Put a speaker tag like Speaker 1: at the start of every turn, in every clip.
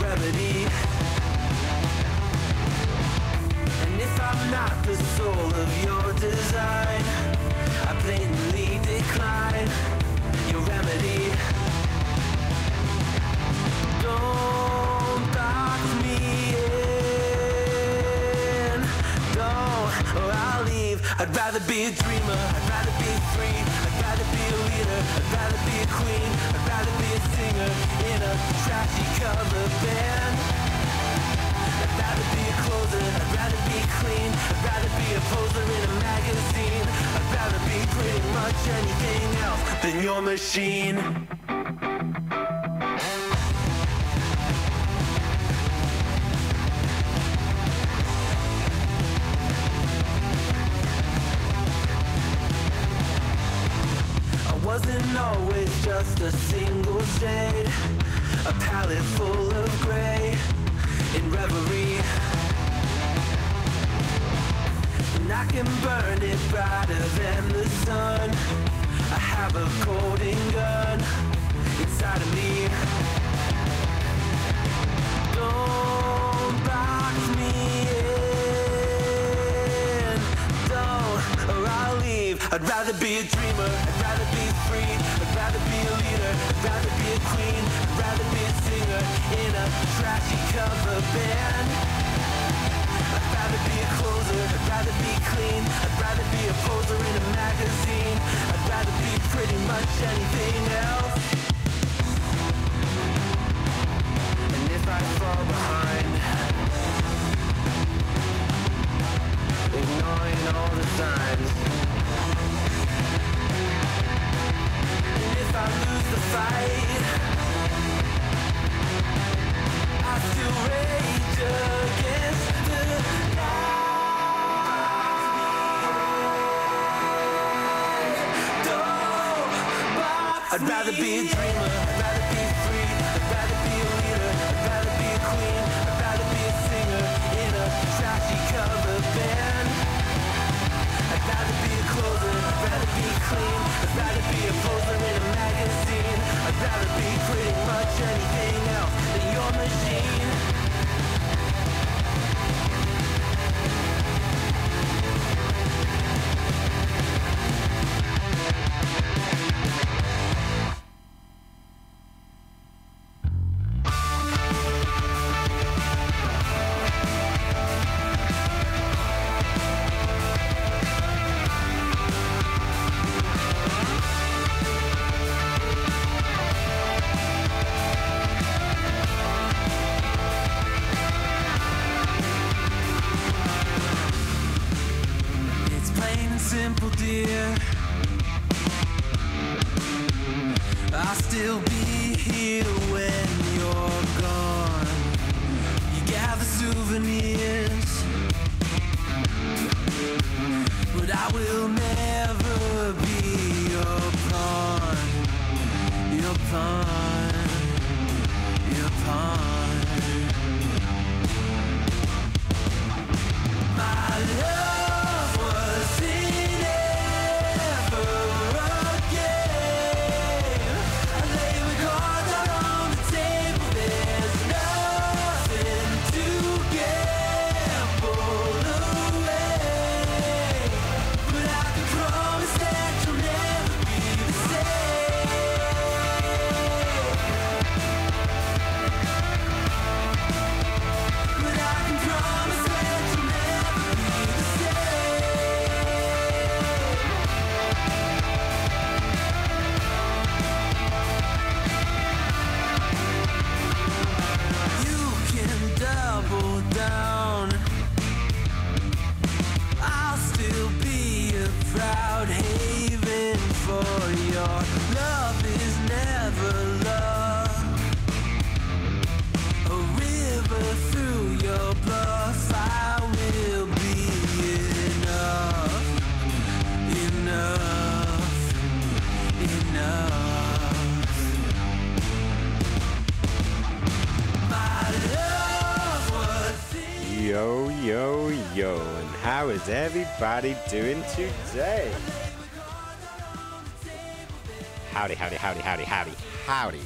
Speaker 1: remedy. And if I'm not the soul of your design, I blatantly decline your remedy. Don't box me in, don't, or I'll leave. I'd rather be a dreamer, I'd rather be free, I'd rather be a leader, I'd rather be a queen, I'd rather be a singer in a trashy cover band. I'd rather be a closer, I'd rather be clean, I'd rather be a poser in a magazine, I'd rather be pretty much anything else than your machine. Wasn't always just a single shade, a palette full of gray in reverie. And I can burn it brighter than the sun. I have a golden gun inside of me. Don't box me in, don't, or I'll leave. I'd rather be a dreamer, I'd rather be free, I'd rather be a leader, I'd rather be a queen, I'd rather be a singer in a trashy cover band. I'd rather be a closer, I'd rather be clean, I'd rather be a poser in a magazine, I'd rather be pretty much anything else. And if I fall behind, ignoring all the signs, if I lose the fight, I still rage against the light. Don't box I'd rather be a dreamer, I'd rather be free, I'd rather be a leader, I'd rather be a queen, I'd rather be a singer in a trashy cover band. I'd rather be a closer, I'd rather be clean, I'd rather be a poser in a magazine, I'd rather be pretty much anything else than your machine. Simple, dear, I'll still be here when you're gone. You gather souvenirs, but I will never be your pawn, your pawn, your pawn. My love was in ever again. I lay the cards out on the table. There's nothing to gamble away, but I can promise that you'll never be the same. But I can promise that you'll never be the same. You can double down. I'll still be a proud haven for your love is never love. A river through your bluff, I will be enough, enough, enough. My love was
Speaker 2: Yo, yo, yo, and how is everybody doing today? Howdy, howdy, howdy, howdy, howdy, howdy.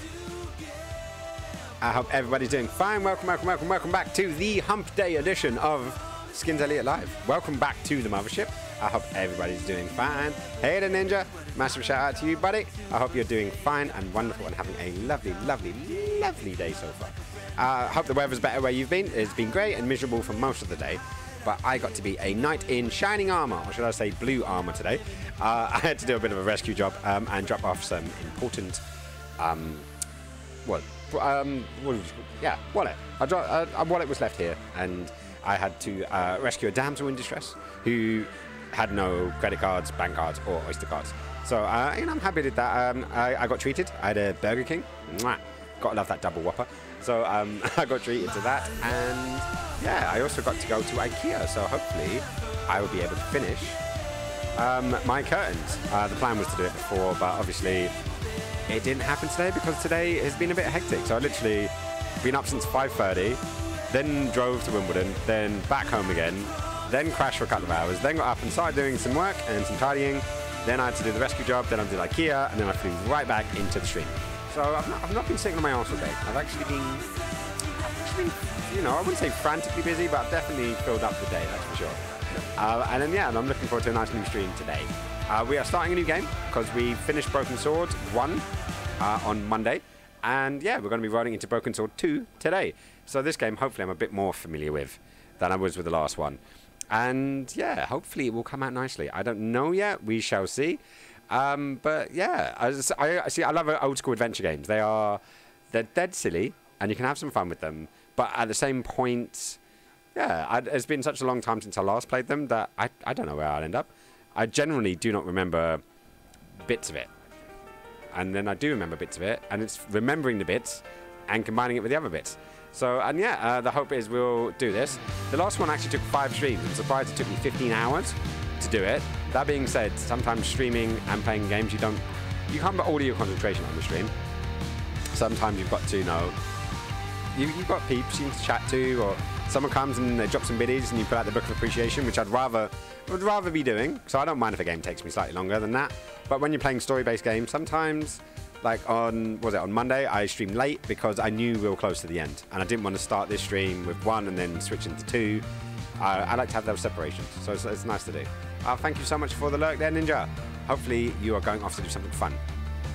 Speaker 2: I hope everybody's doing fine. Welcome back to the Hump Day edition of Skins Elliott Live. Welcome back to the mothership. I hope everybody's doing fine. Hey, the Ninja. Massive shout out to you, buddy. I hope you're doing fine and wonderful and having a lovely day so far. I hope the weather's better where you've been. It's been great and miserable for most of the day. But I got to be a knight in shining armor, or should I say blue armor today. I had to do a bit of a rescue job and drop off some important, wallet. A wallet was left here, and I had to rescue a damsel in distress who had no credit cards, bank cards, or Oyster cards. So, I'm happy I did that. I got treated. I had a Burger King. Mwah. Gotta love that double whopper. So, I got treated to that, and yeah, I also got to go to IKEA. So hopefully, I will be able to finish my curtains. The plan was to do it before, but obviously, it didn't happen today because today has been a bit hectic. So I literally been up since 5:30, then drove to Wimbledon, then back home again, then crashed for a couple of hours, then got up and started doing some work and some tidying. Then I had to do the rescue job, then I did IKEA, and then I flew right back into the stream. So I've not been sitting on my arse all day. I've actually been, I wouldn't say frantically busy, but I've definitely filled up the day, that's for sure. And then, I'm looking forward to a nice new stream today. We are starting a new game because we finished Broken Sword 1 on Monday. And yeah, we're going to be running into Broken Sword 2 today. So this game, hopefully, I'm a bit more familiar with than I was with the last one. And yeah, hopefully it will come out nicely. I don't know yet. We shall see. But yeah, I love old school adventure games. They're dead silly, and you can have some fun with them. But at the same point, it's been such a long time since I last played them that I don't know where I'll end up. I generally do not remember bits of it. And then I do remember bits of it, and it's remembering the bits and combining it with the other bits. So, the hope is we'll do this. The last one actually took 5 streams. I'm surprised it took me 15 hours to do it. That being said, sometimes streaming and playing games, you can't put all your concentration on the stream. Sometimes you've got to, you've got peeps you can chat to, or someone comes and they drop some biddies and you put out the Book of Appreciation, which would rather be doing. So I don't mind if a game takes me slightly longer than that. But when you're playing story-based games, sometimes, like on Monday, I streamed late because I knew we were close to the end. And I didn't want to start this stream with 1 and then switch into 2. I like to have those separations, so it's nice to do. Thank you so much for the lurk there, Ninja. Hopefully you are going off to do something fun.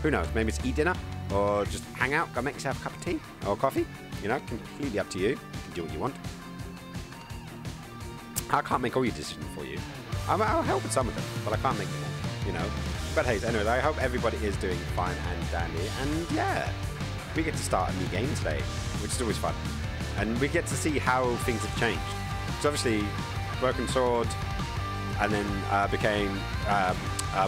Speaker 2: Who knows, maybe it's eat dinner, or just hang out, go make yourself a cup of tea, or coffee. Completely up to you. You can do what you want. I can't make all your decisions for you. I'll help with some of them, but I can't make them all, But hey, anyway, I hope everybody is doing fine and dandy. And yeah, we get to start a new game today, which is always fun. And we get to see how things have changed. So obviously, Broken Sword, and then became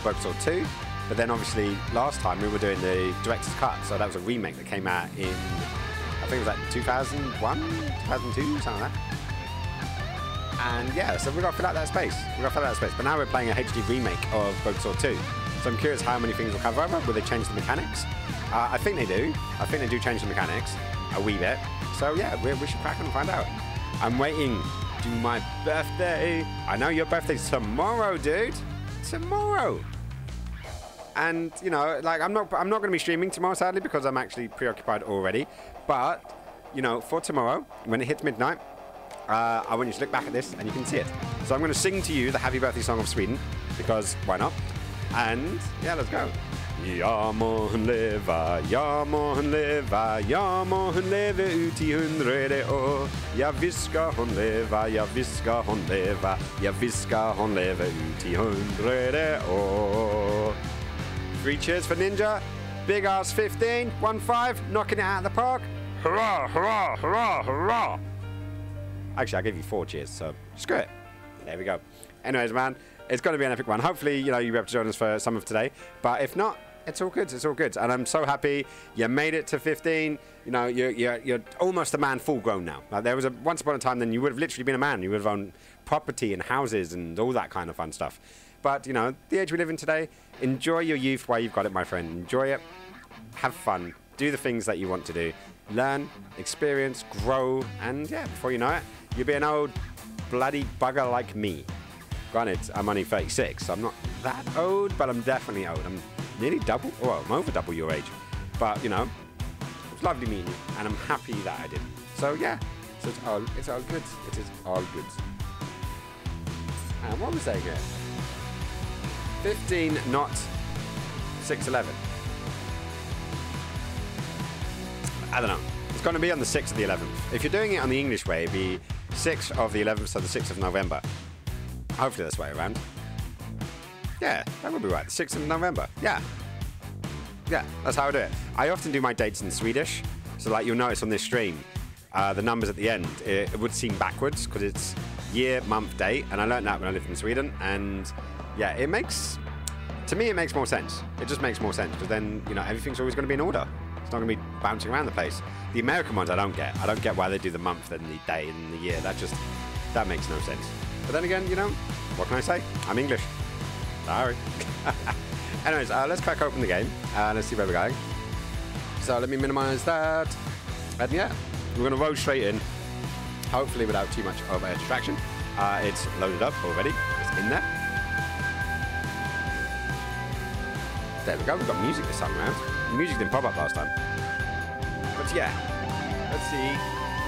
Speaker 2: Broken Sword 2. But then obviously, last time we were doing the director's cut. So that was a remake that came out in, I think it was like 2001, 2002, something like that. And yeah, so we've got to fill out that space. But now we're playing a HD remake of Broken Sword 2. So I'm curious how many things will cover over. Will they change the mechanics? I think they do. I think they do change the mechanics a wee bit. So yeah, we should crack on and find out. I'm waiting to my birthday. I know your birthday's tomorrow, dude. Tomorrow. And I'm not going to be streaming tomorrow, sadly, because I'm actually preoccupied already. But for tomorrow, when it hits midnight, I want you to look back at this and you can see it. So I'm going to sing to you the Happy Birthday song of Sweden, because why not? And yeah, let's go. Ja må leva, ja må leva, ja må leva ut I 100 år. Ja visst ska hon leva, ja visst ska hon leva, ja visst ska hon leva ut I 100 år. 3 cheers for Ninja. Big ass 15, 1-5, knocking it out of the park. Hurrah, hurrah, hurrah, hurrah. Actually, I gave you 4 cheers, so screw it. There we go. Anyways, man, it's going to be an epic one. Hopefully, you'll be able to join us for some of today. But if not, it's all good. It's all good. And I'm so happy you made it to 15. You're almost a man full grown now. Like, there was once upon a time then you would have literally been a man. You would have owned property and houses and all that kind of fun stuff. But, the age we live in today, enjoy your youth while you've got it, my friend. Enjoy it. Have fun. Do the things that you want to do. Learn, experience, grow, and yeah, before you know it, you'll be an old bloody bugger like me. Granted, I'm only 36, so I'm not that old, but I'm definitely old. I'm nearly double, well, I'm over double your age. But, was lovely meeting you, and I'm happy that I did. So yeah, so it's all good. It is all good. And what was I here? 15, not 6/11. I don't know. It's going to be on the 6th of the 11th. If you're doing it on the English way, it'd be 6th of the 11th, so the 6th of November. Hopefully that's the way around. Yeah, that would be right. The 6th of November. Yeah. Yeah, that's how I do it. I often do my dates in Swedish. So like you'll notice on this stream, the numbers at the end, it would seem backwards because it's year, month, date. And I learned that when I lived in Sweden. And yeah, it makes more sense. It just makes more sense because then, you know, everything's always going to be in order. It's not going to be bouncing around the place. The American ones I don't get. I don't get why they do the month and the day and the year. That makes no sense. But then again, you know, what can I say? I'm English. Sorry. Anyways, let's crack open the game. Let's see where we're going. So let me minimize that. And yeah, we're going to roll straight in. Hopefully without too much of a distraction. It's loaded up already. It's in there. There we go. We've got music this time around. The music didn't pop up last time. But yeah,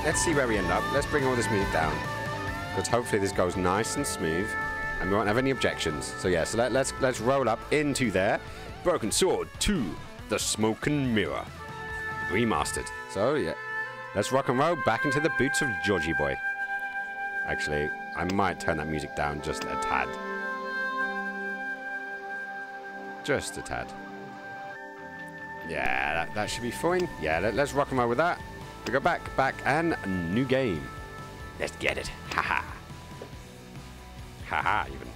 Speaker 2: let's see where we end up. Let's bring all this music down. Because hopefully this goes nice and smooth. And we won't have any objections. So yeah, so let's roll up into there. Broken Sword 2, The Smoke and Mirror. Remastered. So yeah, let's rock and roll back into the boots of Georgie Boy. Actually, I might turn that music down just a tad. Just a tad. Yeah, that should be fine. Yeah, let's rock and roll with that. We go back, and a new game. Let's get it. Haha. Haha, even.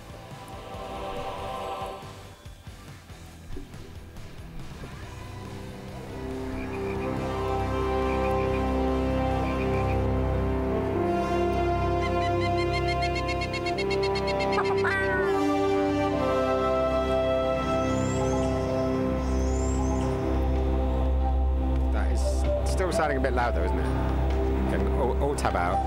Speaker 2: That is still sounding a bit loud though, isn't it? Okay, all tab out.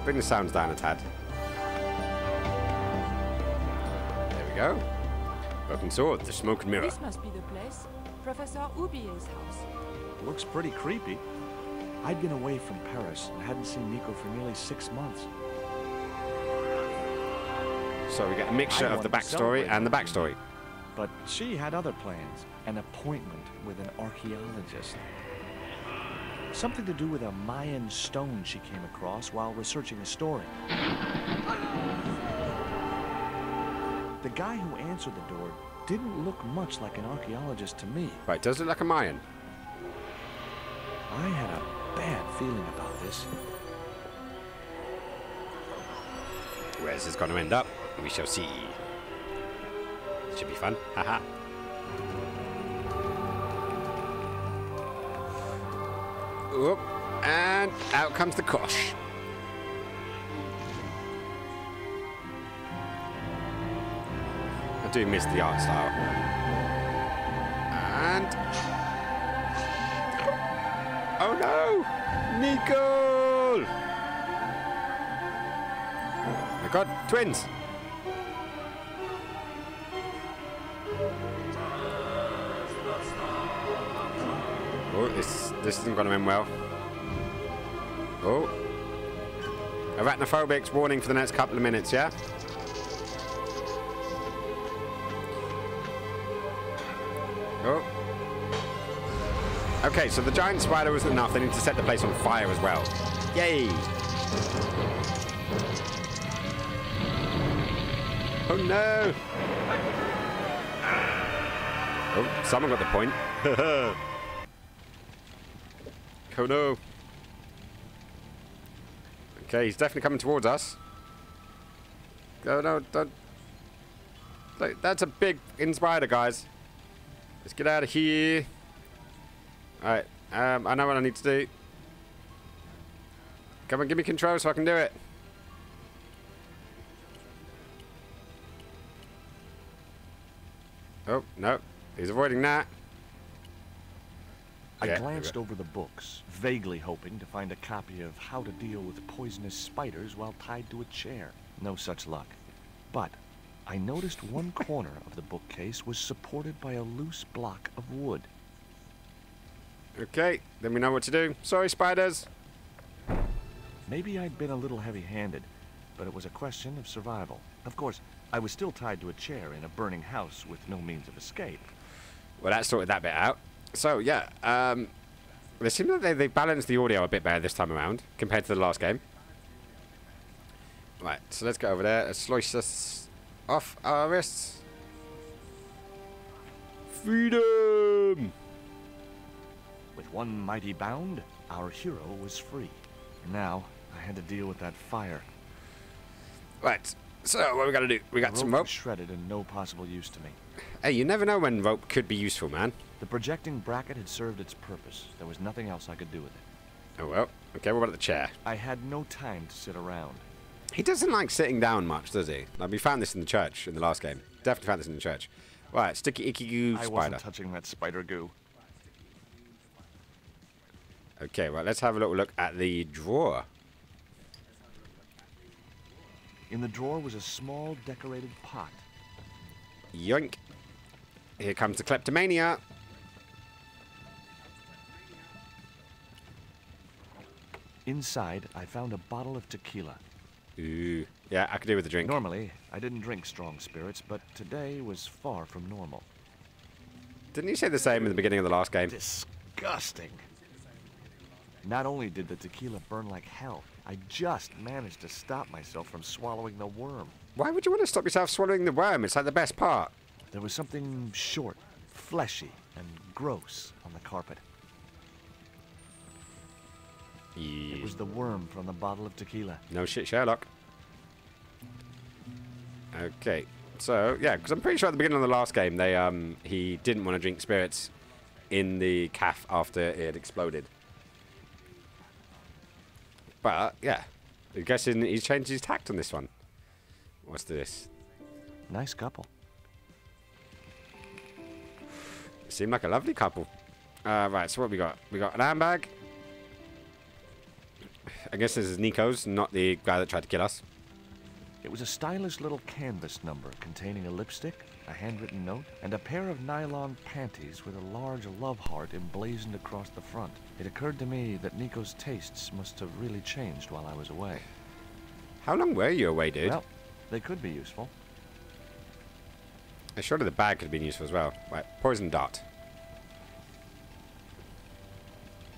Speaker 2: Bring the sounds down a tad. There we go. Broken Sword, The Smoke and Mirror.
Speaker 3: This must be the place. Professor Ubier's house.
Speaker 4: Looks pretty creepy. I'd been away from Paris and hadn't seen Nico for nearly 6 months.
Speaker 2: So we get a mixture of the backstory and the backstory.
Speaker 4: But she had other plans. An appointment with an archaeologist. Something to do with a Mayan stone she came across while researching a story. The guy who answered the door didn't look much like an archaeologist to me.
Speaker 2: Right, does it look like a Mayan?
Speaker 4: I had a bad feeling about this.
Speaker 2: Where is this going to end up? We shall see. Should be fun. Haha. Whoop. And out comes the kosh. I do miss the art style. And... oh no! Nico! Oh my god, twins! Oh, this isn't going to end well. Oh. Arachnophobics warning for the next couple of minutes, yeah? Oh. Okay, so the giant spider wasn't enough. They need to set the place on fire as well. Yay! Oh no! Oh, someone got the point. Oh no. Okay, he's definitely coming towards us. Oh no, don't. Like, that's a big spider, guys. Let's get out of here. Alright, I know what I need to do. Come on, give me control so I can do it. Oh, no. He's avoiding that.
Speaker 4: I glanced over the books, vaguely hoping to find a copy of How to Deal with Poisonous Spiders while tied to a chair. No such luck. But I noticed one corner of the bookcase was supported by a loose block of wood.
Speaker 2: Okay, then we know what to do. Sorry, spiders.
Speaker 4: Maybe I'd been a little heavy-handed, but it was a question of survival. Of course, I was still tied to a chair in a burning house with no means of escape.
Speaker 2: Well, that sorted that bit out. So, yeah, it seems like they balanced the audio a bit better this time around compared to the last game. Right, so let's go over there. Let's slice us off our wrists. Freedom!
Speaker 4: With one mighty bound, our hero was free. Now, I had to deal with that fire.
Speaker 2: Right, so what we got to do? We got some rope.
Speaker 4: Was shredded and no possible use to me.
Speaker 2: Hey, you never know when rope could be useful, man.
Speaker 4: The projecting bracket had served its purpose. There was nothing else I could do with it.
Speaker 2: Oh, well. Okay, what about the chair?
Speaker 4: I had no time to sit around.
Speaker 2: He doesn't like sitting down much, does he? Like, we found this in the church in the last game. Definitely found this in the church. Right, sticky icky goo spider.
Speaker 4: I wasn't touching that spider goo.
Speaker 2: Okay, right, let's have a little look at the drawer.
Speaker 4: In the drawer was a small decorated pot.
Speaker 2: Yoink. Here comes the kleptomania.
Speaker 4: Inside, I found a bottle of tequila.
Speaker 2: Ooh. Yeah, I could do with a drink.
Speaker 4: Normally, I didn't drink strong spirits, but today was far from normal.
Speaker 2: Didn't you say the same in the beginning of the last game?
Speaker 4: Disgusting. Not only did the tequila burn like hell, I just managed to stop myself from swallowing the worm.
Speaker 2: Why would you want to stop yourself swallowing the worm? It's like the best part.
Speaker 4: There was something short, fleshy, and gross on the carpet.
Speaker 2: Yeah.
Speaker 4: It was the worm from the bottle of tequila.
Speaker 2: No shit, Sherlock. Okay, so yeah, because I'm pretty sure at the beginning of the last game, he didn't want to drink spirits in the calf after it had exploded. But yeah, I'm guessing he's changed his tact on this one. What's this?
Speaker 4: Nice couple.
Speaker 2: Seemed like a lovely couple. Right, so what we got? We got an handbag. I guess this is Nico's, not the guy that tried to kill us.
Speaker 4: It was a stylish little canvas number containing a lipstick, a handwritten note, and a pair of nylon panties with a large love heart emblazoned across the front. It occurred to me that Nico's tastes must have really changed while I was away.
Speaker 2: How long were you away, dude?
Speaker 4: Well, they could be useful.
Speaker 2: Surely the bag could have been useful as well. Right, poison dart.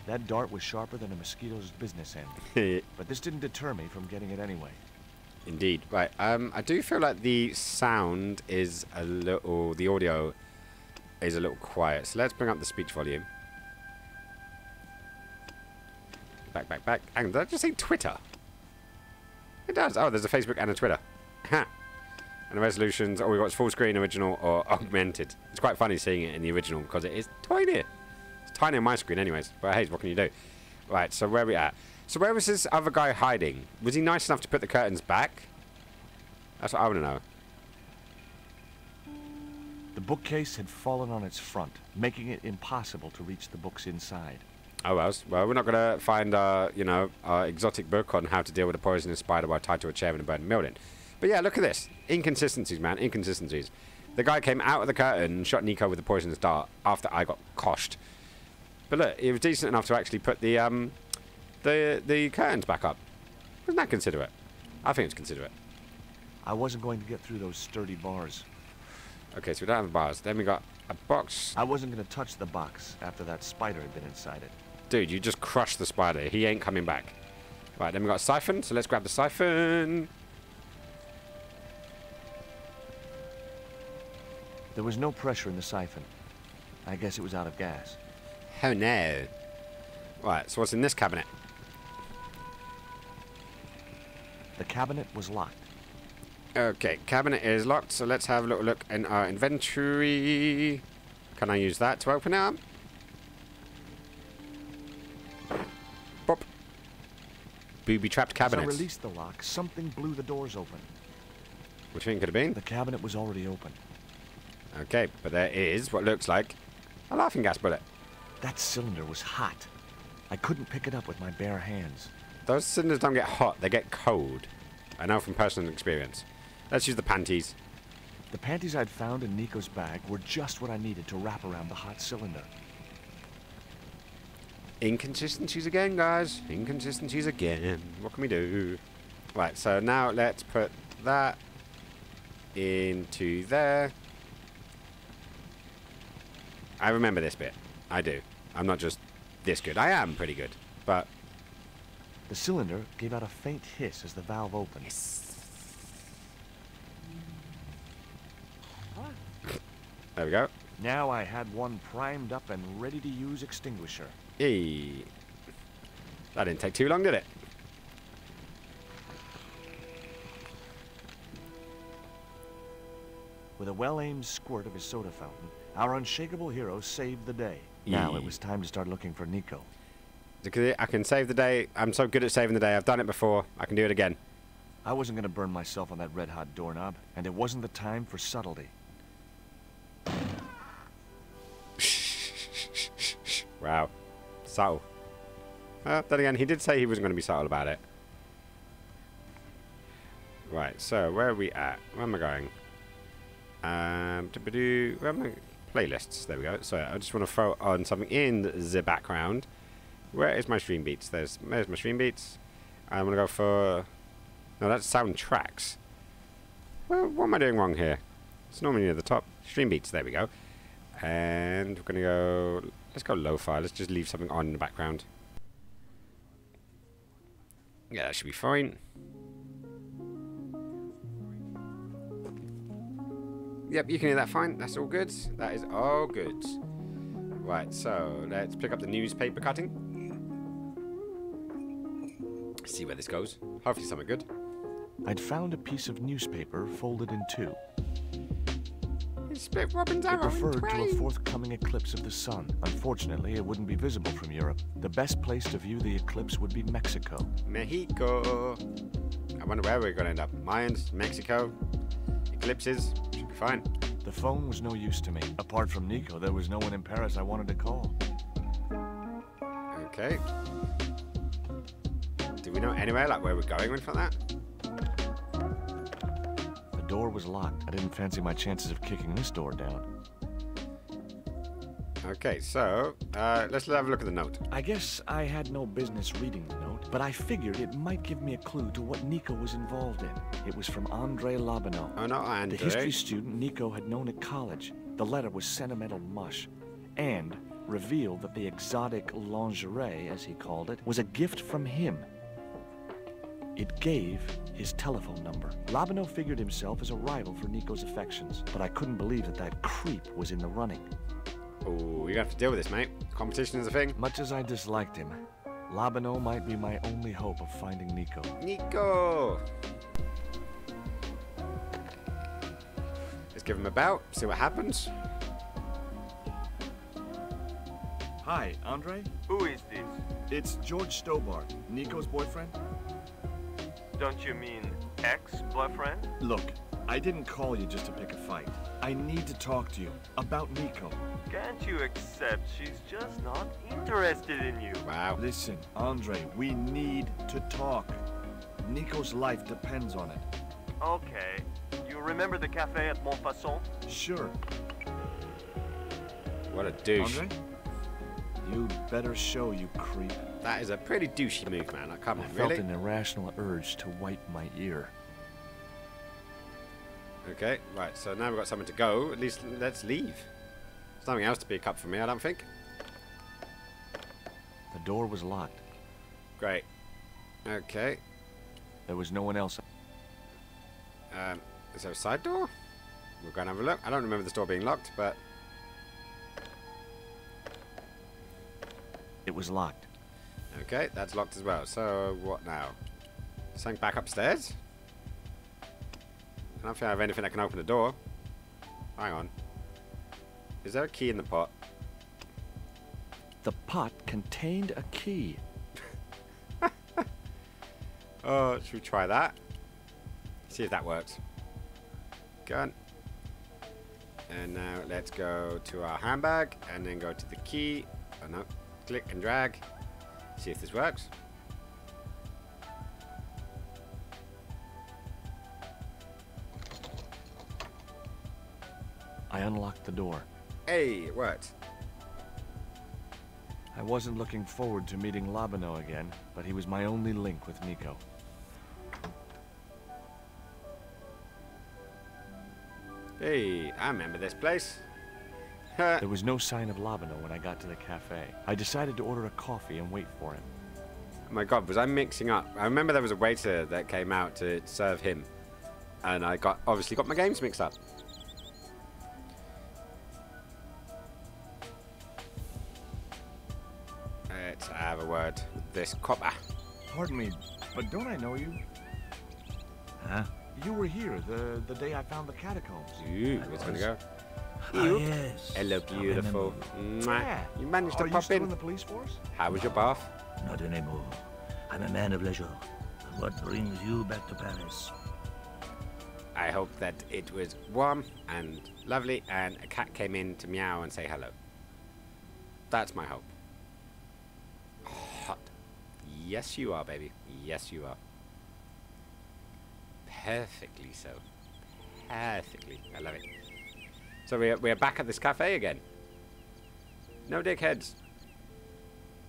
Speaker 4: That dart was sharper than a mosquito's business end. But this didn't deter me from getting it anyway.
Speaker 2: Indeed. Right, I do feel like the sound is a little... The audio is a little quiet. So let's bring up the speech volume. Back. Hang on, did I just say Twitter? It does. Oh, there's a Facebook and a Twitter. Ha! And the resolutions... Oh, we've got full screen, original, or augmented. It's quite funny seeing it in the original because it is tiny. It's tiny on my screen anyways. But hey, what can you do? Right, so where are we at? So where was this other guy hiding? Was he nice enough to put the curtains back? That's what I want to know.
Speaker 4: The bookcase had fallen on its front, making it impossible to reach the books inside.
Speaker 2: Oh, well, we're not going to find, our exotic book on how to deal with a poisonous spider while tied to a chair in a burning building. But yeah, look at this. Inconsistencies, man. Inconsistencies. The guy came out of the curtain and shot Nico with a poisonous dart after I got coshed. But look, he was decent enough to actually put the curtains back up. Wasn't that considerate? I think it's considerate.
Speaker 4: I wasn't going to get through those sturdy bars.
Speaker 2: Okay, so we don't have bars. Then we got a box.
Speaker 4: I wasn't going to touch the box after that spider had been inside it.
Speaker 2: Dude, you just crushed the spider. He ain't coming back. Right, then we got a siphon. So let's grab the siphon.
Speaker 4: There was no pressure in the siphon. I guess it was out of gas.
Speaker 2: Oh no. Right, so what's in this cabinet?
Speaker 4: The cabinet was locked.
Speaker 2: Okay, cabinet is locked, so let's have a little look in our inventory. Can I use that to open it up? Pop. Booby-trapped cabinet.
Speaker 4: As I released the lock, something blew the doors open.
Speaker 2: What do you think it could have been?
Speaker 4: The cabinet was already open.
Speaker 2: Okay, but there is what looks like a laughing gas bullet.
Speaker 4: That cylinder was hot. I couldn't pick it up with my bare hands.
Speaker 2: Those cylinders don't get hot, they get cold. I know from personal experience. Let's use the panties.
Speaker 4: The panties I'd found in Nico's bag were just what I needed to wrap around the hot cylinder.
Speaker 2: Inconsistencies again, guys. Inconsistencies again. What can we do? Right, so now let's put that into there. I remember this bit. I do. I'm not just this good. I am pretty good, but...
Speaker 4: The cylinder gave out a faint hiss as the valve opened.
Speaker 2: There we go.
Speaker 4: Now I had one primed up and ready to use extinguisher.
Speaker 2: Hey. That didn't take too long, did it?
Speaker 4: With a well-aimed squirt of his soda fountain, our unshakable hero saved the day. Now it was time to start looking for Nico.
Speaker 2: I can save the day. I'm so good at saving the day. I've done it before. I can do it again.
Speaker 4: I wasn't going to burn myself on that red-hot doorknob, and it wasn't the time for subtlety.
Speaker 2: Wow. Subtle. Well, then again, he did say he wasn't going to be subtle about it. Right, so where are we at? Where am I going? Where am I? Playlists. There we go. So I just want to throw on something in the background. Where is my stream beats? There's my stream beats. I'm going to go for... No, that's soundtracks. Well, what am I doing wrong here? It's normally near the top. Stream beats. There we go. And we're going to go... Let's go lo-fi. Let's just leave something on in the background. Yeah, that should be fine. Yep, you can hear that fine. That's all good. That is all good. Right, so let's pick up the newspaper cutting. See where this goes. Hopefully something good.
Speaker 4: I'd found a piece of newspaper folded in two.
Speaker 2: He split Robin's arrow
Speaker 4: It referred
Speaker 2: in
Speaker 4: to a
Speaker 2: twain.
Speaker 4: forthcoming eclipse of the sun. Unfortunately, it wouldn't be visible from Europe. The best place to view the eclipse would be Mexico.
Speaker 2: Mexico. I wonder where we're going to end up. Mayans, Mexico, eclipses. Should be fine.
Speaker 4: The phone was no use to me. Apart from Nico, there was no one in Paris I wanted to call.
Speaker 2: Okay. Do we know anywhere like where we're going with that?
Speaker 4: The door was locked. I didn't fancy my chances of kicking this door down.
Speaker 2: Okay, so let's have a look at the note.
Speaker 4: I guess I had no business reading the note, but I figured it might give me a clue to what Nico was involved in. It was from Andre Labanau.
Speaker 2: Oh, no, Andre.
Speaker 4: The history student Nico had known at college. The letter was sentimental mush, and revealed that the exotic lingerie, as he called it, was a gift from him. It gave his telephone number. Labanau figured himself as a rival for Nico's affections, but I couldn't believe that that creep was in the running.
Speaker 2: Oh, you're gonna have to deal with this, mate. Competition is a thing.
Speaker 4: Much as I disliked him, Labanau might be my only hope of finding Nico.
Speaker 2: Nico! Let's give him a bout, see what happens.
Speaker 4: Hi, Andre?
Speaker 5: Who is this?
Speaker 4: It's George Stobart, Nico's boyfriend.
Speaker 5: Don't you mean ex-boyfriend?
Speaker 4: Look, I didn't call you just to pick a fight. I need to talk to you about Nico.
Speaker 5: Can't you accept she's just not interested in you?
Speaker 2: Wow.
Speaker 4: Listen, Andre, we need to talk. Nico's life depends on it.
Speaker 5: Okay. You remember the cafe at Montfaucon?
Speaker 4: Sure.
Speaker 2: What a douche.
Speaker 4: Andre? You'd better show, you creep.
Speaker 2: That is a pretty douchey move, man. Like, come
Speaker 4: I
Speaker 2: on,
Speaker 4: felt
Speaker 2: really?
Speaker 4: an irrational urge to wipe my ear.
Speaker 2: Okay, right, so now we've got something to go. At least let's leave. There's nothing else to pick up from me, I don't think.
Speaker 4: The door was locked.
Speaker 2: Great. Okay.
Speaker 4: There was no one else.
Speaker 2: Is there a side door? We'll go and have a look. I don't remember this door being locked, but...
Speaker 4: It was locked.
Speaker 2: Okay, that's locked as well. So, what now? Something back upstairs? I don't think I have anything that can open the door. Hang on. Is there a key in the pot?
Speaker 4: The pot contained a key.
Speaker 2: Oh, should we try that? See if that works. Go on. And now let's go to our handbag and then go to the key. Oh no. Click and drag. See if this works.
Speaker 4: I unlocked the door.
Speaker 2: Hey, it worked.
Speaker 4: I wasn't looking forward to meeting Labano again, but he was my only link with Nico.
Speaker 2: Hey, I remember this place.
Speaker 4: There was no sign of Labano when I got to the cafe. I decided to order a coffee and wait for him.
Speaker 2: Oh my god, was I mixing up? I remember there was a waiter that came out to serve him. And I obviously got my games mixed up. Let's have a word with this copper.
Speaker 4: Pardon me, but don't I know you?
Speaker 6: Huh?
Speaker 4: You were here the day I found the catacombs.
Speaker 2: Ooh, where's gonna go?
Speaker 6: Ah,
Speaker 2: Ew.
Speaker 6: yes.
Speaker 2: Hello, beautiful. Mwah.
Speaker 4: Yeah.
Speaker 2: You managed to
Speaker 4: Are you
Speaker 2: pop
Speaker 4: still
Speaker 2: in.
Speaker 4: in the police force?
Speaker 2: How was your bath?
Speaker 6: Not anymore. I'm a man of leisure. What brings you back to Paris?
Speaker 2: I hope that it was warm and lovely and a cat came in to meow and say hello. That's my hope. Hot. Yes, you are, baby. Yes, you are. Perfectly so. Perfectly. I love it. So we're back at this cafe again. No dickheads.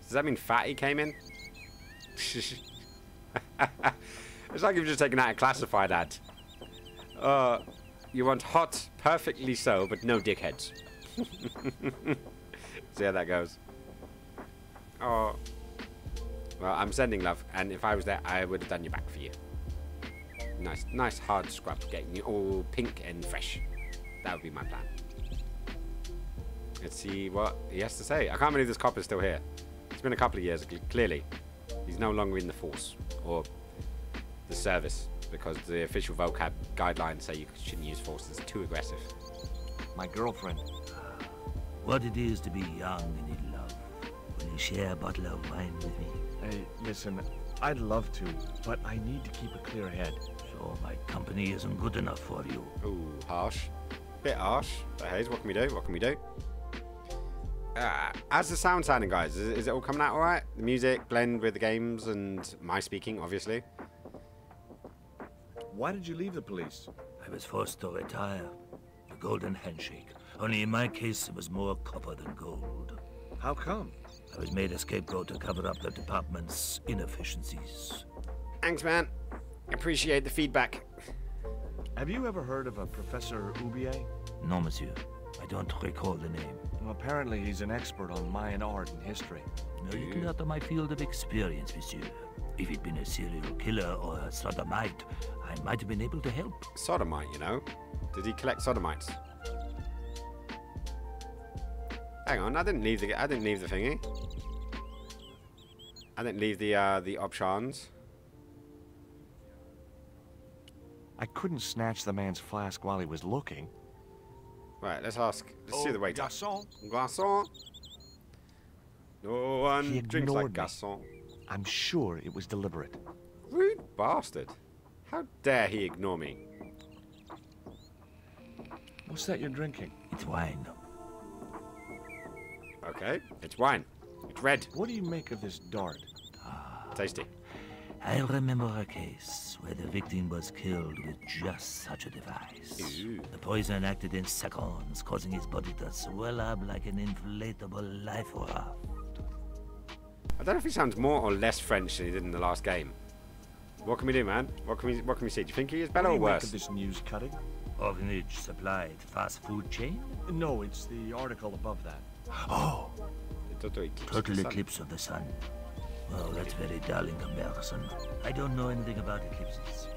Speaker 2: Does that mean Fatty came in? It's like you've just taken out a classified ad. You want hot, perfectly so, but no dickheads. See how that goes. Oh. Well, I'm sending love, and if I was there, I would have done your back for you. Nice hard scrub, getting you all pink and fresh. That would be my plan. Let's see what he has to say. I can't believe this cop is still here. It's been a couple of years, clearly. He's no longer in the force, or the service, because the official vocab guidelines say you shouldn't use force. It's too aggressive.
Speaker 4: My girlfriend.
Speaker 6: What it is to be young and in love. Will you share a bottle of wine with me?
Speaker 4: Hey, listen, I'd love to, but I need to keep a clear head.
Speaker 6: So my company isn't good enough for you.
Speaker 2: Ooh, harsh. Bit harsh. But Hayes, what can we do? What can we do? How's the sound sounding, guys? Is it all coming out alright? The music blend with the games and my speaking, obviously.
Speaker 4: Why did you leave the police?
Speaker 6: I was forced to retire. The golden handshake. Only in my case, it was more copper than gold.
Speaker 4: How come?
Speaker 6: I was made a scapegoat to cover up the department's inefficiencies.
Speaker 2: Thanks, man. Appreciate the feedback.
Speaker 4: Have you ever heard of a Professor Oubier?
Speaker 6: No, monsieur. I don't recall the name.
Speaker 4: Well, apparently he's an expert on Mayan art and history.
Speaker 6: A little out of my field of experience, monsieur. If he'd been a serial killer or a sodomite, I might have been able to help.
Speaker 2: Sodomite, you know? Did he collect sodomites? Hang on, I didn't leave the thingy. I didn't leave the options.
Speaker 4: I couldn't snatch the man's flask while he was looking.
Speaker 2: Right, let's ask. Let's see the waiter.
Speaker 4: Garçon.
Speaker 2: Garçon. No one
Speaker 4: He
Speaker 2: drinks like
Speaker 4: ignored me.
Speaker 2: garçon.
Speaker 4: I'm sure it was deliberate.
Speaker 2: Rude bastard. How dare he ignore me?
Speaker 4: What's that you're drinking?
Speaker 6: It's wine.
Speaker 2: Okay, it's wine. It's red.
Speaker 4: What do you make of this dart?
Speaker 2: Tasty.
Speaker 6: I remember a case where the victim was killed with just such a device.
Speaker 2: Ooh.
Speaker 6: The poison acted in seconds, causing his body to swell up like an inflatable life raft.
Speaker 2: I don't know if he sounds more or less French than he did in the last game. What can we do, man? What can we see? Do you think he is better
Speaker 4: What
Speaker 2: or
Speaker 4: do you make
Speaker 2: worse?
Speaker 4: of this news cutting?
Speaker 6: Orphanage supplied fast food chain?
Speaker 4: No, it's the article above that.
Speaker 6: Oh,
Speaker 2: Total eclipse of
Speaker 6: total
Speaker 2: the sun.
Speaker 6: eclipse of the sun. Well, that's very dull in comparison. I don't know anything about eclipses.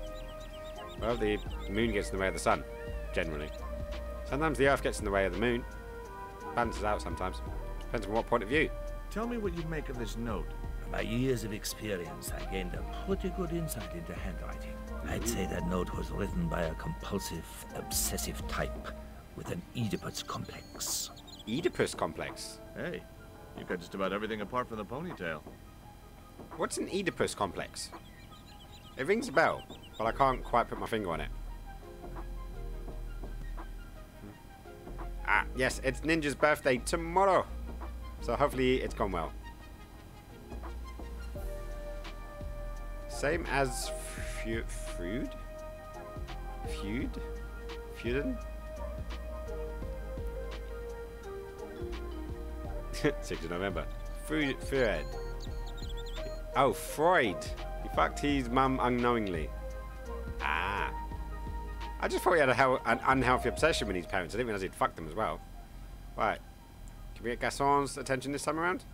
Speaker 2: Well, the moon gets in the way of the sun, generally. Sometimes the earth gets in the way of the moon. Balances out sometimes. Depends on what point of view.
Speaker 4: Tell me what you make of this note.
Speaker 6: From my years of experience, I gained a pretty good insight into handwriting. I'd say that note was written by a compulsive, obsessive type with an Oedipus complex.
Speaker 2: Oedipus complex.
Speaker 4: Hey, you've got just about everything apart from the ponytail.
Speaker 2: What's an Oedipus complex? It rings a bell, but I can't quite put my finger on it. Ah, yes, it's Ninja's birthday tomorrow. So hopefully it's gone well. Same as Feud? 6th of November. Freud. Oh, Freud. He fucked his mum unknowingly. Ah. I just thought he had an unhealthy obsession with his parents. I didn't realize he'd fucked them as well. Right. Can we get Gaston's attention this time around?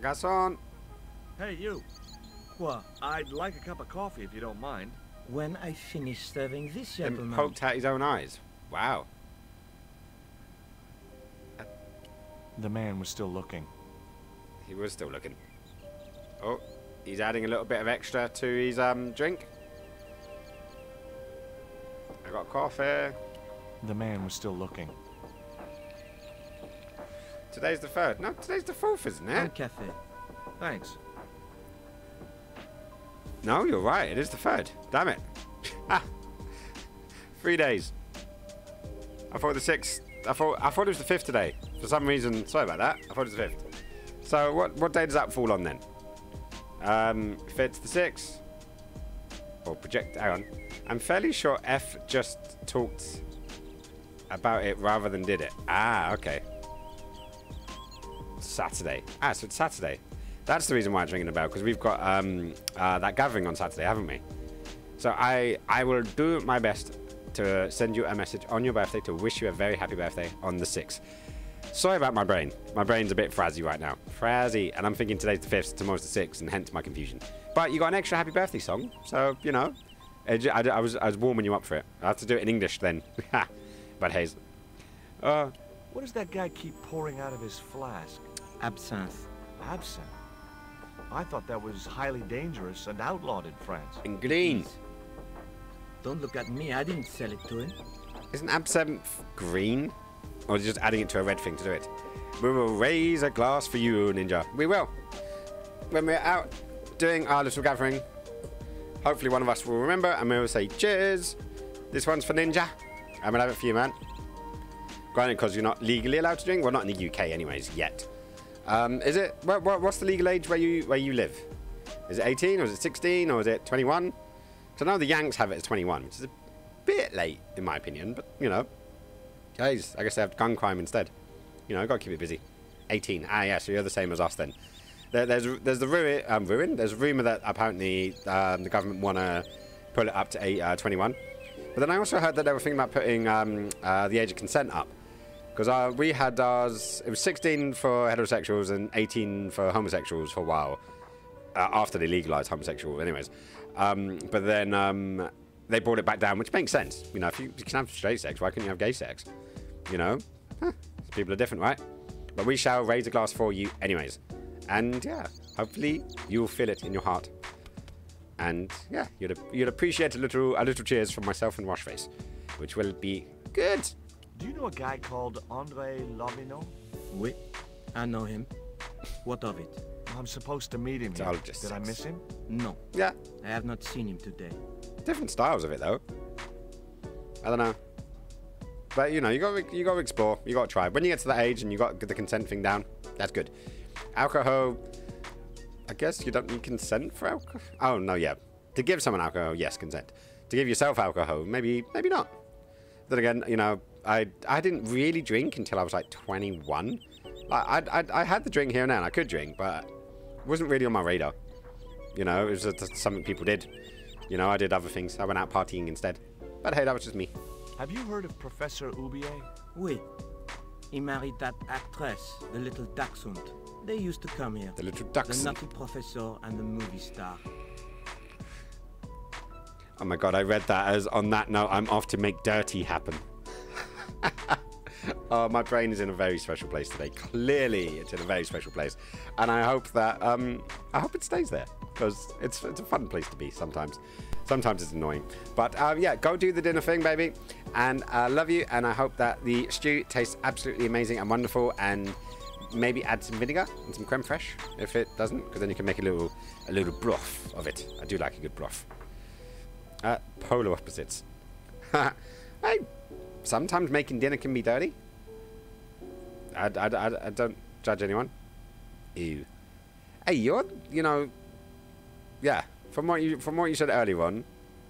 Speaker 2: Gaston!
Speaker 4: Hey, you.
Speaker 6: What?
Speaker 4: I'd like a cup of coffee if you don't mind.
Speaker 6: When I finish serving this
Speaker 2: Then
Speaker 6: gentleman.
Speaker 2: poked out his own eyes. Wow.
Speaker 4: The man was still looking.
Speaker 2: He was still looking. Oh, he's adding a little bit of extra to his drink. I got coffee.
Speaker 4: The man was still looking.
Speaker 2: Today's the 3rd. No, today's the 4th, isn't
Speaker 6: Un
Speaker 2: it?
Speaker 6: café.
Speaker 4: Thanks.
Speaker 2: No, you're right. It is the 3rd. Damn it. 3 days. I thought the 6th. I thought it was the 5th today. For some reason, sorry about that. I thought it was the 5th. So what day does that fall on then? If it's the 6th. Or project. Hang on. I'm fairly sure F just talked about it rather than did it. Ah, okay. Saturday. Ah, so it's Saturday. That's the reason why it's ringing a bell, because we've got that gathering on Saturday, haven't we? So I will do my best to send you a message on your birthday to wish you a very happy birthday on the 6th. Sorry about my brain. My brain's a bit frazzy right now. Frazzy. And I'm thinking today's the 5th, tomorrow's the 6th, and hence my confusion. But you got an extra happy birthday song, so, you know. I was warming you up for it. I have to do it in English then. But hey.
Speaker 4: What does that guy keep pouring out of his flask?
Speaker 6: Absinthe.
Speaker 4: Absinthe? I thought that was highly dangerous and outlawed in France.
Speaker 2: in green.
Speaker 6: Don't look at me. I didn't sell it to him.
Speaker 2: Isn't absinthe green? Or just adding it to a red thing to do it? We will raise a glass for you, Ninja. We will. When we're out doing our little gathering, hopefully one of us will remember and we will say cheers. This one's for Ninja. I'm gonna have it for you, man. Granted, because you're not legally allowed to drink. Well, not in the UK anyways, yet. Is it? What's the legal age where you live? Is it 18 or is it 16 or is it 21? So I know the Yanks have it as 21, which is a bit late in my opinion, but you know. Guys, I guess they have gun crime instead. You know, gotta keep it busy. 18. Ah, yeah, so you're the same as us then. There's the ruin. There's a rumor that apparently the government want to pull it up to 21. But then I also heard that they were thinking about putting the age of consent up. Because we had ours, it was 16 for heterosexuals and 18 for homosexuals for a while. After they legalized homosexual, anyways. But then they brought it back down, which makes sense. You know, if you can have straight sex, why couldn't you have gay sex? You know? People are different, right? But we shall raise a glass for you anyways. And yeah, hopefully you'll feel it in your heart. And yeah, you'd appreciate a little cheers from myself and Washface, which will be good.
Speaker 4: Do you know a guy called André Lovino?
Speaker 6: Oui, I know him. What of it?
Speaker 4: I'm supposed to meet him here. Did I miss him?
Speaker 6: No.
Speaker 2: Yeah.
Speaker 6: I have not seen him today.
Speaker 2: Different styles of it though. I don't know. But you know, you got to explore. You got to try. When you get to that age and you got the consent thing down, that's good. Alcohol. I guess you don't need consent for alcohol. Oh no, yeah. To give someone alcohol, yes, consent. To give yourself alcohol, maybe not. Then again, you know, I didn't really drink until I was like 21. I had the drink here and there, and I could drink, but it wasn't really on my radar. You know, it was just something people did. You know, I did other things. I went out partying instead. But hey, that was just me.
Speaker 4: Have you heard of Professor Oubier?
Speaker 6: Oui. He married that actress, the little dachshund. They used to come here.
Speaker 2: The little
Speaker 6: The
Speaker 2: dachshund.
Speaker 6: naughty professor and the movie star.
Speaker 2: Oh my god, I read that as, on that note, I'm off to make dirty happen. Oh, my brain is in a very special place today. Clearly, it's in a very special place. And I hope that, I hope it stays there. Because it's a fun place to be sometimes. Sometimes it's annoying. But yeah, go do the dinner thing, baby. And I love you. And I hope that the stew tastes absolutely amazing and wonderful. And maybe add some vinegar and some creme fraiche if it doesn't. Because then you can make a little broth of it. I do like a good broth. Polar opposites. Hey, sometimes making dinner can be dirty. I don't judge anyone. Ew. Hey, you know, yeah. From what you said earlier on,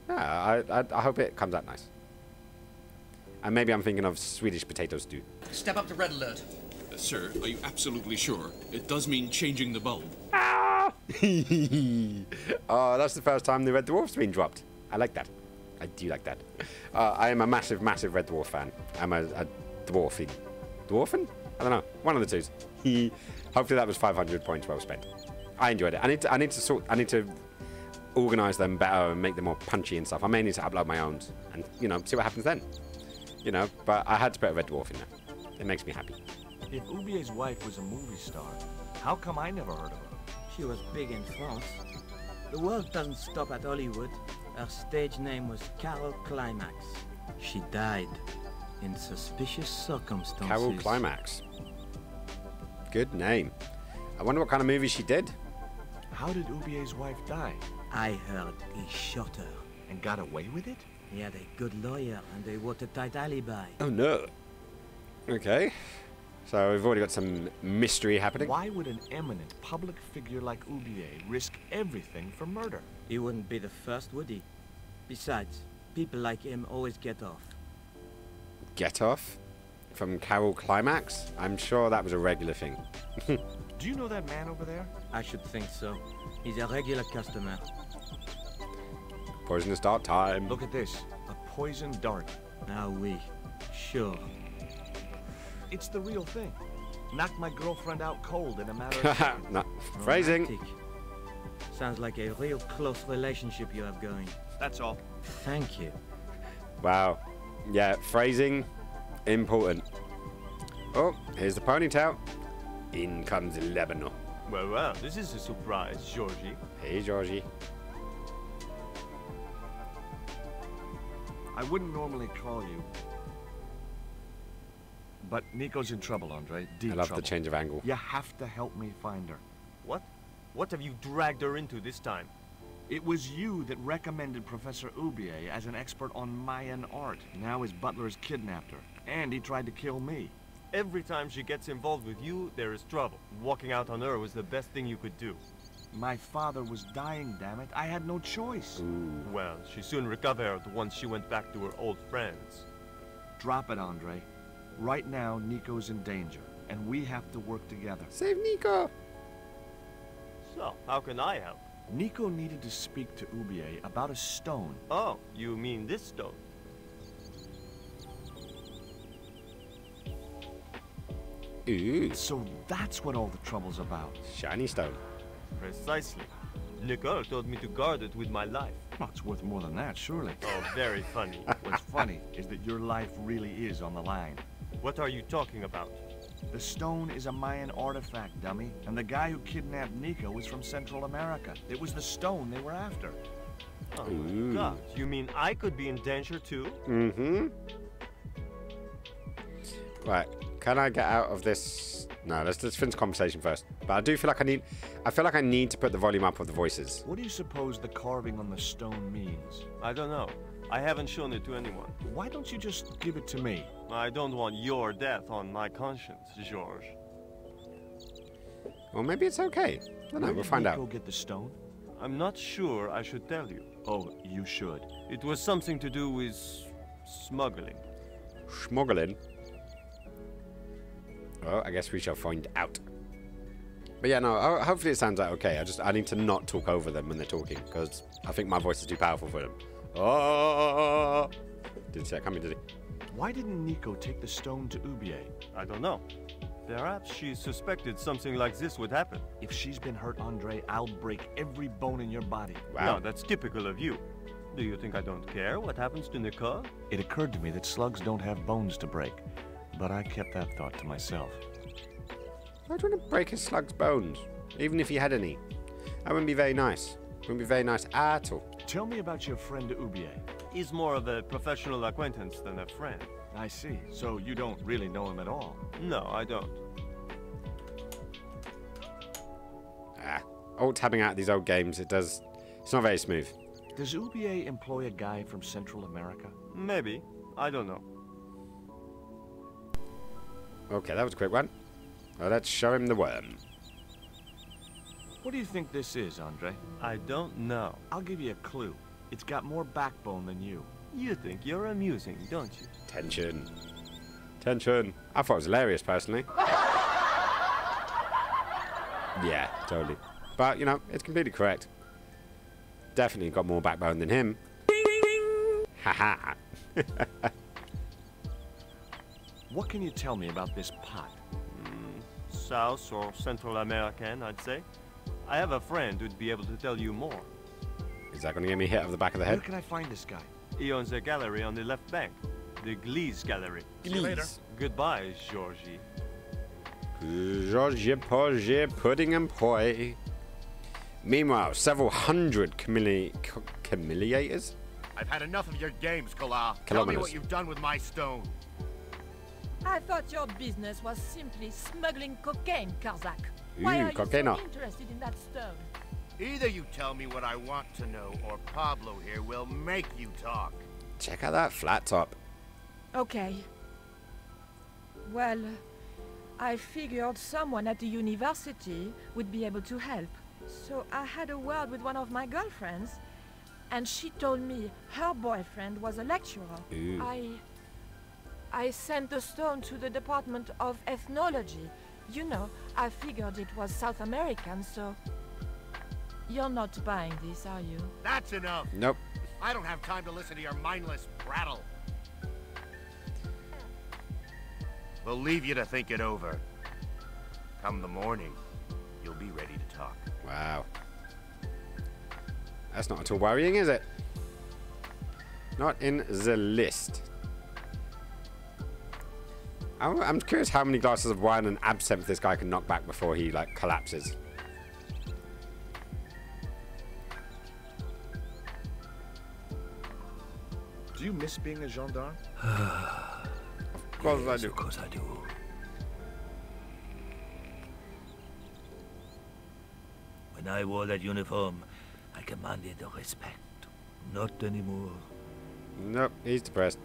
Speaker 2: yeah, I hope it comes out nice. And maybe I'm thinking of Swedish potato stew.
Speaker 7: Step up to red alert.
Speaker 8: Sir, are you absolutely sure? It does mean changing the bulb.
Speaker 2: Ah! Oh, that's the first time the Red Dwarf's been dropped. I like that. I do like that. I am a massive, massive Red Dwarf fan. I'm a dwarfing. Dwarfing? I don't know. One of the twos. Hopefully that was 500 points well spent. I enjoyed it. I need to organise them better and make them more punchy and stuff. I may need to upload my own and, you know, see what happens then. You know, but I had to put a Red Dwarf in there. It makes me happy.
Speaker 4: If Ubier's wife was a movie star, how come I never heard of her?
Speaker 9: She was big in France. The world doesn't stop at Hollywood. Her stage name was Carol Climax. She died in suspicious circumstances.
Speaker 2: Carol Climax. Good name. I wonder what kind of movie she did.
Speaker 4: How did Ubier's wife die?
Speaker 9: I heard he shot her.
Speaker 4: And got away with it?
Speaker 9: He had a good lawyer and a watertight alibi.
Speaker 2: Oh no. Okay. So we've already got some mystery happening.
Speaker 4: Why would an eminent public figure like Ubier risk everything for murder?
Speaker 9: He wouldn't be the first, would he? Besides, people like him always get off.
Speaker 2: Get off? From Carol Climax? I'm sure that was a regular thing.
Speaker 4: Do you know that man over there?
Speaker 9: I should think so. He's a regular customer.
Speaker 2: Poisonous dart time.
Speaker 4: Look at this. A poison dart.
Speaker 9: Ah oui, sure.
Speaker 4: It's the real thing. Knocked my girlfriend out cold in a matter of seconds.
Speaker 2: No. Phrasing.
Speaker 9: Romantic. Sounds like a real close relationship you have going.
Speaker 4: That's all.
Speaker 9: Thank you.
Speaker 2: Wow. Yeah, phrasing, important. Oh, here's the ponytail. In comes Lebanon.
Speaker 5: Well, this is a surprise, Georgie.
Speaker 2: Hey, Georgie.
Speaker 4: I wouldn't normally call you. But Nico's in trouble, Andre. Deep
Speaker 2: I love
Speaker 4: trouble.
Speaker 2: the change of angle.
Speaker 4: You have to help me find her.
Speaker 5: What? What have you dragged her into this time?
Speaker 4: It was you that recommended Professor Ubier as an expert on Mayan art. Now his butler has kidnapped her. And he tried to kill me.
Speaker 5: Every time she gets involved with you, there is trouble. Walking out on her was the best thing you could do.
Speaker 4: My father was dying, damn it. I had no choice.
Speaker 2: Ooh.
Speaker 5: Well, she soon recovered once she went back to her old friends.
Speaker 4: Drop it, Andre. Right now, Nico's in danger, and we have to work together.
Speaker 2: Save Nico.
Speaker 5: So, how can I help?
Speaker 4: Nico needed to speak to Ubier about a stone.
Speaker 5: Oh, you mean this stone?
Speaker 2: Ooh.
Speaker 4: So that's what all the trouble's about.
Speaker 2: Shiny stone.
Speaker 5: Precisely. Nicole told me to guard it with my life.
Speaker 4: Well, it's worth more than that, surely.
Speaker 5: Oh, very funny.
Speaker 4: What's funny is that your life really is on the line.
Speaker 5: What are you talking about?
Speaker 4: The stone is a Mayan artifact, dummy. And the guy who kidnapped Nico was from Central America. It was the stone they were after.
Speaker 5: Oh
Speaker 2: Ooh.
Speaker 5: my god. You mean I could be in danger too?
Speaker 2: Mm-hmm. Right. Can I get out of this? No, let's finish the conversation first. But I do feel like I feel like I need to put the volume up of the voices.
Speaker 4: What do you suppose the carving on the stone means?
Speaker 5: I don't know. I haven't shown it to anyone.
Speaker 4: Why don't you just give it to me?
Speaker 5: I don't want your death on my conscience, George.
Speaker 2: Well, maybe it's okay. I don't know.
Speaker 4: Where
Speaker 2: We'll
Speaker 4: did
Speaker 2: find
Speaker 4: Nico
Speaker 2: out.
Speaker 4: get the stone?
Speaker 5: I'm not sure I should tell you.
Speaker 4: Oh, you should.
Speaker 5: It was something to do with smuggling.
Speaker 2: Smuggling. Well, I guess we shall find out. But yeah, no, hopefully it sounds like okay. I need to not talk over them when they're talking, because I think my voice is too powerful for them. Oh! Didn't see that coming, did he?
Speaker 4: Why didn't Nico take the stone to Ubier?
Speaker 5: I don't know. Perhaps she suspected something like this would happen.
Speaker 4: If she's been hurt, Andre, I'll break every bone in your body.
Speaker 2: Wow.
Speaker 5: No, that's typical of you. Do you think I don't care what happens to Nicole?
Speaker 4: It occurred to me that slugs don't have bones to break, but I kept that thought to myself.
Speaker 2: Why do you want to break his slug's bones? Even if he had any. That wouldn't be very nice. Wouldn't be very nice at all.
Speaker 4: Tell me about your friend Ubier.
Speaker 5: He's more of a professional acquaintance than a friend.
Speaker 4: I see. So you don't really know him at all.
Speaker 5: No, I don't.
Speaker 2: Alt tabbing out these old games, it's not very smooth.
Speaker 4: Does Ubier employ a guy from Central America?
Speaker 5: Maybe. I don't know.
Speaker 2: Okay, that was a quick one. Well, let's show him the worm.
Speaker 4: What do you think this is, Andre?
Speaker 5: I don't know.
Speaker 4: I'll give you a clue. It's got more backbone than you.
Speaker 5: You think you're amusing, don't you?
Speaker 2: Tension. Tension. I thought it was hilarious, personally. Yeah, totally. But, you know, it's completely correct. Definitely got more backbone than him. Haha.
Speaker 4: What can you tell me about this pot?
Speaker 5: South or Central American, I'd say. I have a friend who'd be able to tell you more.
Speaker 2: Is that going to get me hit over the back of the
Speaker 4: Where
Speaker 2: head?
Speaker 4: can I find this guy?
Speaker 5: He owns a gallery on the left bank. The Gliese Gallery.
Speaker 4: See you later.
Speaker 5: Goodbye, Georgie.
Speaker 2: Georgie Porgy, pudding and poi. Meanwhile, several hundred chameleators?
Speaker 7: I've had enough of your games, Kala. Tell me
Speaker 2: Kilometers.
Speaker 7: what you've done with my stone.
Speaker 3: I thought your business was simply smuggling cocaine, Karzak.
Speaker 2: Ooh,
Speaker 3: Why are you
Speaker 2: cocaine.
Speaker 3: so interested in that stone?
Speaker 7: Either you tell me what I want to know, or Pablo here will make you talk.
Speaker 2: Check out that flat top.
Speaker 3: Okay. Well, I figured someone at the university would be able to help. So I had a word with one of my girlfriends, and she told me her boyfriend was a lecturer.
Speaker 2: Ooh.
Speaker 3: I sent the stone to the Department of Ethnology. You know, I figured it was South American, so... You're not buying this, are you?
Speaker 7: That's enough.
Speaker 2: Nope.
Speaker 7: I don't have time to listen to your mindless prattle. We'll leave you to think it over. Come the morning, you'll be ready to talk.
Speaker 2: Wow. That's not at all worrying, is it? Not in the list. I'm curious how many glasses of wine and absinthe this guy can knock back before he, like, collapses.
Speaker 4: Do you miss being a gendarme?
Speaker 2: Of course I do.
Speaker 6: Of course I do. When I wore that uniform, I commanded respect. Not anymore.
Speaker 2: Nope, he's depressed.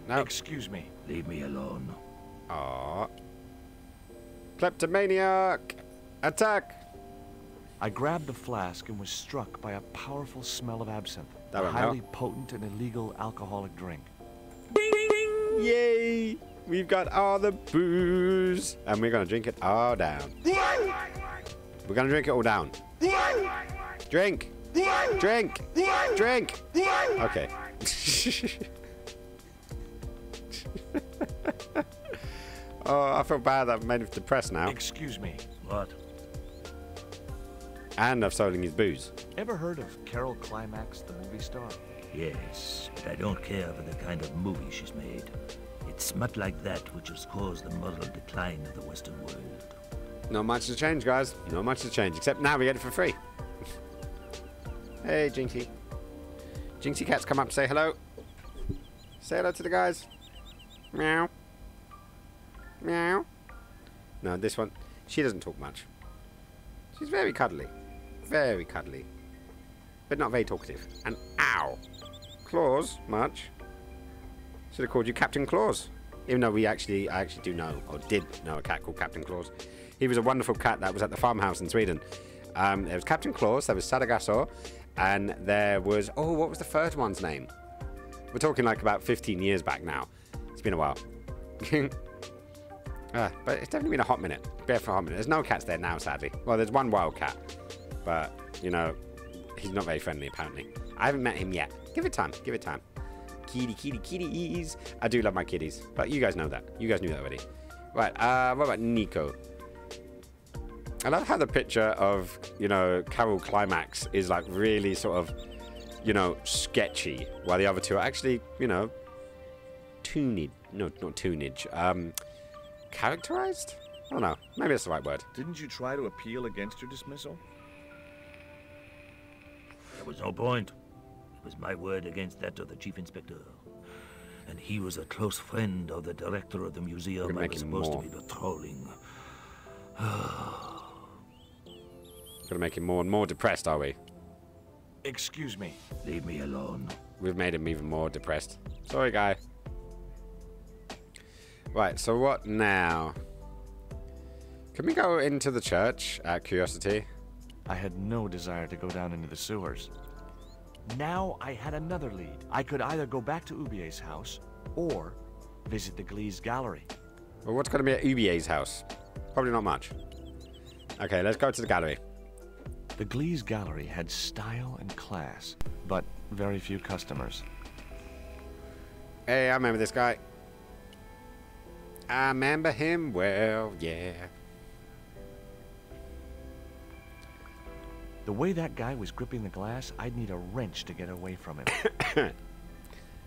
Speaker 2: No.
Speaker 4: Excuse me.
Speaker 6: Leave me alone.
Speaker 2: Aww. Kleptomaniac! Attack!
Speaker 4: I grabbed the flask and was struck by a powerful smell of absinthe.
Speaker 2: That
Speaker 4: A
Speaker 2: went
Speaker 4: highly
Speaker 2: well.
Speaker 4: potent and illegal alcoholic drink.
Speaker 2: Yay! We've got all the booze. And we're gonna drink it all down. We're gonna drink it all down. Drink! Drink! Drink! Okay. Oh, I feel bad that I've made him depressed now.
Speaker 4: Excuse me.
Speaker 6: What?
Speaker 2: And I've stolen his booze.
Speaker 4: Ever heard of Carol Climax, the movie star?
Speaker 6: Yes, but I don't care for the kind of movie she's made. It's smut like that which has caused the moral decline of the Western world.
Speaker 2: Not much to change, guys. Not much to change. Except now we get it for free. Hey, Jinxie. Jinxie cats, come up, say hello. Say hello to the guys. Meow. Meow. No, this one, she doesn't talk much. She's very cuddly. Very cuddly. But not very talkative. And ow. Claws, much. Should have called you Captain Claus. Even though I actually do know, or did know a cat called Captain Claus. He was a wonderful cat that was at the farmhouse in Sweden. There was Captain Claus, there was Sargasso, and there was, oh, what was the third one's name? We're talking like about 15 years back now. It's been a while. But it's definitely been a hot minute. Bare for a hot minute. There's no cats there now, sadly. Well, there's one wild cat. But, you know, he's not very friendly, apparently. I haven't met him yet. Give it time. Give it time. Kitty, kitty, kitties. I do love my kitties. But you guys know that. You guys knew that already. Right, what about Nico? I love how the picture of, you know, Carol Climax is, like, really sort of, you know, sketchy. While the other two are actually, you know, tunage. No, not tunage. Characterized? I don't know. Maybe that's the right word.
Speaker 4: Didn't you try to appeal against your dismissal?
Speaker 6: There was no point. It was my word against that of the chief inspector. And he was a close friend of the director of the museum I was supposed to be patrolling.
Speaker 2: Gonna make him more and more depressed, are we?
Speaker 4: Excuse me.
Speaker 6: Leave me alone.
Speaker 2: We've made him even more depressed. Sorry, guy. Right, so what now? Can we go into the church at Curiosity?
Speaker 4: I had no desire to go down into the sewers. Now I had another lead. I could either go back to Ubier's house or visit the Glee's gallery.
Speaker 2: Well, what's going to be at Ubier's house? Probably not much. Okay, let's go to the gallery.
Speaker 4: The Glee's gallery had style and class, but very few customers.
Speaker 2: Hey, I remember this guy. I remember him well, yeah.
Speaker 4: The way that guy was gripping the glass, I'd need a wrench to get away from him.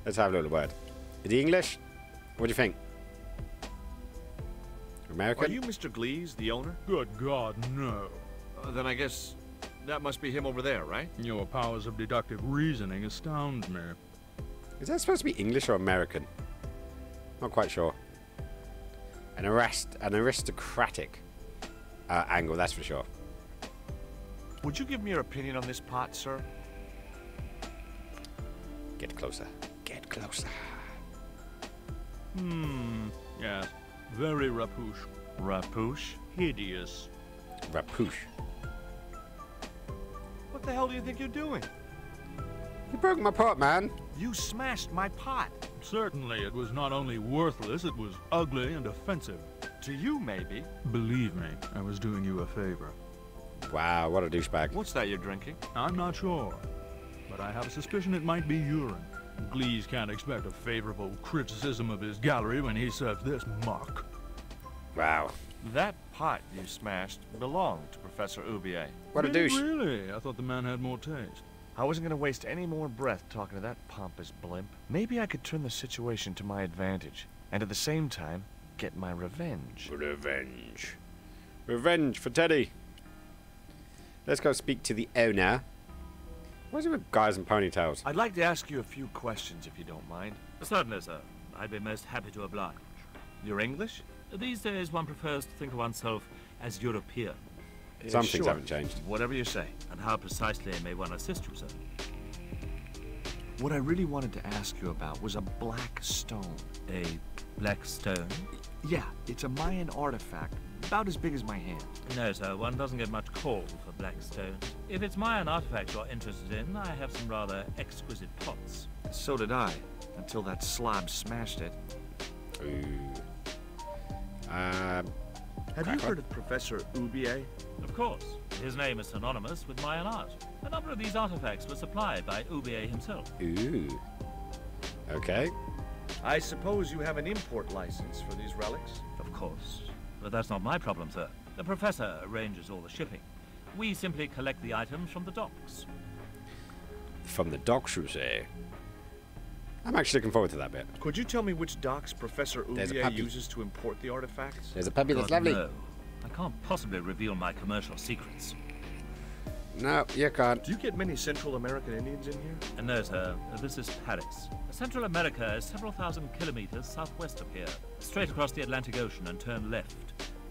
Speaker 2: Let's have a little word. Is he English? What do you think? American?
Speaker 4: Are you Mr. Glee's, the owner?
Speaker 10: Good God, no.
Speaker 4: Then I guess that must be him over there, right?
Speaker 10: Your powers of deductive reasoning astound me.
Speaker 2: Is that supposed to be English or American? Not quite sure. An aristocratic angle, that's for sure.
Speaker 4: Would you give me your opinion on this pot, sir?
Speaker 2: Get closer. Get closer.
Speaker 10: Yes. Very rapouche.
Speaker 4: Rapouche?
Speaker 10: Hideous.
Speaker 2: Rapouche.
Speaker 4: What the hell do you think you're doing?
Speaker 2: You broke my pot, man.
Speaker 4: You smashed my pot.
Speaker 10: Certainly, it was not only worthless, it was ugly and offensive.
Speaker 4: To you, maybe.
Speaker 10: Believe me, I was doing you a favor.
Speaker 2: Wow, what a douchebag.
Speaker 4: What's that you're drinking?
Speaker 10: I'm not sure, but I have a suspicion it might be urine. Glees can't expect a favorable criticism of his gallery when he serves this muck.
Speaker 2: Wow.
Speaker 4: That pot you smashed belonged to Professor Ubier.
Speaker 2: What a douche.
Speaker 10: Really? I thought the man had more taste.
Speaker 4: I wasn't going to waste any more breath talking to that pompous blimp. Maybe I could turn the situation to my advantage, and at the same time, get my revenge.
Speaker 2: Revenge. Revenge for Teddy. Let's go speak to the owner. What's it with guys in ponytails?
Speaker 4: I'd like to ask you a few questions, if you don't mind.
Speaker 6: Certainly, sir. I'd be most happy to oblige.
Speaker 4: You're English?
Speaker 6: These days, one prefers to think of oneself as European.
Speaker 2: Some things
Speaker 4: Sure.
Speaker 2: haven't changed.
Speaker 4: Whatever you say.
Speaker 6: And how precisely may one assist you, sir?
Speaker 4: What I really wanted to ask you about was a black stone.
Speaker 6: A black stone?
Speaker 4: Yeah, it's a Mayan artifact, about as big as my hand.
Speaker 6: No, sir, one doesn't get much call for black stones. If it's Mayan artifact you're interested in, I have some rather exquisite pots.
Speaker 4: So did I, until that slob smashed it.
Speaker 2: Ooh.
Speaker 4: Have you heard of Professor Ubier?
Speaker 6: Of course. His name is synonymous with Mayan art. A number of these artifacts were supplied by Ubier himself.
Speaker 2: Ooh. Okay.
Speaker 4: I suppose you have an import license for these relics?
Speaker 6: Of course. But that's not my problem, sir. The professor arranges all the shipping. We simply collect the items from the docks.
Speaker 2: From the docks, you say? I'm actually looking forward to that bit.
Speaker 4: Could you tell me which docks Professor
Speaker 2: There's a
Speaker 4: Ubier
Speaker 2: puppy.
Speaker 4: uses to import the artifacts?
Speaker 2: There's a puppy that's
Speaker 6: God,
Speaker 2: lovely.
Speaker 6: no. I can't possibly reveal my commercial secrets.
Speaker 2: No, you can't.
Speaker 4: Do you get many Central American Indians in here?
Speaker 6: And no, sir, this is Paris. Central America is several thousand kilometers southwest of here. Straight across the Atlantic Ocean and turn left.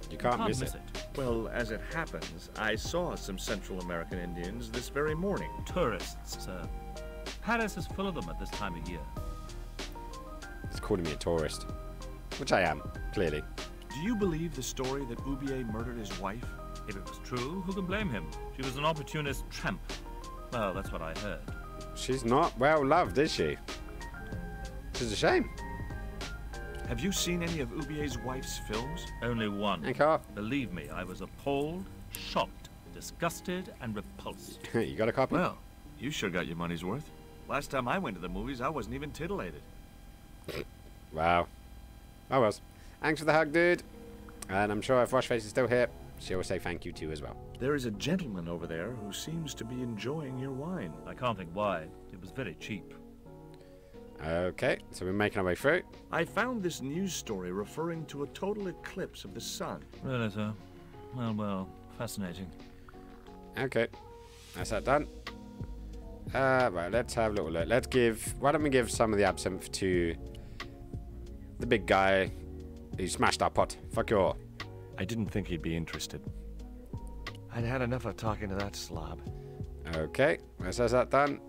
Speaker 2: You can't miss it.
Speaker 4: Well, as it happens, I saw some Central American Indians this very morning.
Speaker 6: Tourists, sir. Paris is full of them at this time of year.
Speaker 2: It's calling me a tourist. Which I am, clearly.
Speaker 4: Do you believe the story that Ubier murdered his wife?
Speaker 6: If it was true, who can blame him? She was an opportunist tramp. Well, that's what I heard.
Speaker 2: She's not well loved, is she? Which is a shame.
Speaker 4: Have you seen any of Ubier's wife's films?
Speaker 6: Only one.
Speaker 2: Nico.
Speaker 6: Believe me, I was appalled, shocked, disgusted, and repulsed.
Speaker 2: You got a copy?
Speaker 4: Well, you sure got your money's worth. Last time I went to the movies, I wasn't even titillated.
Speaker 2: Wow. I was. Thanks for the hug, dude. And I'm sure if Washface is still here, she'll say thank you too as well.
Speaker 4: There is a gentleman over there who seems to be enjoying your wine.
Speaker 6: I can't think why. It was very cheap.
Speaker 2: Okay, so we're making our way through.
Speaker 4: I found this news story referring to a total eclipse of the sun.
Speaker 6: Really, sir? Well, fascinating.
Speaker 2: Okay, that's that done. Right, let's have a little look. Why don't we give some of the absinthe to the big guy who smashed our pot? Fuck you all.
Speaker 4: I didn't think he'd be interested. I'd had enough of talking to that slob.
Speaker 2: Okay, that's that done.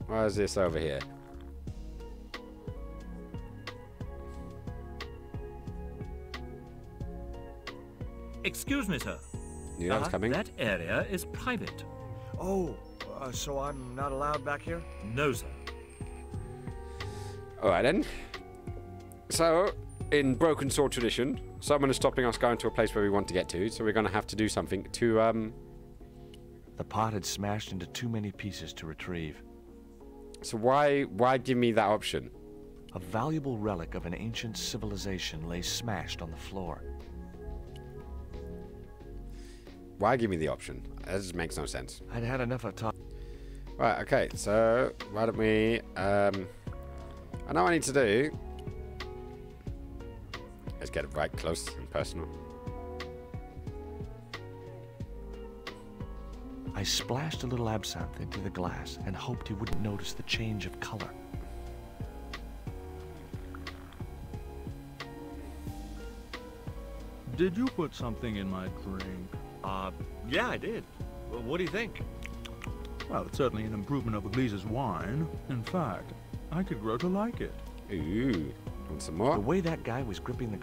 Speaker 2: What is this over here?
Speaker 6: Excuse me, sir.
Speaker 2: Knew that was coming.
Speaker 6: That area is private.
Speaker 4: Oh, so I'm not allowed back here?
Speaker 6: No, sir.
Speaker 2: Alright then. So, in broken sword tradition, someone is stopping us going to a place where we want to get to, so we're going to have to do something to,
Speaker 4: The pot had smashed into too many pieces to retrieve.
Speaker 2: So why give me that option?
Speaker 4: A valuable relic of an ancient civilization lay smashed on the floor.
Speaker 2: Why give me the option? That just makes no sense.
Speaker 4: I'd had enough of talk.
Speaker 2: Right, okay, so why don't we, I know what I need to do. Let's get it right close and personal.
Speaker 4: I splashed a little absinthe into the glass and hoped he wouldn't notice the change of color.
Speaker 10: Did you put something in my drink?
Speaker 4: Yeah, I did. Well, what do you think?
Speaker 10: Well, it's certainly an improvement over Gleese's wine. In fact, I could grow to like it.
Speaker 2: Ooh, want some more?
Speaker 4: The way that guy was gripping the...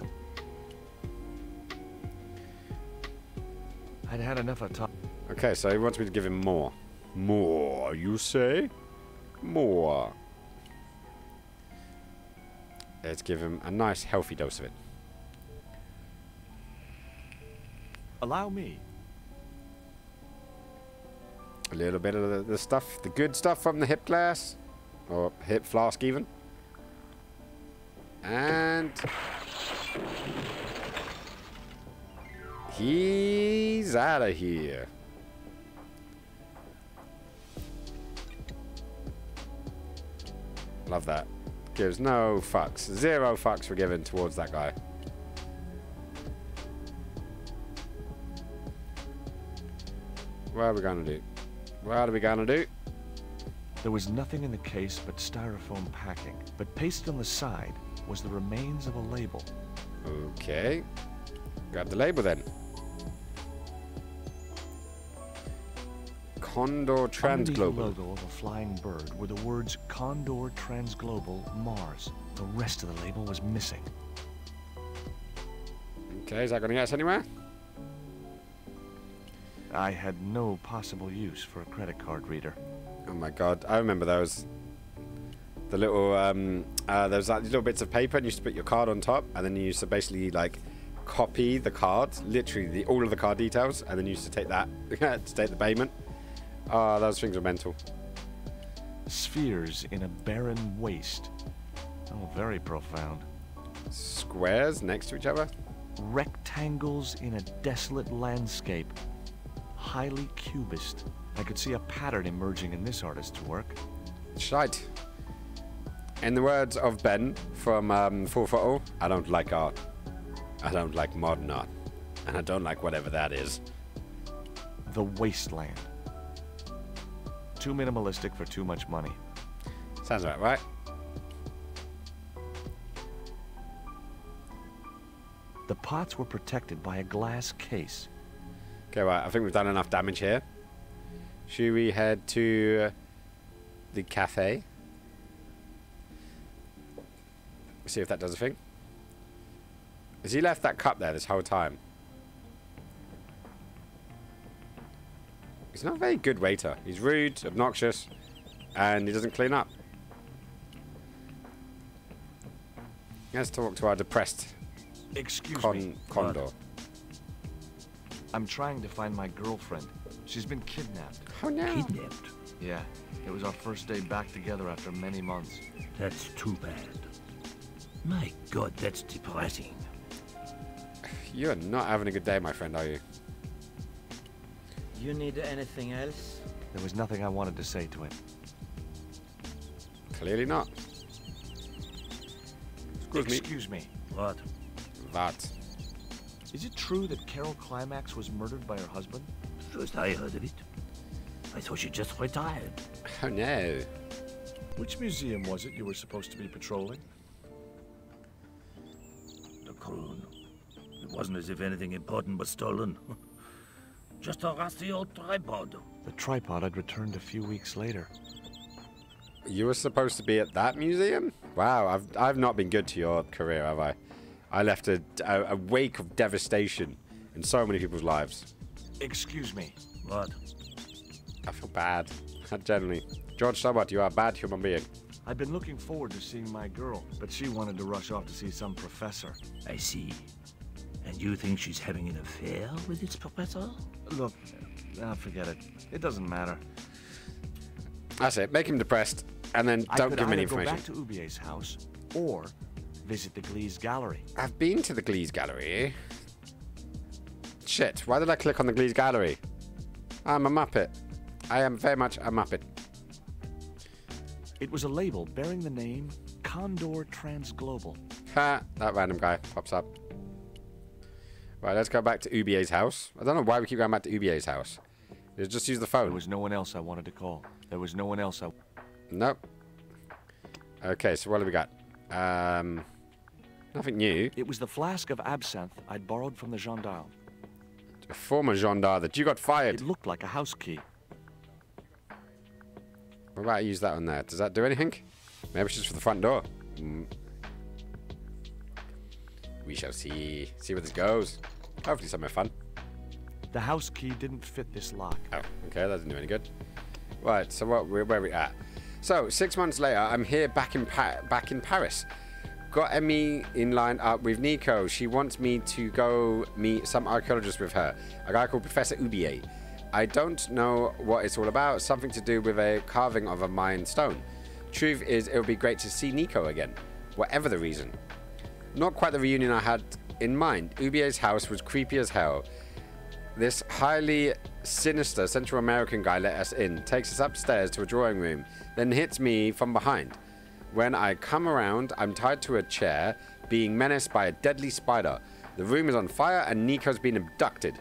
Speaker 4: I'd had enough of talk.
Speaker 2: Okay, so he wants me to give him more. More, you say? More. Let's give him a nice, healthy dose of it.
Speaker 4: Allow me.
Speaker 2: A little bit of the stuff, the good stuff from the hip glass. Or hip flask, even. And... he's out of here. Love that. Gives no fucks. 0 fucks were given towards that guy. What are we gonna do? What are we gonna do?
Speaker 4: There was nothing in the case but styrofoam packing, but pasted on the side was the remains of a label.
Speaker 2: Okay. Got the label then. Condor
Speaker 4: Underneath the
Speaker 2: Transglobal.
Speaker 4: logo of a flying bird were the words Condor Transglobal Mars. The rest of the label was missing.
Speaker 2: Okay, is that gonna get us anywhere?
Speaker 4: I had no possible use for a credit card reader.
Speaker 2: Oh my god, I remember those. The little, there was like little bits of paper and you used to put your card on top and then you used to basically like copy the card, literally all of the card details, and then you used to take that to take the payment. Oh, those things were mental.
Speaker 4: Spheres in a barren waste. Oh, very profound.
Speaker 2: Squares next to each other?
Speaker 4: Rectangles in a desolate landscape. Highly cubist. I could see a pattern emerging in this artist's work.
Speaker 2: Shite. In the words of Ben from Full Throttle, I don't like art. I don't like modern art. And I don't like whatever that is.
Speaker 4: The Wasteland. Too minimalistic for too much money.
Speaker 2: Sounds about right.
Speaker 4: The pots were protected by a glass case.
Speaker 2: Okay, right. I think we've done enough damage here. Should we head to the cafe? See if that does a thing. Has he left that cup there this whole time? He's not a very good waiter. He's rude, obnoxious, and he doesn't clean up. Let's talk to our depressed
Speaker 4: Excuse me.
Speaker 2: Condor.
Speaker 4: I'm trying to find my girlfriend. She's been kidnapped.
Speaker 2: Oh no.
Speaker 6: Kidnapped?
Speaker 4: Yeah. It was our first day back together after many months.
Speaker 6: That's too bad. My God, that's depressing.
Speaker 2: You are not having a good day, my friend, are you?
Speaker 9: You need anything else?
Speaker 4: There was nothing I wanted to say to it.
Speaker 2: Clearly not.
Speaker 4: Excuse me.
Speaker 6: What?
Speaker 2: That.
Speaker 4: Is it true that Carol Climax was murdered by her husband?
Speaker 6: First I heard of it. I thought she just retired.
Speaker 2: Oh no.
Speaker 4: Which museum was it you were supposed to be patrolling?
Speaker 6: The croon. It wasn't as if anything important was stolen. Just a rusty old tripod.
Speaker 4: The tripod had returned a few weeks later.
Speaker 2: You were supposed to be at that museum? Wow, I've not been good to your career, have I? I left a wake of devastation in so many people's lives.
Speaker 4: Excuse me.
Speaker 6: What?
Speaker 2: I feel bad. Generally. George Sobot, you are a bad human being.
Speaker 4: I'd been looking forward to seeing my girl, but she wanted to rush off to see some professor.
Speaker 6: I see. And you think she's having an affair with its professor?
Speaker 4: Look, forget it. It doesn't matter.
Speaker 2: That's it. Make him depressed, and then don't give him any information.
Speaker 4: I could either go back to Ubier's house, or visit the Glee's gallery.
Speaker 2: I've been to the Glee's gallery. Shit, why did I click on the Glee's gallery? I'm a Muppet. I am very much a Muppet.
Speaker 4: It was a label bearing the name Condor Transglobal.
Speaker 2: Ha! That random guy pops up. Right, let's go back to Ubier's house. I don't know why we keep going back to Ubier's house. Just use the phone.
Speaker 4: There was no one else I wanted to call. There was no one else I...
Speaker 2: Nope. Okay, so what have we got? Nothing new.
Speaker 4: It was the flask of absinthe I'd borrowed from the gendarme.
Speaker 2: A former gendarme that you got fired.
Speaker 4: It looked like a house key.
Speaker 2: What about I use that on there? Does that do anything? Maybe it's just for the front door. We shall see. See where this goes. Hopefully somewhere fun.
Speaker 4: The house key didn't fit this lock.
Speaker 2: Oh, okay, that doesn't do any good. Right, so where are we at? So 6 months later, I'm here back in Paris. Got Emmy in line up with Nico. She wants me to go meet some archaeologist with her. A guy called Professor Ubier. I don't know what it's all about. Something to do with a carving of a Mayan stone. Truth is, it would be great to see Nico again. Whatever the reason. Not quite the reunion I had in mind. Ubier's house was creepy as hell. This highly sinister Central American guy let us in, takes us upstairs to a drawing room, then hits me from behind. When I come around, I'm tied to a chair, being menaced by a deadly spider. The room is on fire and Nico's been abducted.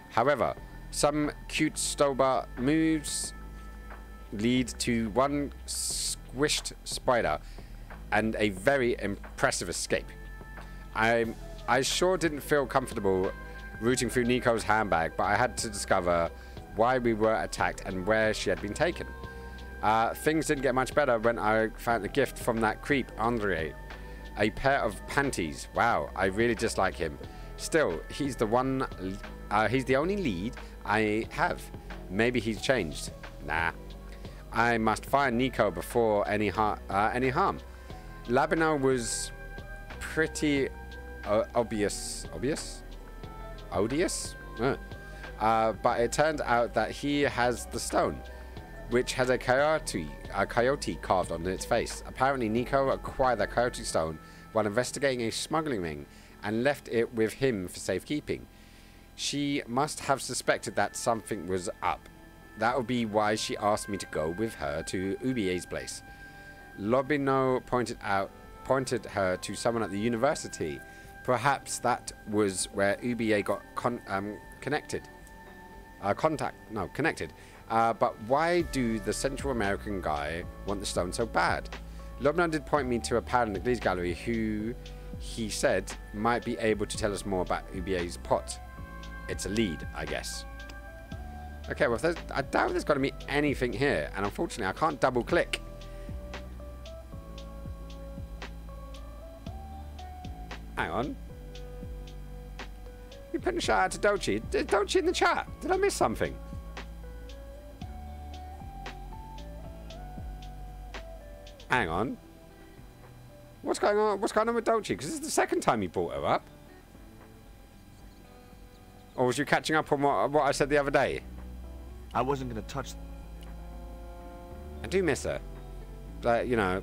Speaker 2: However, some cute Stoba moves lead to one squished spider and a very impressive escape. I sure didn't feel comfortable rooting through Nico's handbag, but I had to discover why we were attacked and where she had been taken. Things didn't get much better when I found a gift from that creep, Andre. A pair of panties. Wow, I really dislike him. Still, he's the only lead I have. Maybe he's changed. Nah. I must find Nico before any harm. Labino was pretty odious? But it turned out that he has the stone, which has a coyote carved on its face. Apparently, Nico acquired the coyote stone while investigating a smuggling ring and left it with him for safekeeping. She must have suspected that something was up. That would be why she asked me to go with her to Ubier's place. Lobino pointed her to someone at the university. Perhaps that was where Ubier got connected. But why do the Central American guy want the stone so bad? Lobno did point me to a pal in the Glee's gallery who he said might be able to tell us more about Ubier's pot. It's a lead, I guess. Okay, well, I doubt there's got to be anything here, and unfortunately, I can't double click. Hang on. You put a shout out to Dochi. Is Dochi in the chat? Did I miss something? Hang on. What's going on? What's going on with Dochi? Because this is the second time you brought her up. Or was you catching up on what I said the other day?
Speaker 4: I wasn't going to touch...
Speaker 2: I do miss her. Like, you know,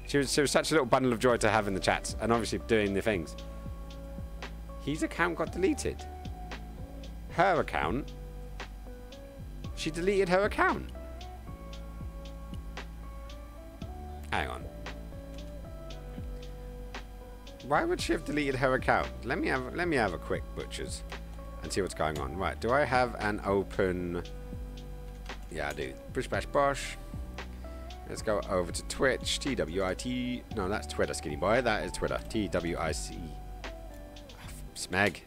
Speaker 2: she was such a little bundle of joy to have in the chats, and obviously doing the things. His account got deleted. Her account? She deleted her account. Hang on. Why would she have deleted her account? Let me have a quick butchers and see what's going on. Right, do I have an open... Yeah, I do. Bish bash bosh. Let's go over to Twitch. TWIT. No, that's Twitter, skinny boy. That is Twitter. TWIC. Smeg.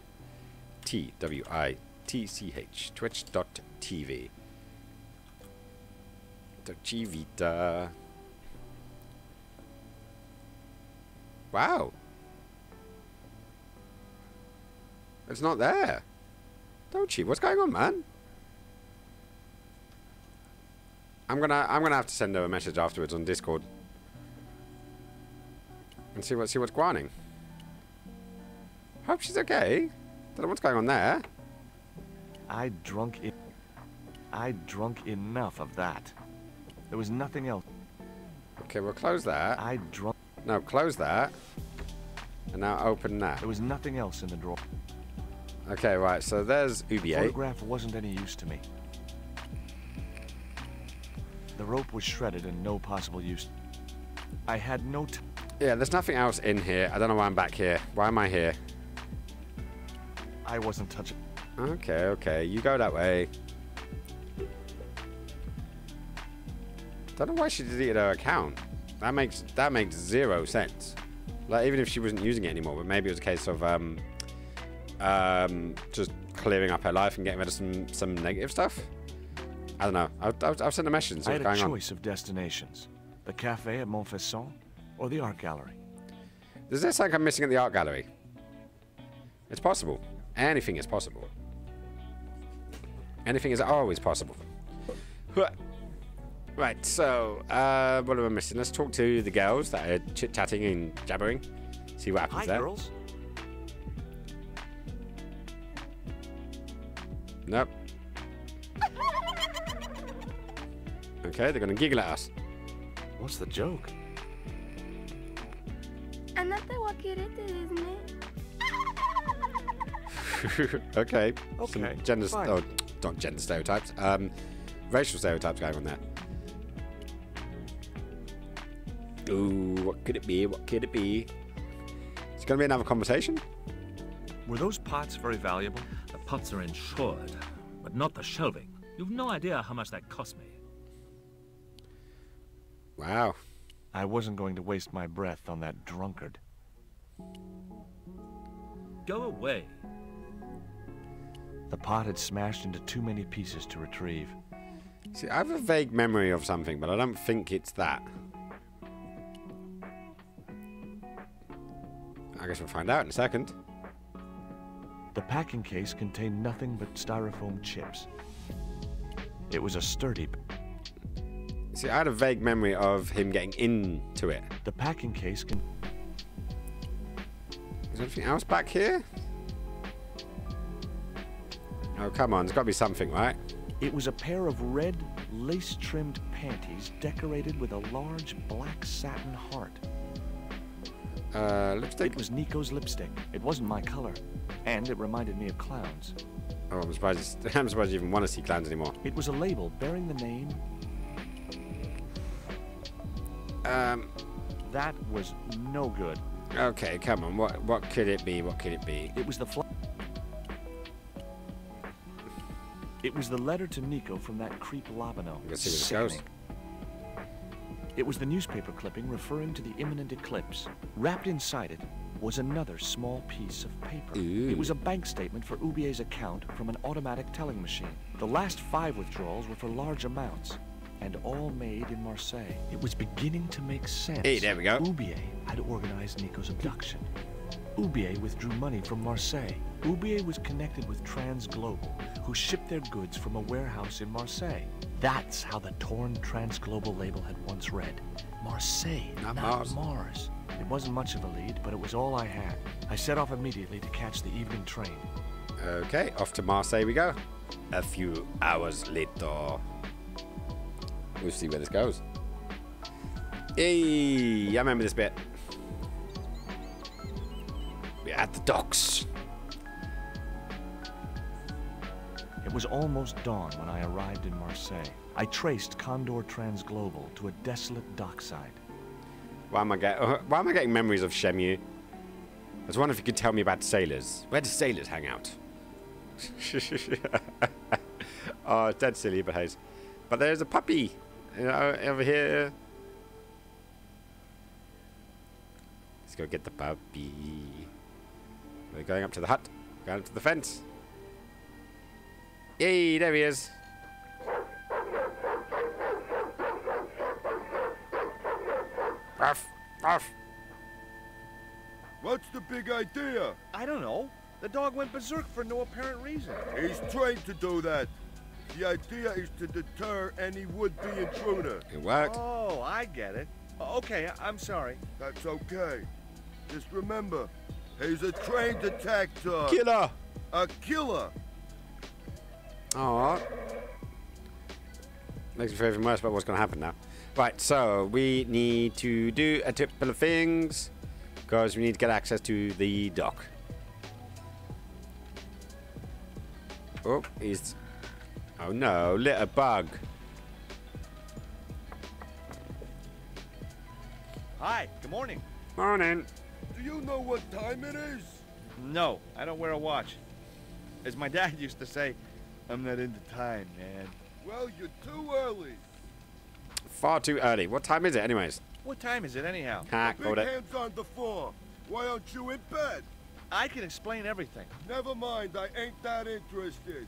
Speaker 2: TWITCH. Twitch.tv. Gvita. Wow. It's not there. Don't you? What's going on, man? I'm gonna have to send her a message afterwards on Discord and see what's grinding. Hope she's okay. Don't know what's going on there.
Speaker 4: I'd drunk enough of that. There was nothing else.
Speaker 2: Okay, we'll close that. No, close that. And now open that.
Speaker 4: There was nothing else in the drawer.
Speaker 2: Okay, right. So there's
Speaker 4: The
Speaker 2: UBA.
Speaker 4: photograph wasn't any use to me. The rope was shredded and no possible use. I had no time.
Speaker 2: Yeah, there's nothing else in here. I don't know why I'm back here. Why am I here?
Speaker 4: I wasn't touching.
Speaker 2: Okay, okay. You go that way. Don't know why she deleted her account. That makes zero sense. Like, even if she wasn't using it anymore, but maybe it was a case of just clearing up her life and getting rid of some negative stuff. I don't know. I'll send a message and see
Speaker 4: I
Speaker 2: what's
Speaker 4: had a
Speaker 2: going on.
Speaker 4: choice of destinations: the cafe at Montfaucon or the art gallery.
Speaker 2: Is there something I'm missing at the art gallery? It's possible. Anything is possible. Anything is always possible. Right, so, what am I missing? Let's talk to the girls that are chit-chatting and jabbering. See what happens there.
Speaker 4: Hi, girls.
Speaker 2: Nope. Okay, they're gonna giggle at us.
Speaker 4: What's the joke?
Speaker 2: Okay.
Speaker 4: Okay,
Speaker 2: Some gender,
Speaker 4: fine.
Speaker 2: oh, not gender stereotypes. Racial stereotypes going on there. Ooh, what could it be? What could it be? It's gonna be another conversation.
Speaker 4: Were those pots very valuable?
Speaker 6: The pots are insured, but not the shelving. You've no idea how much that cost me.
Speaker 2: Wow.
Speaker 4: I wasn't going to waste my breath on that drunkard.
Speaker 6: Go away.
Speaker 4: The pot had smashed into too many pieces to retrieve.
Speaker 2: See, I have a vague memory of something, but I don't think it's that. I guess we'll find out in a second.
Speaker 4: The packing case contained nothing but styrofoam chips. It was a sturdy...
Speaker 2: See, I had a vague memory of him getting into it.
Speaker 4: The packing case can...
Speaker 2: Is there anything else back here? Oh, come on. There's got to be something, right?
Speaker 4: It was a pair of red, lace-trimmed panties decorated with a large black satin heart.
Speaker 2: Lipstick?
Speaker 4: It was Nico's lipstick. It wasn't my color. And it reminded me of clowns.
Speaker 2: Oh, I'm surprised you even want to see clowns anymore.
Speaker 4: It was a label bearing the name... That was no good.
Speaker 2: Okay, come on. What could it be? What could it be?
Speaker 4: It was the It was the letter to Nico from that creep Labano.
Speaker 2: Let's see where this goes.
Speaker 4: It was the newspaper clipping referring to the imminent eclipse. Wrapped inside it was another small piece of paper.
Speaker 2: Ooh.
Speaker 4: It was a bank statement for Ubier's account from an automatic telling machine. The last 5 withdrawals were for large amounts, and all made in Marseille. It was beginning to make sense.
Speaker 2: Hey, there we go.
Speaker 4: Ubier had organized Nico's abduction. Ubier withdrew money from Marseille. Ubier was connected with Transglobal, who shipped their goods from a warehouse in Marseille. That's how the torn Transglobal label had once read. Marseille,
Speaker 2: Not
Speaker 4: not
Speaker 2: Mars.
Speaker 4: Mars. It wasn't much of a lead, but it was all I had. I set off immediately to catch the evening train.
Speaker 2: Okay, off to Marseille we go. A few hours later. We'll see where this goes. Hey, I remember this bit. We're at the docks.
Speaker 4: It was almost dawn when I arrived in Marseille. I traced Condor Transglobal to a desolate dockside.
Speaker 2: Why am I getting memories of Shemu? I was wondering if you could tell me about sailors. Where do sailors hang out? Oh, dead silly, but hey. But there's a puppy, you know, over here. Let's go get the puppy. We're going up to the hut. Going up to the fence. Yay, there he is. Ruff, ruff.
Speaker 11: What's the big idea?
Speaker 10: I don't know. The dog went berserk for no apparent reason.
Speaker 11: He's trained to do that. The idea is to deter any would-be intruder.
Speaker 2: It worked.
Speaker 4: Oh, I get it. Okay, I'm sorry.
Speaker 11: That's okay. Just remember, he's a trained attack dog.
Speaker 2: Killer.
Speaker 11: A killer.
Speaker 2: Alright. Makes me feel even worse about what's going to happen now. Right, so we need to do a couple of things because we need to get access to the dock. Oh, he's... Oh no, little bug.
Speaker 4: Hi, good morning.
Speaker 2: Morning.
Speaker 11: Do you know what time it is?
Speaker 4: No, I don't wear a watch. As my dad used to say, I'm not into time, man.
Speaker 11: Well, you're too early.
Speaker 2: Far too early. What time is it anyways?
Speaker 4: What time is it anyhow?
Speaker 2: Ha,
Speaker 11: Big
Speaker 2: got it.
Speaker 11: hands on the floor. Why aren't you in bed?
Speaker 4: I can explain everything.
Speaker 11: Never mind, I ain't that interested.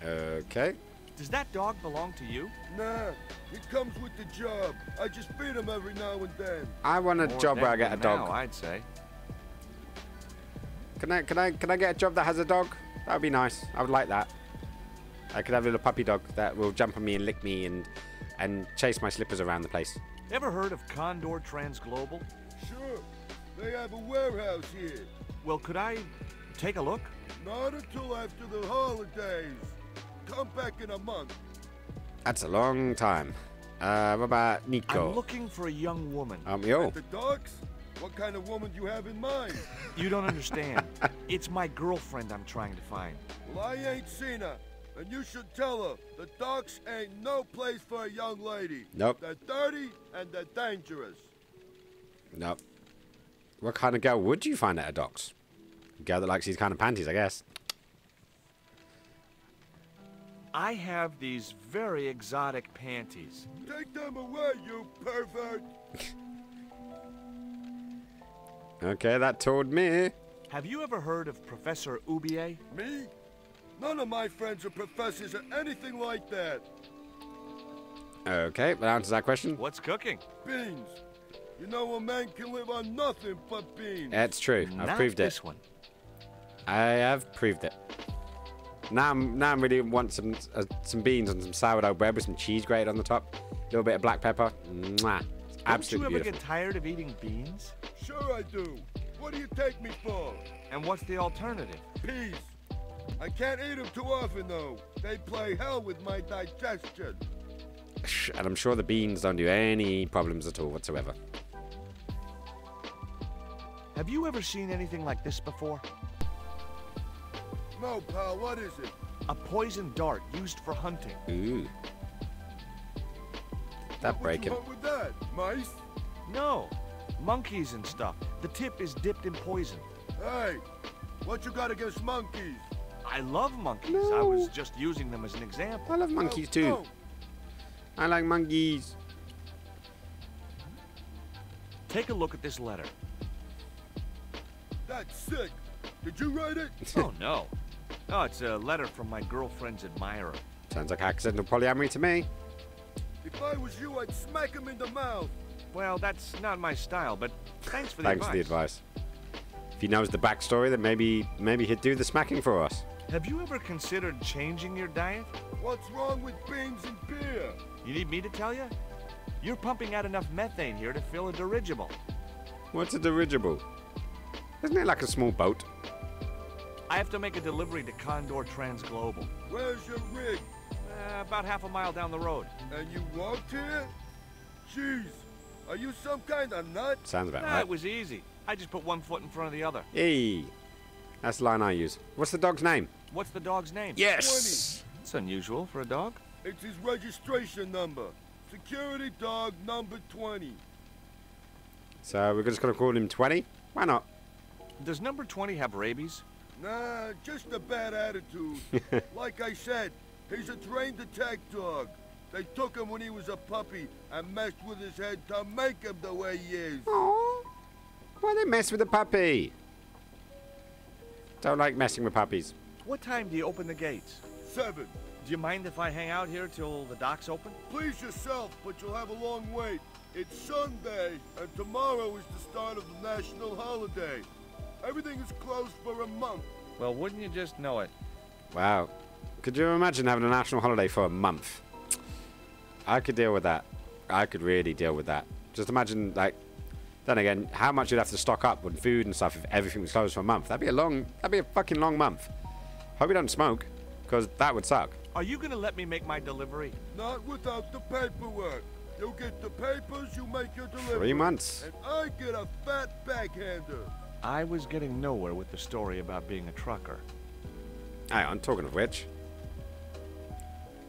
Speaker 2: Okay.
Speaker 4: Does that dog belong to you?
Speaker 11: Nah, he comes with the job. I just feed him every now and then.
Speaker 2: I want a
Speaker 4: More
Speaker 2: job where I
Speaker 4: then
Speaker 2: get a
Speaker 4: than
Speaker 2: dog.
Speaker 4: now, I'd say.
Speaker 2: Can I get a job that has a dog? That would be nice. I would like that. I could have a little puppy dog that will jump on me and lick me and chase my slippers around the place.
Speaker 4: Ever heard of Condor Transglobal?
Speaker 11: Sure, they have a warehouse here.
Speaker 4: Well, could I take a look?
Speaker 11: Not until after the holidays. Come back in a month.
Speaker 2: That's a long time. What about Nico?
Speaker 4: I'm looking for a young woman.
Speaker 2: Yo.
Speaker 11: At the docks? What kind of woman do you have in mind?
Speaker 4: You don't understand. It's my girlfriend I'm trying to find.
Speaker 11: Well, I ain't seen her. And you should tell her, the docks ain't no place for a young lady.
Speaker 2: Nope.
Speaker 11: They're dirty and they're dangerous.
Speaker 2: Nope. What kind of girl would you find at a docks? A girl that likes these kind of panties, I guess.
Speaker 4: I have these very exotic panties.
Speaker 11: Take them away, you pervert.
Speaker 2: Okay, that told me.
Speaker 4: Have you ever heard of Professor Ubier?
Speaker 11: Me? None of my friends are professors or anything like that.
Speaker 2: Okay, that answers that question.
Speaker 4: What's cooking?
Speaker 11: Beans. You know a man can live on nothing but beans.
Speaker 2: It's true. I've proved it.
Speaker 4: This one.
Speaker 2: I have proved it. Now I'm really want some beans and some sourdough bread with some cheese grated on the top. A little bit of black pepper. Mwah. It's absolutely
Speaker 4: Don't you ever
Speaker 2: beautiful.
Speaker 4: get tired of eating beans?
Speaker 11: Sure I do. What do you take me for?
Speaker 4: And what's the alternative?
Speaker 11: Peas. I can't eat them too often, though. They play hell with my digestion.
Speaker 2: And I'm sure the beans don't do any problems at all whatsoever.
Speaker 4: Have you ever seen anything like this before?
Speaker 11: No, pal, what is it?
Speaker 4: A poison dart used for hunting.
Speaker 2: Ooh. That breaking.
Speaker 11: What with that? Mice?
Speaker 4: No. Monkeys and stuff. The tip is dipped in poison.
Speaker 11: Hey, what you got against monkeys?
Speaker 4: I love monkeys.
Speaker 2: No.
Speaker 4: I was just using them as an example.
Speaker 2: I love monkeys too.
Speaker 11: No.
Speaker 2: I like monkeys.
Speaker 4: Take a look at this letter.
Speaker 11: That's sick. Did you write it?
Speaker 4: Oh, no. No, it's a letter from my girlfriend's admirer.
Speaker 2: Sounds like accidental polyamory to me.
Speaker 11: If I was you, I'd smack him in the mouth.
Speaker 4: Well, that's not my style, but thanks for the
Speaker 2: Thanks for the advice. If he knows the backstory, then maybe he'd do the smacking for us.
Speaker 4: Have you ever considered changing your diet?
Speaker 11: What's wrong with beans and beer?
Speaker 4: You need me to tell you? You're pumping out enough methane here to fill a dirigible.
Speaker 2: What's a dirigible? Isn't it like a small boat?
Speaker 4: I have to make a delivery to Condor Transglobal.
Speaker 11: Where's your rig?
Speaker 4: About half a mile down the road.
Speaker 11: And you walked here? Jeez, are you some kind of nut?
Speaker 2: Sounds about
Speaker 4: Nah,
Speaker 2: right.
Speaker 4: it was easy. I just put one foot in front of the other.
Speaker 2: Hey, that's the line I use. What's the dog's name?
Speaker 4: What's the dog's name?
Speaker 2: Yes!
Speaker 4: It's unusual for a dog.
Speaker 11: It's his registration number. Security dog number 20.
Speaker 2: So we're just going to call him 20? Why not?
Speaker 4: Does number 20 have rabies?
Speaker 11: Nah, just a bad attitude. Like I said, he's a trained attack dog. They took him when he was a puppy and messed with his head to make him the way he is.
Speaker 2: Aww. Why they mess with the puppy? Don't like messing with puppies.
Speaker 4: What time do you open the gates?
Speaker 11: 7.
Speaker 4: Do you mind if I hang out here till the docks open?
Speaker 11: Please yourself, but you'll have a long wait. It's Sunday, and tomorrow is the start of the national holiday. Everything is closed for a month.
Speaker 4: Well, wouldn't you just know it?
Speaker 2: Wow. Could you imagine having a national holiday for a month? I could deal with that. I could really deal with that. Just imagine, like, then again, how much you'd have to stock up on food and stuff if everything was closed for a month. That'd be a fucking long month. Hope you don't smoke, because that would suck.
Speaker 4: Are you gonna let me make my delivery?
Speaker 11: Not without the paperwork. You get the papers, you make your delivery.
Speaker 2: 3 months.
Speaker 11: And I get a fat backhander.
Speaker 4: I was getting nowhere with the story about being a trucker.
Speaker 2: Hang on, talking of which.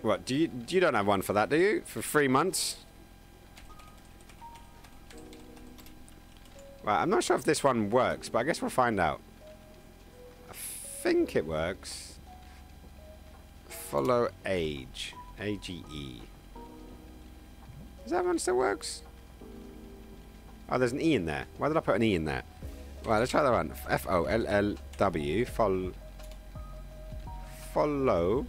Speaker 2: What, you don't have one for that, do you? For 3 months? Well, I'm not sure if this one works, but I guess we'll find out. I think it works. Follow age. A-G-E. Does that one still works? Oh, there's an E in there. Why did I put an E in there? Right, let's try that one. F-O-L-L-W. Follow.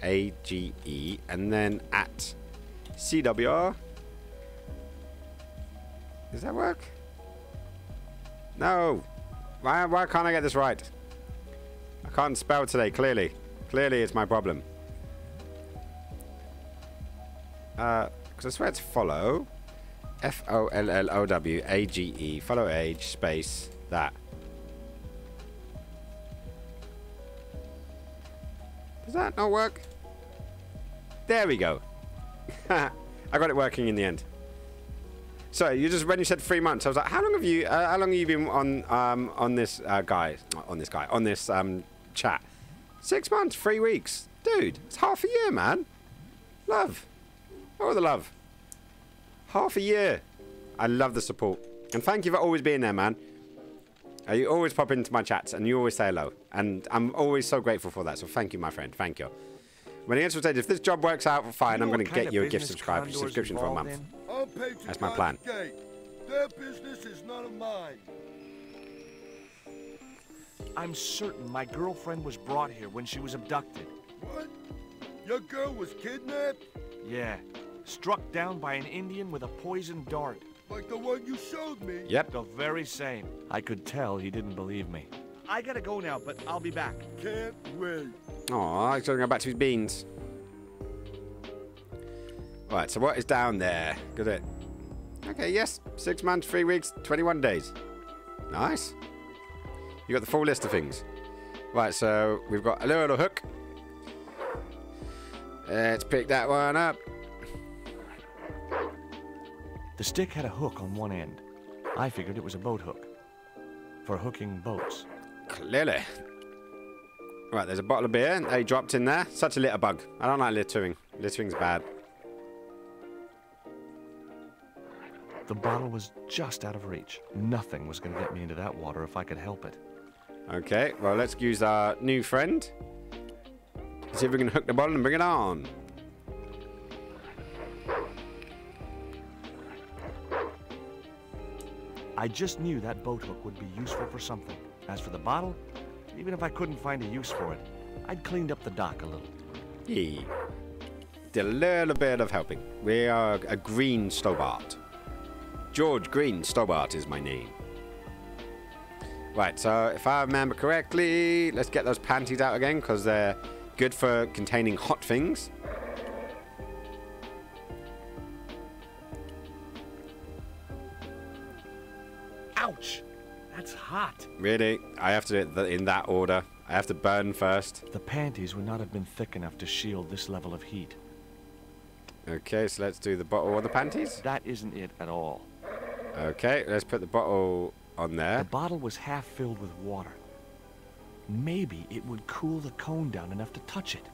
Speaker 2: A-G-E. And then at C-W-R. Does that work? No. Why can't I get this right? I can't spell today, clearly. Clearly, it's my problem. Because I swear it's follow. F-O-L-L-O-W-A-G-E. Follow age, space, that. Does that not work? There we go. I got it working in the end. Sorry, you just when you said 3 months, I was like, how long have you been on this chat? 6 months, 3 weeks, dude. It's half a year, man. Love, all the love. Half a year. I love the support, and thank you for always being there, man. You always pop into my chats and you always say hello, and I'm always so grateful for that. So thank you, my friend. Thank you. When it gets to if this job works out fine, I'm going to get you a gift subscription for a month. That's my plan.
Speaker 11: Their business is none of mine.
Speaker 4: I'm certain my girlfriend was brought here when she was abducted.
Speaker 11: What? Your girl was kidnapped?
Speaker 4: Yeah. Struck down by an Indian with a poisoned dart.
Speaker 11: Like the one you showed me?
Speaker 2: Yep.
Speaker 4: The very same. I could tell he didn't believe me. I gotta go now, but I'll be back.
Speaker 11: Can't wait.
Speaker 2: Oh, he's going to go back to his beans. Right, so what is down there? Got it. Okay, yes. 6 months, 3 weeks, 21 days. Nice. You got the full list of things. Right, so we've got a little hook. Let's pick that one up.
Speaker 4: The stick had a hook on one end. I figured it was a boat hook. For hooking boats.
Speaker 2: Clearly. Right, there's a bottle of beer they dropped in there. Such a litter bug. I don't like littering. Littering's bad.
Speaker 4: The bottle was just out of reach. Nothing was going to get me into that water if I could help it.
Speaker 2: Okay, well, let's use our new friend. See if we can hook the bottle and bring it on.
Speaker 4: I just knew that boat hook would be useful for something. As for the bottle, even if I couldn't find a use for it, I'd cleaned up the dock a little.
Speaker 2: Yeah. Did a little bit of helping. We are a Green Stobart. George Green Stobart is my name. Right, so if I remember correctly, let's get those panties out again because they're good for containing hot things.
Speaker 4: Ouch! That's hot.
Speaker 2: Really? I have to do it in that order. I have to burn first.
Speaker 4: The panties would not have been thick enough to shield this level of heat.
Speaker 2: Okay, so let's do the bottle or the panties.
Speaker 4: That isn't it at all.
Speaker 2: Okay, let's put the bottle on there.
Speaker 4: The bottle was half filled with water. Maybe it would cool the cone down enough to touch it.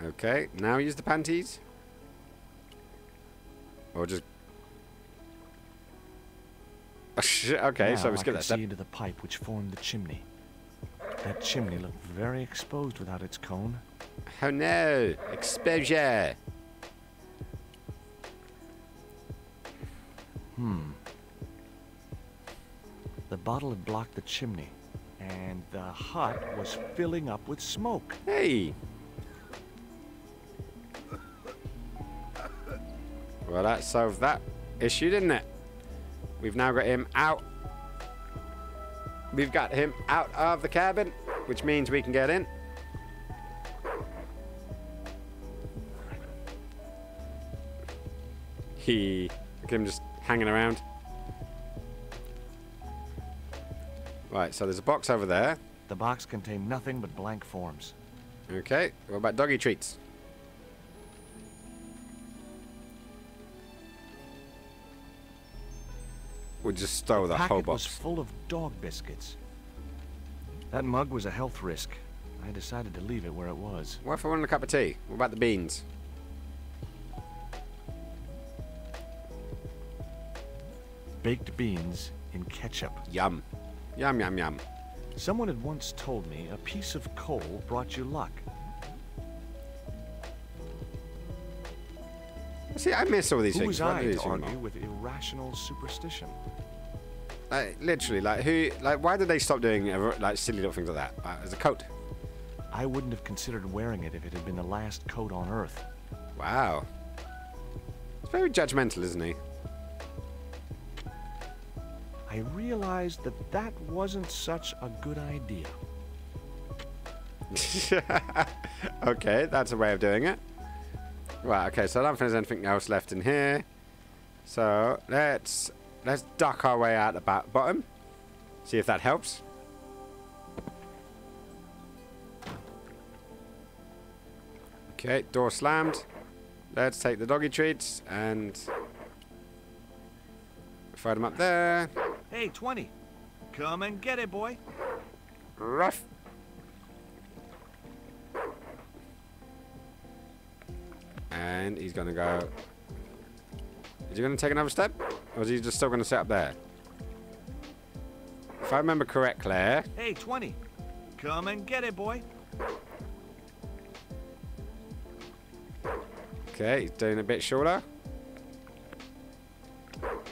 Speaker 2: Okay, now use the panties. Or just... Oh, shit. Okay,
Speaker 4: now
Speaker 2: so we skip that
Speaker 4: I
Speaker 2: step.
Speaker 4: see into the pipe which formed the chimney. That chimney looked very exposed without its cone.
Speaker 2: Oh no! Exposure!
Speaker 4: The bottle had blocked the chimney, and the hut was filling up with smoke.
Speaker 2: Hey! Well, that solved that issue, didn't it? We've now got him out we've got him out of the cabin, which means we can get in. Look at him just hanging around. Right, so there's a box over there.
Speaker 4: The box contained nothing but blank forms.
Speaker 2: Okay, what about doggy treats? We'll just stow the whole
Speaker 4: It was
Speaker 2: box.
Speaker 4: full of dog biscuits. That mug was a health risk. I decided to leave it where it was.
Speaker 2: What if I wanted a cup of tea? What about the beans?
Speaker 4: Baked beans in ketchup.
Speaker 2: Yum. Yum, yum, yum.
Speaker 4: Someone had once told me a piece of coal brought you luck.
Speaker 2: See, I miss all these
Speaker 4: Who
Speaker 2: things.
Speaker 4: was
Speaker 2: What
Speaker 4: I
Speaker 2: do these
Speaker 4: to
Speaker 2: things
Speaker 4: argue
Speaker 2: about?
Speaker 4: with irrational superstition?
Speaker 2: Like, literally, like, who, like, why did they stop doing, like, silly little things like that? As a coat.
Speaker 4: I wouldn't have considered wearing it if it had been the last coat on Earth.
Speaker 2: Wow. It's very judgmental, isn't he?
Speaker 4: I realized that that wasn't such a good idea.
Speaker 2: Okay, that's a way of doing it. Right, okay, so I don't think there's anything else left in here. So, let's duck our way out the bottom. See if that helps. Okay, door slammed. Let's take the doggy treats and throw them up there.
Speaker 4: Hey, 20. Come and get it, boy.
Speaker 2: Rough. And he's going to go... Is he going to take another step? Or is he just still going to sit up there? If I remember correctly...
Speaker 4: Hey, 20. Come and get it, boy.
Speaker 2: Okay, he's doing a bit shorter.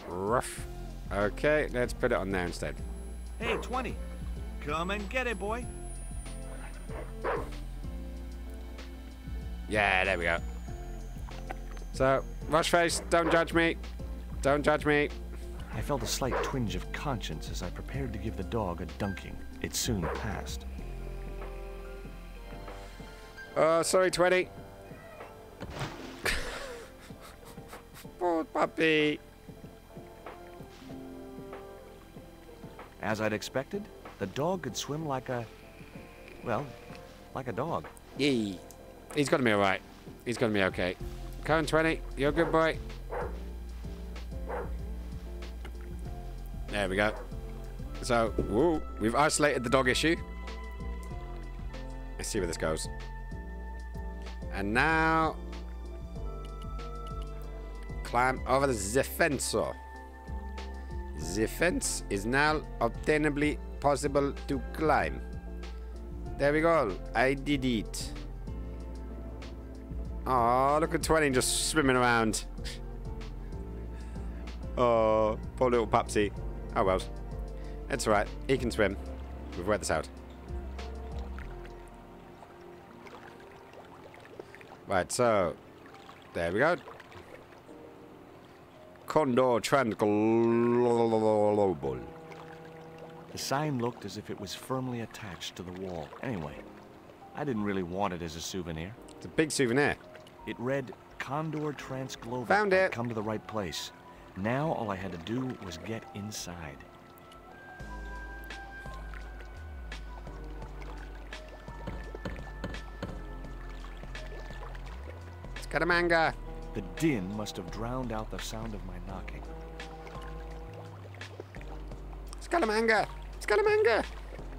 Speaker 2: Rough. Okay, let's put it on there instead.
Speaker 4: Hey, 20. Come and get it, boy.
Speaker 2: Yeah, there we go. So, rush face, don't judge me. Don't judge me.
Speaker 4: I felt a slight twinge of conscience as I prepared to give the dog a dunking. It soon passed.
Speaker 2: Oh, sorry, 20. Poor puppy.
Speaker 4: As I'd expected, the dog could swim like a... well, like a dog.
Speaker 2: Yee. He's gonna be alright. He's gonna be okay. Come on, 20. You're a good boy. There we go. So, woo, we've isolated the dog issue. Let's see where this goes. And now... climb over the fence. The fence is now obtainably possible to climb. There we go. I did it. Oh, look at 20 just swimming around. Oh, poor little pupsy. Oh well. It's alright. He can swim. We've worked this out. Right, so... there we go. Condor Transglobal.
Speaker 4: The sign looked as if it was firmly attached to the wall. Anyway, I didn't really want it as a souvenir.
Speaker 2: It's a big souvenir.
Speaker 4: It read, Condor Transglobal.
Speaker 2: Found it.
Speaker 4: I'd come to the right place. Now all I had to do was get inside.
Speaker 2: Scaramanga.
Speaker 4: The din must have drowned out the sound of my knocking.
Speaker 2: Scaramanga. Scaramanga.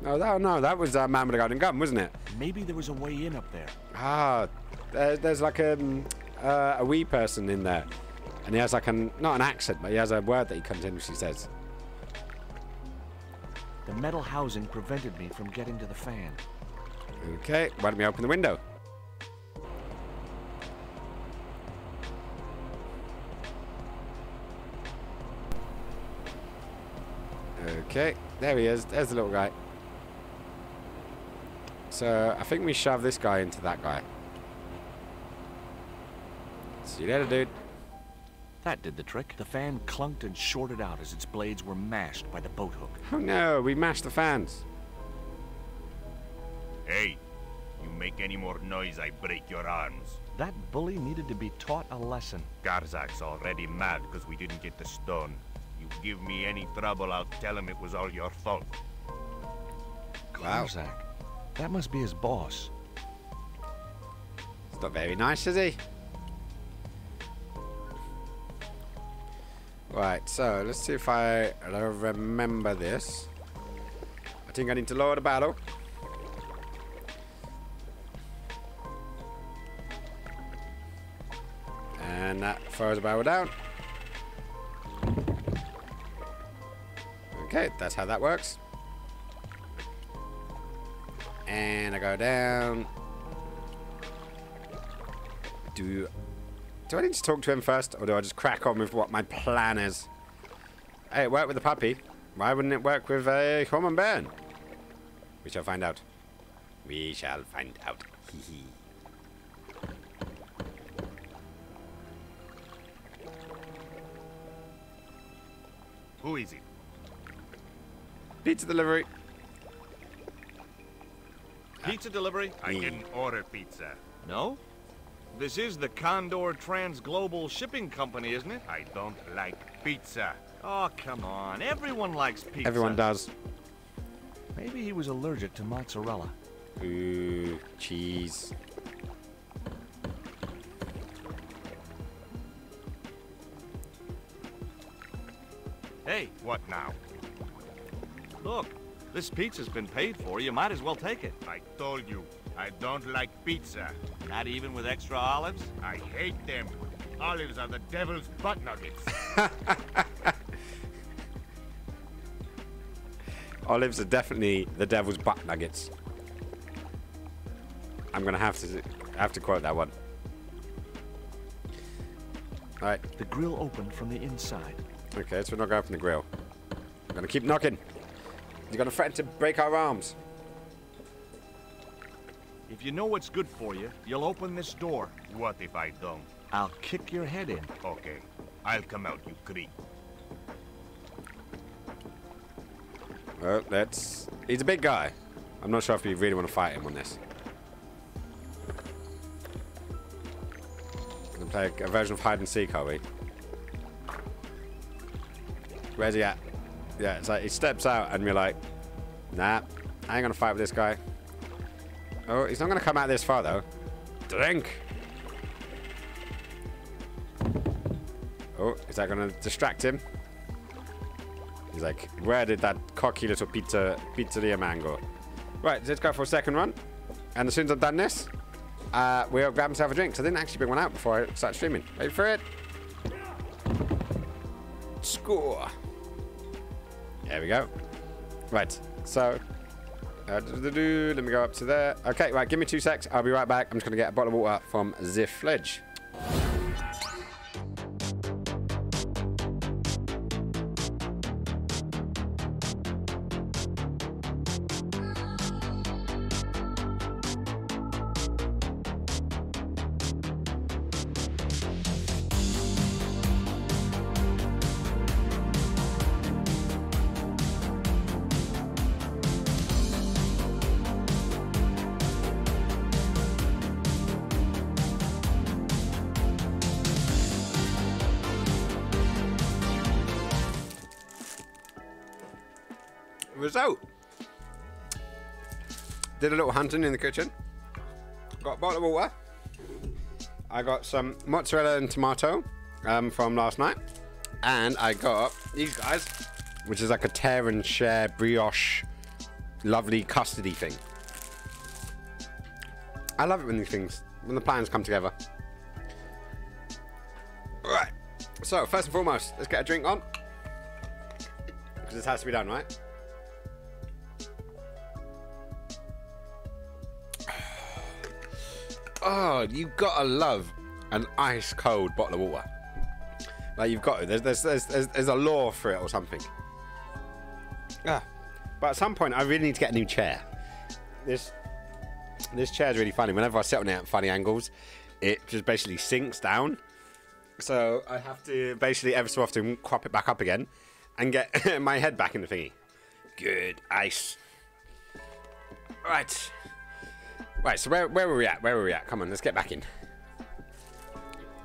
Speaker 2: Oh, no, that was Man with a Golden Gun, wasn't it?
Speaker 4: Maybe there was a way in up there.
Speaker 2: Ah, there's like a wee person in there. And he has like not an accent, but he has a word that he continuously says.
Speaker 4: The metal housing prevented me from getting to the fan.
Speaker 2: Okay, why don't we open the window? Okay, there he is. There's the little guy. So, I think we shove this guy into that guy. See you later, dude.
Speaker 4: That did the trick. The fan clunked and shorted out as its blades were mashed by the boat hook.
Speaker 2: Oh no, we mashed the fans.
Speaker 7: Hey, you make any more noise, I break your arms.
Speaker 4: That bully needed to be taught a lesson.
Speaker 7: Garzak's already mad because we didn't get the stone. You give me any trouble, I'll tell him it was all your fault.
Speaker 4: Garzak? That must be his boss.
Speaker 2: It's not very nice, is he? Right, so let's see if I remember this. I think I need to lower the battle. And that throws the barrel down. Okay, that's how that works. And I go down. Do I need to talk to him first, or do I just crack on with what my plan is? Hey, it worked with the puppy. Why wouldn't it work with a common bear? We shall find out. We shall find out. Hee hee.
Speaker 7: Who is it?
Speaker 2: Pizza delivery.
Speaker 4: Pizza delivery?
Speaker 7: I didn't order pizza.
Speaker 4: No? This is the Condor Trans-Global Shipping Company, isn't it?
Speaker 7: I don't like pizza.
Speaker 4: Oh, come on. Everyone likes pizza.
Speaker 2: Everyone does.
Speaker 4: Maybe he was allergic to mozzarella.
Speaker 2: Ooh, cheese.
Speaker 4: Hey,
Speaker 7: what now?
Speaker 4: Look, this pizza's been paid for. You might as well take it.
Speaker 7: I told you, I don't like pizza.
Speaker 4: Not even with extra olives?
Speaker 7: I hate them. Olives are the devil's butt nuggets.
Speaker 2: Olives are definitely the devil's butt nuggets. I'm gonna have to quote that one. All right.
Speaker 4: The grill opened from the inside.
Speaker 2: Okay, so we're not going from the grill. I'm gonna keep knocking. You're gonna threaten to break our arms.
Speaker 4: If you know what's good for you, you'll open this door.
Speaker 7: What if I don't?
Speaker 4: I'll kick your head in.
Speaker 7: Okay, I'll come out, you creep.
Speaker 2: Well, he's a big guy. I'm not sure if we really want to fight him on this. We're gonna play a version of hide and seek, are we? Where's he at? Yeah, it's like he steps out and we're like, nah, I ain't gonna fight with this guy. Oh, he's not gonna come out this far though. Drink! Oh, is that gonna distract him? He's like, where did that cocky little pizzeria man go? Right, let's go for a second run. And as soon as I've done this, we'll grab myself a drink. So I didn't actually bring one out before I start streaming. Wait for it. Score. There we go. Right, so let me go up to there. Okay, right, give me 2 secs. I'll be right back. I'm just going to get a bottle of water from the fridge. Result. Did a little hunting in the kitchen. Got a bottle of water. I got some mozzarella and tomato from last night. And I got these guys, which is like a tear and share brioche, lovely custardy thing. I love it when the plans come together. Alright, so first and foremost, let's get a drink on. Because this has to be done, right? Oh, you've got to love an ice cold bottle of water. Like you've got to. There's a law for it or something. Yeah. But at some point, I really need to get a new chair. This chair is really funny. Whenever I sit on it at funny angles, it just basically sinks down. So I have to basically every so often crop it back up again and get my head back in the thingy. Good. Ice. Right. Right, so where were we at? Where were we at? Come on, let's get back in.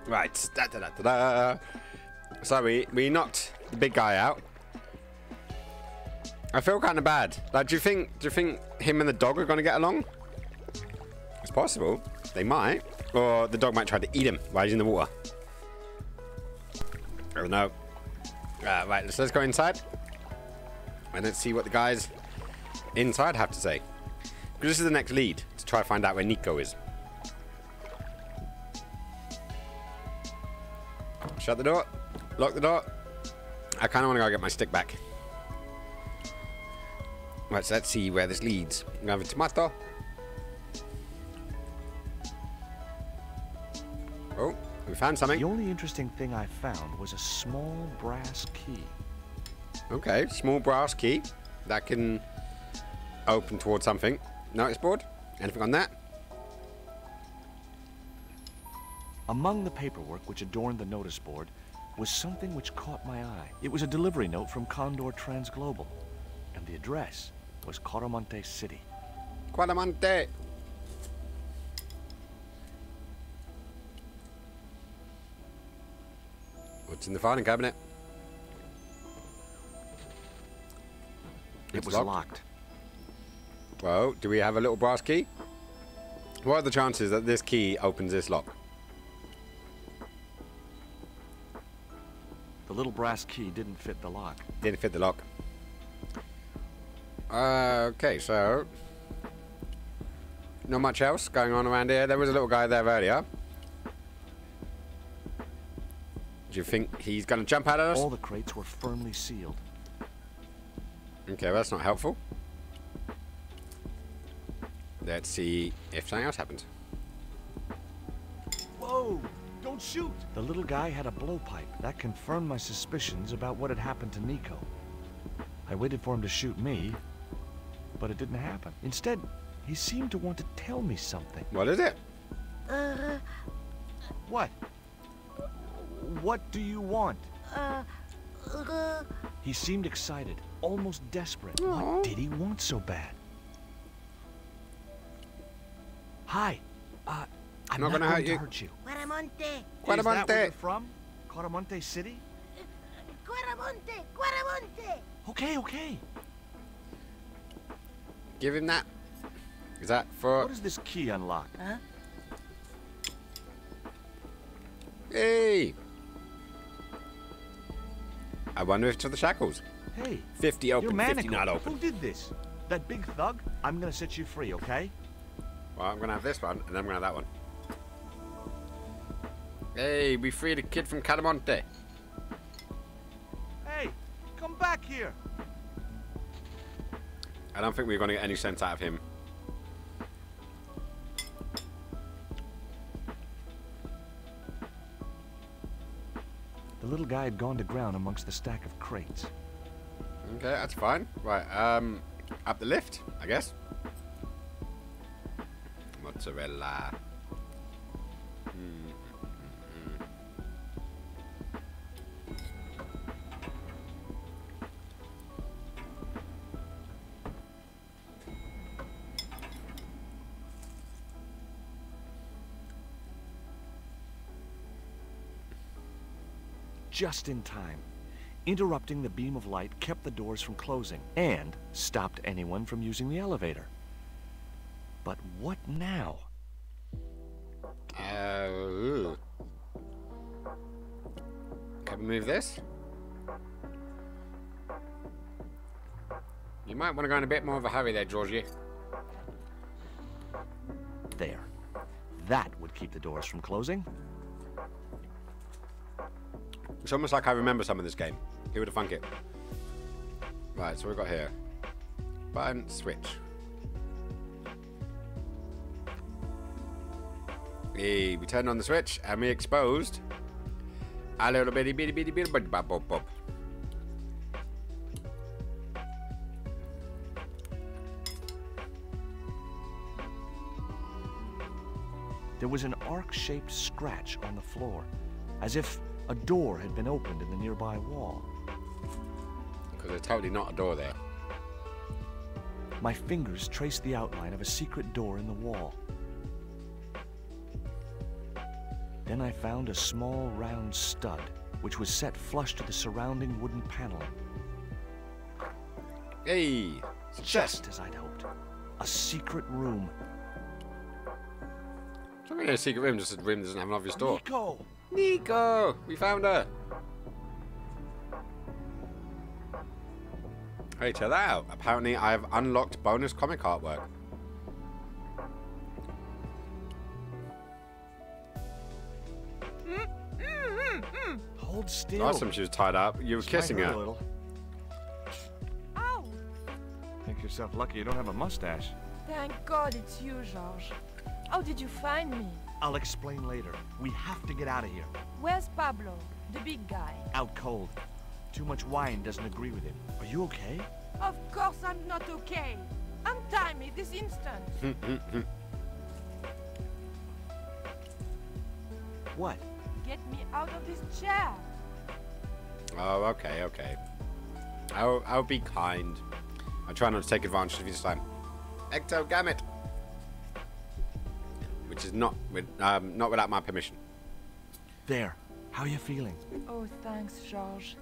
Speaker 2: Right. Da, da, da, da, da. So we knocked the big guy out. I feel kind of bad. Like, do you think him and the dog are going to get along? It's possible. They might. Or the dog might try to eat him while he's in the water. I don't know. Right, let's go inside. And let's see what the guys inside have to say. Because this is the next lead, to try to find out where Nico is. Shut the door. Lock the door. I kind of want to go get my stick back. Right, so let's see where this leads. We have a tomato. Oh, we found something.
Speaker 4: The only interesting thing I found was a small brass key.
Speaker 2: Okay, small brass key. That can open towards something. Notice board? Anything on that?
Speaker 4: Among the paperwork which adorned the notice board was something which caught my eye. It was a delivery note from Condor Transglobal, and the address was Coramonte City.
Speaker 2: Coramonte! What's in the filing cabinet?
Speaker 4: It was locked.
Speaker 2: Well, do we have a little brass key? What are the chances that this key opens this lock?
Speaker 4: The little brass key didn't fit the lock.
Speaker 2: Didn't fit the lock. Okay, so not much else going on around here. There was a little guy there earlier. Do you think he's going to jump out at us?
Speaker 4: All the crates were firmly sealed.
Speaker 2: Okay, well, that's not helpful. Let's see if something else happens.
Speaker 4: Whoa! Don't shoot! The little guy had a blowpipe. That confirmed my suspicions about what had happened to Nico. I waited for him to shoot me, but it didn't happen. Instead, he seemed to want to tell me something.
Speaker 2: What is it?
Speaker 4: What? What do you want? He seemed excited, almost desperate. What did he want so bad? Hi. I'm not gonna hurt you.
Speaker 3: Coramonte.
Speaker 4: Is that where you're from? Coramonte City?
Speaker 3: Coramonte.
Speaker 4: Okay.
Speaker 2: Give him that. Is that for...
Speaker 4: What does this key unlock?
Speaker 3: Huh?
Speaker 2: Hey! I wonder if it's for the shackles.
Speaker 4: Hey.
Speaker 2: 50 open,
Speaker 4: you're
Speaker 2: 50 not open.
Speaker 4: Who did this? That big thug? I'm gonna set you free, okay?
Speaker 2: Well, I'm gonna have this one, and then I'm gonna have that one. Hey, we freed a kid from Catamonte.
Speaker 4: Hey, come back here.
Speaker 2: I don't think we're gonna get any sense out of him.
Speaker 4: The little guy had gone to ground amongst the stack of crates.
Speaker 2: Okay, that's fine. Right, up the lift, I guess. Mozzarella.
Speaker 4: Just in time. Interrupting the beam of light kept the doors from closing and stopped anyone from using the elevator. But what now?
Speaker 2: Can we move this? You might want to go in a bit more of a hurry there, Georgie.
Speaker 4: There. That would keep the doors from closing.
Speaker 2: It's almost like I remember some of this game. Who would have thunk it? Right, so we've got here. Button, switch. Hey, we turned on the switch and we exposed a little bitty bob bob bob.
Speaker 4: There was an arc-shaped scratch on the floor, as if A door had been opened in the nearby wall.
Speaker 2: Because there's totally not a door there.
Speaker 4: My fingers traced the outline of a secret door in the wall. Then I found a small round stud, which was set flush to the surrounding wooden paneling.
Speaker 2: Hey!
Speaker 4: Just as I'd hoped. A secret room.
Speaker 2: It's not really a secret room, just a room that doesn't have an obvious door.
Speaker 4: Nico!
Speaker 2: Nico! We found her! Hey, check that out. Apparently, I have unlocked bonus comic artwork.
Speaker 4: Hold still.
Speaker 2: Last time she was tied up, you were kissing her.
Speaker 4: A little.
Speaker 3: Ow!
Speaker 4: Think yourself lucky you don't have a mustache.
Speaker 3: Thank God it's you, George. How did you find me?
Speaker 4: I'll explain later. We have to get out of here.
Speaker 3: Where's Pablo, the big guy?
Speaker 4: Out cold. Too much wine doesn't agree with him. Are you okay?
Speaker 3: Of course I'm not okay. Untie me this instant.
Speaker 4: What?
Speaker 3: Get me out of this chair.
Speaker 2: Oh, okay, okay. I'll be kind. I'll try not to take advantage of you this time. Ectogamete! Which is not without my permission.
Speaker 4: There. How are you feeling?
Speaker 3: Oh, thanks, George.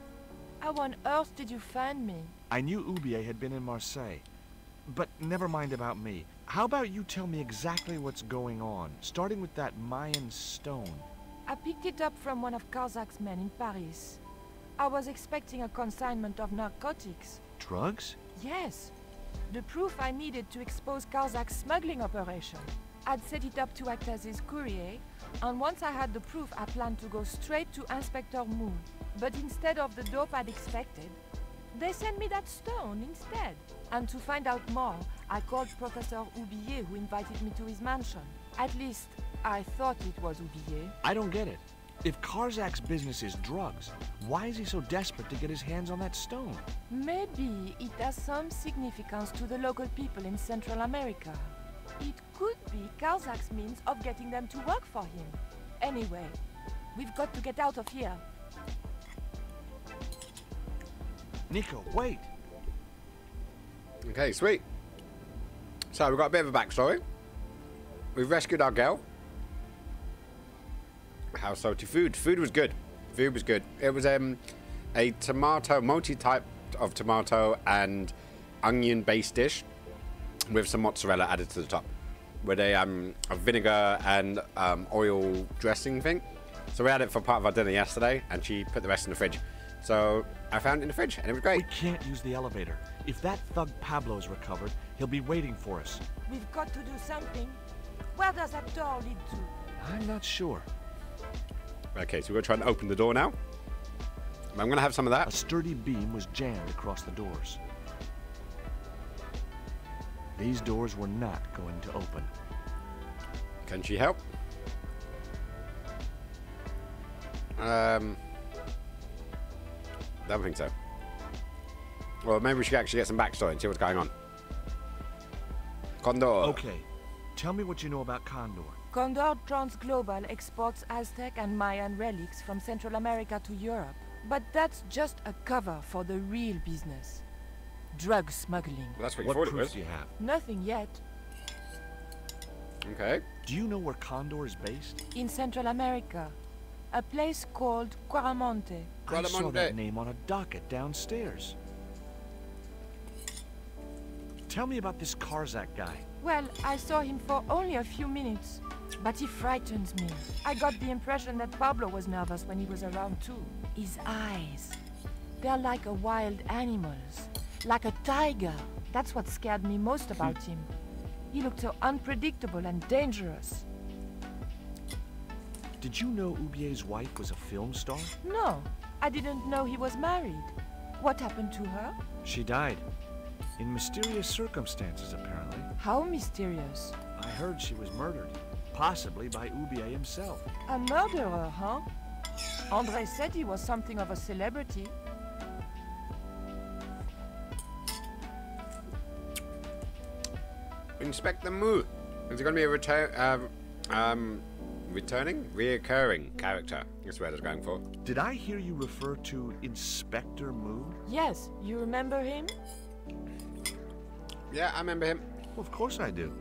Speaker 3: How on earth did you find me?
Speaker 4: I knew Ubier had been in Marseille. But never mind about me. How about you tell me exactly what's going on, starting with that Mayan stone?
Speaker 3: I picked it up from one of Karzak's men in Paris. I was expecting a consignment of narcotics.
Speaker 4: Drugs?
Speaker 3: Yes. The proof I needed to expose Karzak's smuggling operation. I'd set it up to act as his courier, and once I had the proof, I planned to go straight to Inspector Mu. But instead of the dope I'd expected, they sent me that stone instead. And to find out more, I called Professor Ubier, who invited me to his mansion. At least, I thought it was Ubier.
Speaker 4: I don't get it. If Karzak's business is drugs, why is he so desperate to get his hands on that stone?
Speaker 3: Maybe it has some significance to the local people in Central America. It could be Karzak's means of getting them to work for him. Anyway, we've got to get out of here.
Speaker 4: Nico, wait!
Speaker 2: Okay, sweet. So we've got a bit of a backstory. We've rescued our girl. How salty food? Food was good. Food was good. It was a tomato, multi-type of tomato and onion-based dish with some mozzarella added to the top, with a vinegar and oil dressing thing. So we had it for part of our dinner yesterday, and she put the rest in the fridge. So I found it in the fridge, and it was great.
Speaker 4: We can't use the elevator. If that thug Pablo's recovered, he'll be waiting for us.
Speaker 3: We've got to do something. Where does that door lead to?
Speaker 4: I'm not sure.
Speaker 2: Okay, so we're going to try and open the door now. I'm going to have some of that.
Speaker 4: A sturdy beam was jammed across the doors. These doors were not going to open.
Speaker 2: Can she help? Don't think so. Well, maybe we should actually get some backstory and see what's going on. Condor.
Speaker 4: Okay. Tell me what you know about Condor.
Speaker 3: Condor Transglobal exports Aztec and Mayan relics from Central America to Europe. But that's just a cover for the real business. Drug smuggling.
Speaker 2: Well, that's what you
Speaker 4: What
Speaker 2: thought it
Speaker 4: proofs
Speaker 2: was.
Speaker 4: do you have?
Speaker 3: Nothing yet.
Speaker 2: Okay.
Speaker 4: Do you know where Condor is based?
Speaker 3: In Central America. A place called Quaramonte.
Speaker 4: I saw that name on a docket downstairs. Tell me about this Karzak guy.
Speaker 3: Well, I saw him for only a few minutes, but he frightens me. I got the impression that Pablo was nervous when he was around too. His eyes, they're like a wild animal's, like a tiger. That's what scared me most about him. He looked so unpredictable and dangerous.
Speaker 4: Did you know Ubier's wife was a film star?
Speaker 3: No, I didn't know he was married. What happened to her?
Speaker 4: She died. In mysterious circumstances, apparently.
Speaker 3: How mysterious?
Speaker 4: I heard she was murdered. Possibly by Ubier himself.
Speaker 3: A murderer, huh? André said he was something of a celebrity.
Speaker 2: Inspector Mu. Is there going to be a reoccurring character. That's what I was going for.
Speaker 4: Did I hear you refer to Inspector Moon?
Speaker 3: Yes, you remember him?
Speaker 2: Yeah, I remember him.
Speaker 4: Well, of course I do.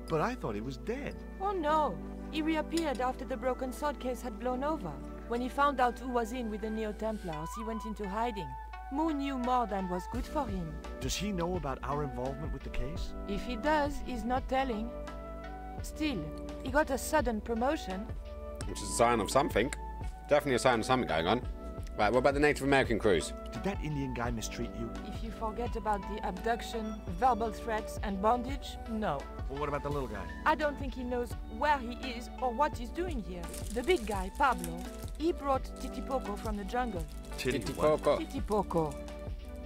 Speaker 4: But I thought he was dead.
Speaker 3: Oh no, he reappeared after the broken sword case had blown over. When he found out who was in with the Neo-Templars, he went into hiding. Moon knew more than was good for him.
Speaker 4: Does he know about our involvement with the case?
Speaker 3: If he does, he's not telling. Still, he got a sudden promotion.
Speaker 2: Which is a sign of something. Definitely a sign of something going on. Right, what about the Native American cruise?
Speaker 4: Did that Indian guy mistreat you?
Speaker 3: If you forget about the abduction, verbal threats, and bondage, no.
Speaker 4: Well, what about the little guy?
Speaker 3: I don't think he knows where he is or what he's doing here. The big guy, Pablo, he brought Titipoco from the jungle.
Speaker 2: Titipoco.
Speaker 3: Titipoco.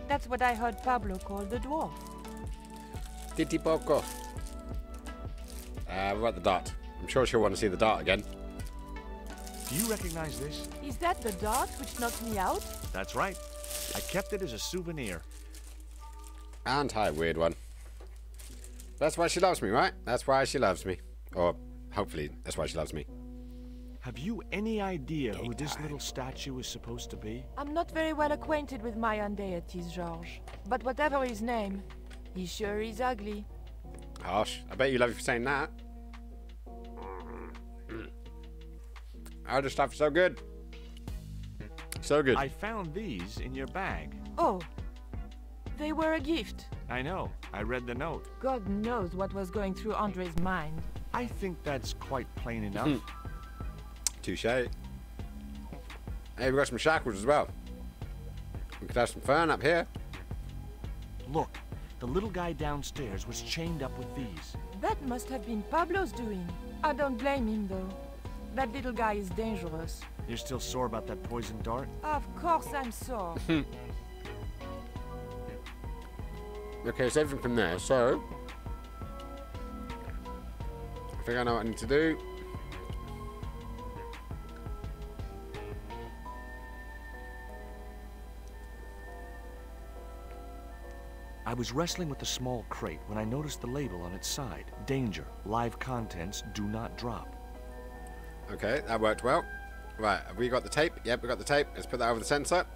Speaker 3: That's what I heard Pablo call the dwarf.
Speaker 2: Titipoco. What about the dart? I'm sure she'll want to see the dart again.
Speaker 4: Do you recognize this?
Speaker 3: Is that the dart which knocked me out?
Speaker 4: That's right. I kept it as a souvenir.
Speaker 2: Weird one. That's why she loves me, right? That's why she loves me. Or, hopefully, that's why she loves me.
Speaker 4: Have you any idea who this little statue is supposed to be?
Speaker 3: I'm not very well acquainted with Mayan deities, Georges. But whatever his name, he sure is ugly.
Speaker 2: Harsh. I bet you love you for saying that. Oh, the stuff is so good. So good.
Speaker 4: I found these in your bag.
Speaker 3: Oh, they were a gift.
Speaker 4: I know. I read the note.
Speaker 3: God knows what was going through Andre's mind.
Speaker 4: I think that's quite plain enough.
Speaker 2: Touche. Hey, we got some shackles as well. We could have some fun up here.
Speaker 4: Look, the little guy downstairs was chained up with these.
Speaker 3: That must have been Pablo's doing. I don't blame him, though. That little guy is dangerous.
Speaker 4: You're still sore about that poison dart?
Speaker 3: Of course I'm sore.
Speaker 2: Okay, so everything from there. So, I think I know what I need to do.
Speaker 4: I was wrestling with the small crate when I noticed the label on its side. Danger. Live contents do not drop.
Speaker 2: Okay, that worked well. Right, have we got the tape? Yep, we got the tape. Let's put that over the sensor.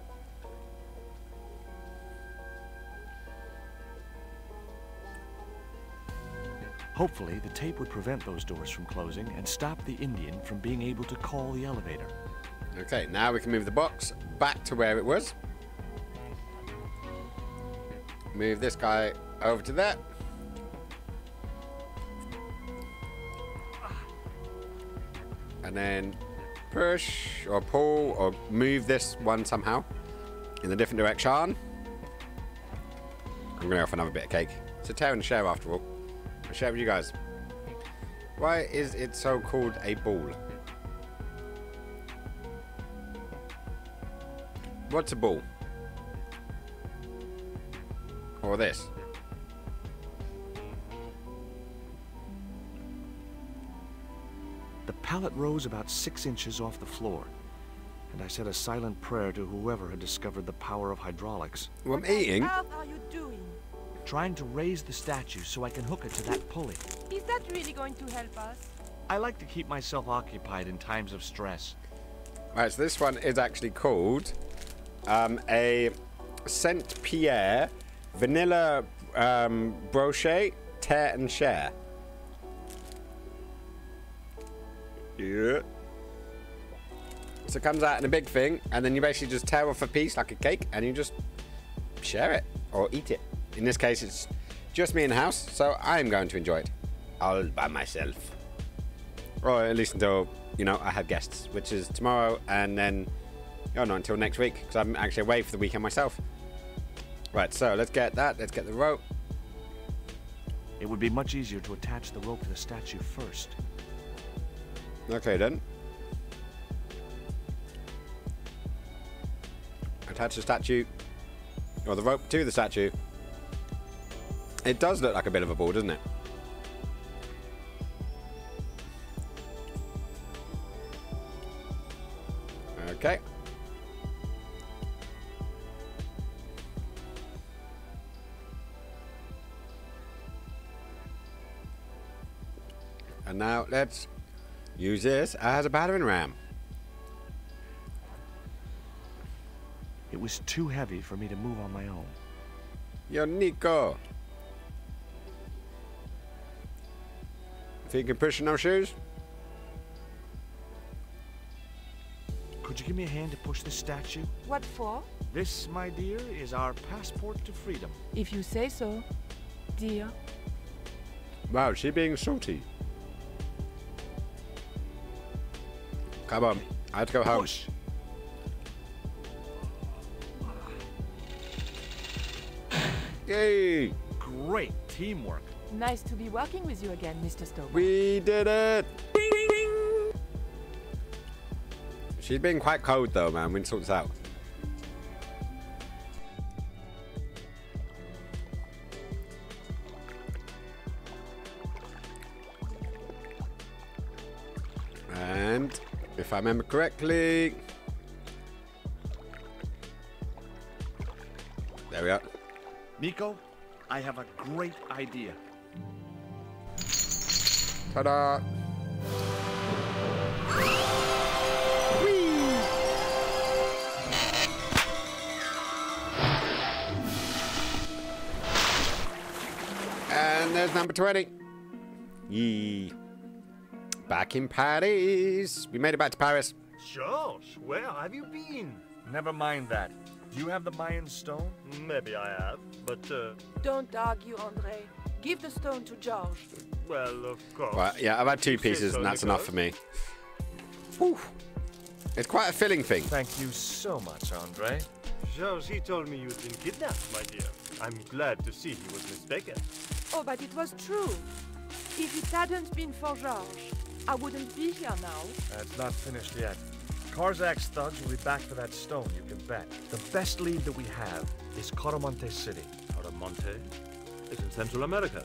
Speaker 4: Hopefully, the tape would prevent those doors from closing and stop the Indian from being able to call the elevator.
Speaker 2: Okay, now we can move the box back to where it was. Move this guy over to there. And then push or pull or move this one somehow in a different direction. I'm going to go for another bit of cake. It's a tear and share after all. I'll share it with you guys. Why is it so called a ball? What's a ball? Or this?
Speaker 4: The pallet rose about 6 inches off the floor, and I said a silent prayer to whoever had discovered the power of hydraulics.
Speaker 2: Well, I'm eating.
Speaker 3: What on earth are you doing?
Speaker 4: Trying to raise the statue so I can hook it to that pulley.
Speaker 3: Is that really going to help us?
Speaker 4: I like to keep myself occupied in times of stress.
Speaker 2: Right, so this one is actually called a Saint Pierre Vanilla Brochet Tear and Share. Yeah. So it comes out in a big thing, and then you basically just tear off a piece like a cake, and you just share it or eat it. In this case, it's just me in the house, so I'm going to enjoy it all by myself. Or at least until, you know, I have guests, which is tomorrow, and then, oh, not until next week, because I'm actually away for the weekend myself. Right, so let's get that. Let's get the rope.
Speaker 4: It would be much easier to attach the rope to the statue first.
Speaker 2: Okay, then. Attach the statue, or the rope to the statue. It does look like a bit of a ball, doesn't it? Okay. And now let's Use this as a battering ram.
Speaker 4: It was too heavy for me to move on my own.
Speaker 2: Yo, Nico. Think you can push in those shoes?
Speaker 4: Could you give me a hand to push this statue?
Speaker 3: What for?
Speaker 4: This, my dear, is our passport to freedom.
Speaker 3: If you say so, dear.
Speaker 2: Wow, she being salty. Come on, I have to go home.
Speaker 4: Push.
Speaker 2: Yay!
Speaker 4: Great teamwork.
Speaker 3: Nice to be working with you again, Mr. Stoker.
Speaker 2: We did it! She's being quite cold though, man. We can sort this out. And if I remember correctly, there we are.
Speaker 4: Nico, I have a great idea.
Speaker 2: Ta-da! And there's number 20. Yee. Back in Paris. We made it back to Paris.
Speaker 5: George, where have you been?
Speaker 4: Never mind that. Do you have the Mayan stone?
Speaker 5: Maybe I have, but,
Speaker 3: Don't argue, Andre. Give the stone to George.
Speaker 5: well, of course.
Speaker 2: Well, yeah, I've had 2
Speaker 5: You say
Speaker 2: pieces
Speaker 5: so,
Speaker 2: and that's
Speaker 5: Nico.
Speaker 2: enough for me. Whew. It's quite a filling thing.
Speaker 4: Thank you so much, Andre.
Speaker 5: George, he told me you'd been kidnapped, my dear. I'm glad to see he was mistaken.
Speaker 3: Oh, but it was true. If it hadn't been for George, I wouldn't be here now.
Speaker 4: It's not finished yet. Karzak's thugs will be back for that stone, you can bet. The best lead that we have is Caramonte City.
Speaker 12: Caramonte? It's in Central America.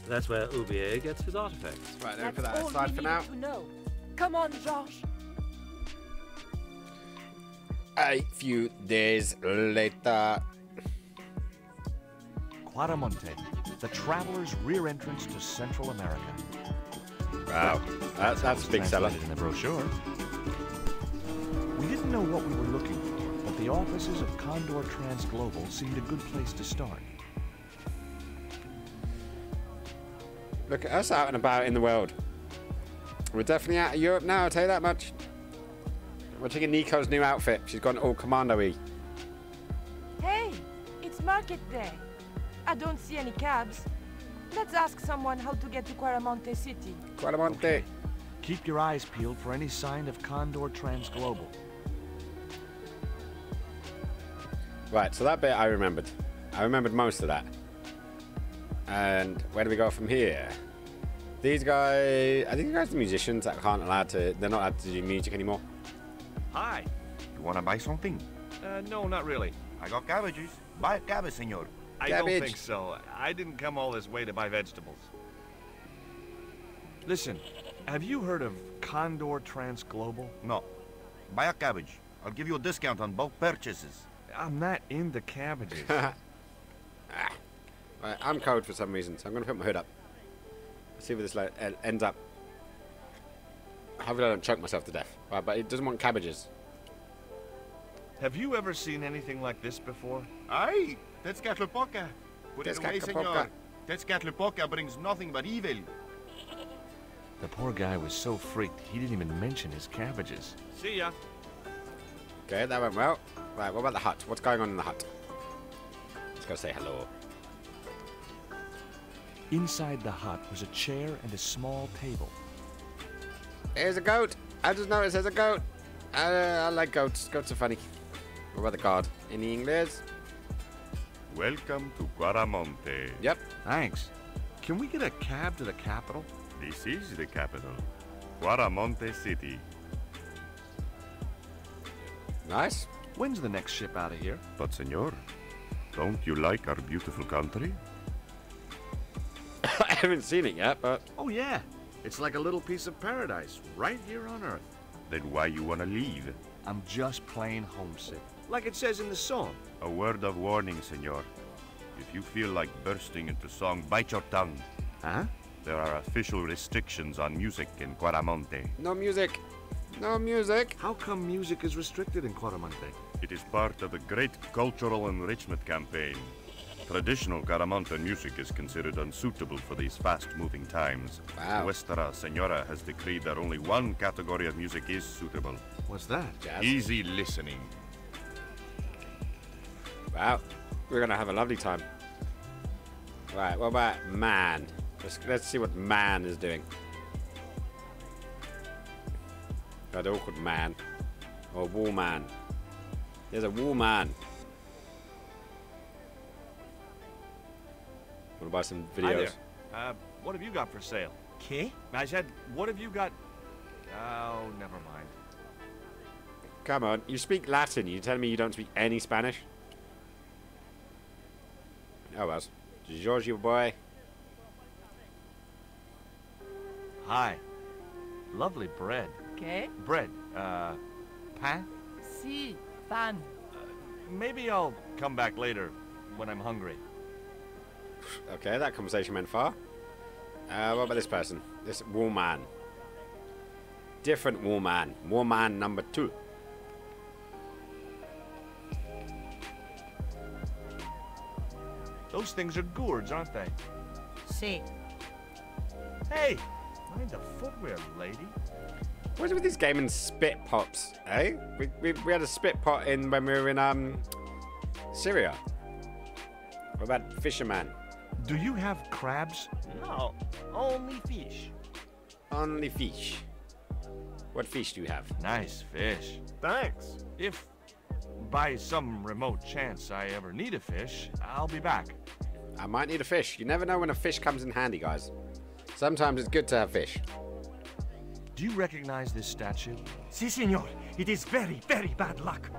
Speaker 12: That's where Ubier gets his artifacts.
Speaker 2: Right, let me put
Speaker 3: That's
Speaker 2: that
Speaker 3: all
Speaker 2: aside
Speaker 3: we
Speaker 2: for
Speaker 3: need
Speaker 2: now.
Speaker 3: to know. Come on, George.
Speaker 2: A few days later.
Speaker 4: Quaramonte, the traveler's rear entrance to Central America.
Speaker 2: Wow, that's a big seller.
Speaker 4: Translated in the brochure. We didn't know what we were looking for, but the offices of Condor Transglobal seemed a good place to start.
Speaker 2: Look at us out and about in the world. We're definitely out of Europe now, I'll tell you that much. We're taking Nico's new outfit. She's gone all commando-y.
Speaker 3: Hey, it's market day. I don't see any cabs. Let's ask someone how to get to Quaramonte City.
Speaker 2: Quaramonte.
Speaker 4: Okay. Keep your eyes peeled for any sign of Condor Transglobal.
Speaker 2: Right, so that bit I remembered. I remembered most of that. And where do we go from here? These guys, are these guys the musicians that they're not allowed to do music anymore?
Speaker 4: Hi.
Speaker 7: You wanna buy something?
Speaker 4: No, not really.
Speaker 7: I got cabbages. Buy a cabbage, senor.
Speaker 4: I
Speaker 2: Cabbage.
Speaker 4: don't think so. I didn't come all this way to buy vegetables. Listen, have you heard of Condor Transglobal?
Speaker 7: No. Buy a cabbage. I'll give you a discount on both purchases.
Speaker 4: I'm not into cabbages.
Speaker 2: Right, I'm cold for some reason, so I'm going to put my hood up. See where this ends up. Hopefully I don't choke myself to death. Right, but it doesn't want cabbages.
Speaker 4: Have you ever seen anything like this before?
Speaker 7: Aye, Tezcatlipoca. Put it away,
Speaker 2: Tezcatlipoca.
Speaker 7: senor. Tezcatlipoca brings nothing but evil.
Speaker 4: The poor guy was so freaked, he didn't even mention his cabbages.
Speaker 12: See ya.
Speaker 2: Okay, that went well. Right, what about the hut? What's going on in the hut? Let's go say hello.
Speaker 4: Inside the hut was a chair and a small table.
Speaker 2: There's a goat. I just noticed there's a goat. I like goats. Goats are funny. What about the card? Any English?
Speaker 7: Welcome to Quaramonte.
Speaker 2: Yep.
Speaker 4: Thanks. Can we get a cab to the capital?
Speaker 7: This is the capital. Quaramonte City.
Speaker 2: Nice.
Speaker 4: When's the next ship out of here?
Speaker 7: But senor, don't you like our beautiful country?
Speaker 2: I haven't seen it yet, but...
Speaker 4: Oh yeah, it's like a little piece of paradise right here on Earth.
Speaker 7: Then why you wanna leave?
Speaker 4: I'm just plain homesick. Like it says in the song.
Speaker 7: A word of warning, senor. If you feel like bursting into song, bite your tongue.
Speaker 4: Huh?
Speaker 7: There are official restrictions on music in Quaramonte.
Speaker 2: No music. No music.
Speaker 4: How come music is restricted in Quaramonte?
Speaker 7: It is part of a great cultural enrichment campaign. Traditional Caramonte music is considered unsuitable for these fast-moving times.
Speaker 2: Wow.
Speaker 7: Nuestra Señora has decreed that only one category of music is suitable.
Speaker 4: What's that?
Speaker 2: Jazz.
Speaker 7: Easy listening.
Speaker 2: Wow. We're going to have a lovely time. Right, what about man? Let's see what man is doing. Oh, they're all called man. Or woman. There's a woman. Want to buy some videos?
Speaker 4: Hi there. What have you got for sale?
Speaker 9: ¿Qué?
Speaker 4: I said, what have you got? Oh, never mind.
Speaker 2: Come on, you speak Latin. You telling me you don't speak any Spanish? Oh, well. Giorgio boy.
Speaker 4: Hi. Lovely bread.
Speaker 3: ¿Qué?
Speaker 4: Bread. Pan?
Speaker 3: Sí, pan.
Speaker 4: Maybe I'll come back later when I'm hungry.
Speaker 2: Okay, that conversation went far. What about this person? This woman. Different woman. Woman number 2.
Speaker 4: Those things are gourds, aren't they?
Speaker 3: Sí.
Speaker 4: Hey! Mind the footwear, lady.
Speaker 2: What's it with these gaming spit pops, eh? We had a spit pot when we were in Syria. What about fisherman?
Speaker 4: Do you have crabs?
Speaker 5: No, only fish.
Speaker 2: Only fish. What fish do you have?
Speaker 4: Nice fish.
Speaker 5: Thanks.
Speaker 4: If by some remote chance I ever need a fish, I'll be back.
Speaker 2: I might need a fish. You never know when a fish comes in handy, guys. Sometimes it's good to have fish.
Speaker 4: Do you recognize this statue?
Speaker 13: Si, senor. It is very, very bad luck.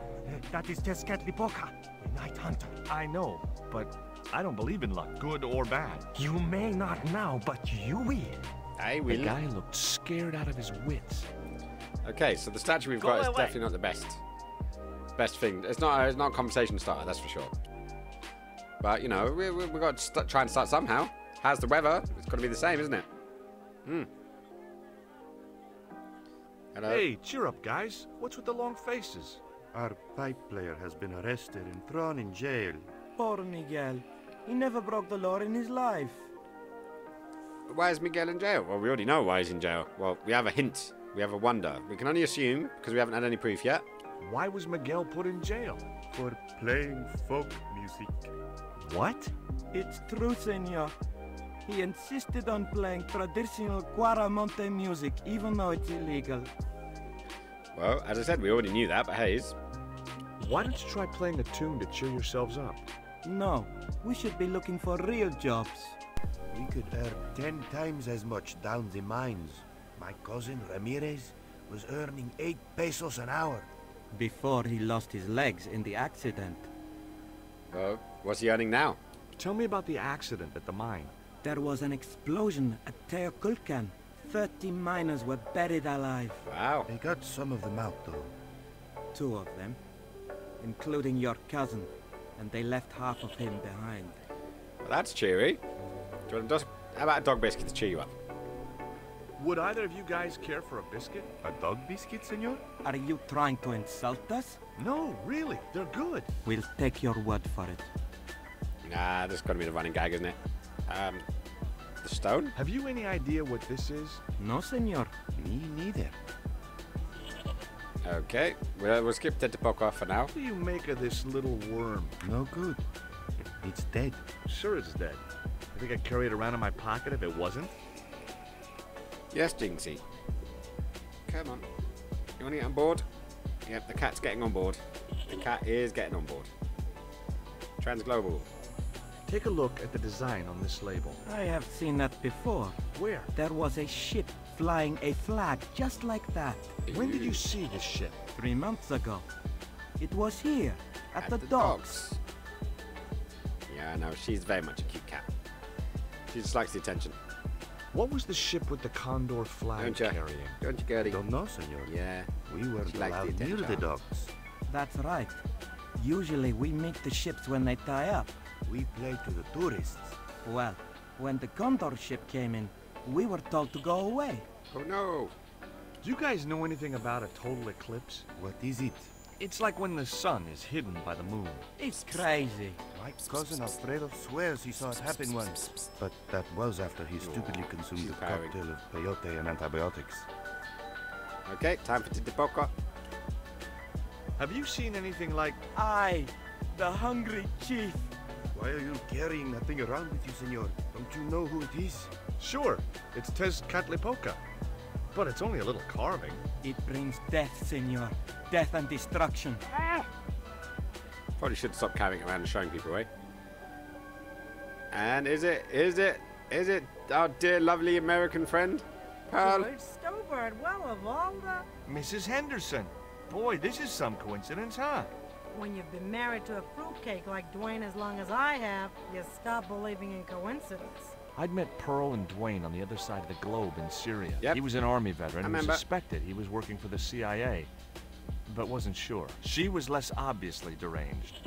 Speaker 13: That is Tezcatlipoca, a night hunter.
Speaker 4: I know, but I don't believe in luck, good or bad.
Speaker 13: You may not now, but you will.
Speaker 2: I will.
Speaker 4: The guy looked scared out of his wits.
Speaker 2: Okay, so the statue we've got is definitely not the best. Best thing. It's not a conversation starter, that's for sure. But, you know, we've got to try and start somehow. How's the weather? It's got to be the same, isn't it? Hello?
Speaker 4: Hey, cheer up, guys. What's with the long faces?
Speaker 7: Our pipe player has been arrested and thrown in jail.
Speaker 9: Poor Miguel. He never broke the law in his life.
Speaker 2: Why is Miguel in jail? Well, we already know why he's in jail. Well, we have a hint. We have a wonder. We can only assume, because we haven't had any proof yet.
Speaker 4: Why was Miguel put in jail?
Speaker 7: For playing folk music.
Speaker 4: What?
Speaker 9: It's true, senor. He insisted on playing traditional Quaramonte music, even though it's illegal.
Speaker 2: Well, as I said, we already knew that, but hey,
Speaker 4: Why don't you try playing a tune to cheer yourselves up?
Speaker 9: No, we should be looking for real jobs.
Speaker 11: We could earn 10 times as much down the mines. My cousin Ramirez was earning 8 pesos an hour.
Speaker 9: Before he lost his legs in the accident.
Speaker 2: well, what's he earning now?
Speaker 4: Tell me about the accident at the mine.
Speaker 9: There was an explosion at Teoculcan. 30 miners were buried alive.
Speaker 2: Wow.
Speaker 11: They got some of them out, though.
Speaker 9: 2 of them, including your cousin, and they left half of him behind.
Speaker 2: Well, that's cheery. Do you want how about a dog biscuit to cheer you up?
Speaker 4: Would either of you guys care for a biscuit?
Speaker 7: A dog biscuit, senor?
Speaker 9: Are you trying to insult us?
Speaker 4: No, really. They're good.
Speaker 9: We'll take your word for it.
Speaker 2: Nah, this has got to be the running gag, isn't it? The stone?
Speaker 4: Have you any idea what this is?
Speaker 9: No, senor.
Speaker 11: Me neither.
Speaker 2: Okay, we'll skip Tetipoca for now.
Speaker 4: What do you make of this little worm?
Speaker 11: No good. It's dead.
Speaker 4: Sure it's dead. I think I'd carry it around in my pocket if it wasn't.
Speaker 2: Yes, Jinxie. Come on. You want to get on board? Yep, the cat's getting on board. The cat is getting on board. Transglobal.
Speaker 4: Take a look at the design on this label.
Speaker 9: I have seen that before.
Speaker 4: Where?
Speaker 9: There was a ship flying a flag just like that.
Speaker 4: When did you see this ship?
Speaker 9: 3 months ago. It was here, at the docks.
Speaker 2: Yeah, no, she's very much a cute cat. She just likes the attention.
Speaker 4: What was the ship with the condor flag carrying?
Speaker 2: Don't you, Gertie?
Speaker 11: Don't know, senor.
Speaker 2: Yeah.
Speaker 11: We weren't allowed near the docks.
Speaker 9: That's right. Usually we meet the ships when they tie up.
Speaker 11: We play to the tourists.
Speaker 9: Well, when the condor ship came in, We were told to go away.
Speaker 2: Oh no.
Speaker 4: Do you guys know anything about a total eclipse?
Speaker 14: What is it?
Speaker 4: It's like when the sun is hidden by the moon.
Speaker 9: It's crazy.
Speaker 14: My cousin Alfredo swears he saw it happen once. But that was after he stupidly consumed a cocktail of peyote and antibiotics.
Speaker 2: Okay, time for Titipoca.
Speaker 4: Have you seen anything like...
Speaker 9: Aye, the hungry chief.
Speaker 14: Why are you carrying that thing around with you, senor? Don't you know who it is?
Speaker 4: Sure, it's Tezcatlipoca. But it's only a little carving.
Speaker 9: It brings death, senor. Death and destruction.
Speaker 2: Probably should stop carrying it around and showing people, eh? And is it our dear, lovely American friend, Pearl?
Speaker 15: George Stobart, well, of all the...
Speaker 4: Mrs. Henderson. Boy, this is some coincidence, huh?
Speaker 15: When you've been married to a fruitcake like Dwayne as long as I have, you stop believing in coincidence.
Speaker 4: I'd met Pearl and Dwayne on the other side of the globe in Syria.
Speaker 2: Yep.
Speaker 4: He was an Army veteran who
Speaker 2: remember.
Speaker 4: suspected he was working for the CIA, but wasn't sure. She was less obviously deranged.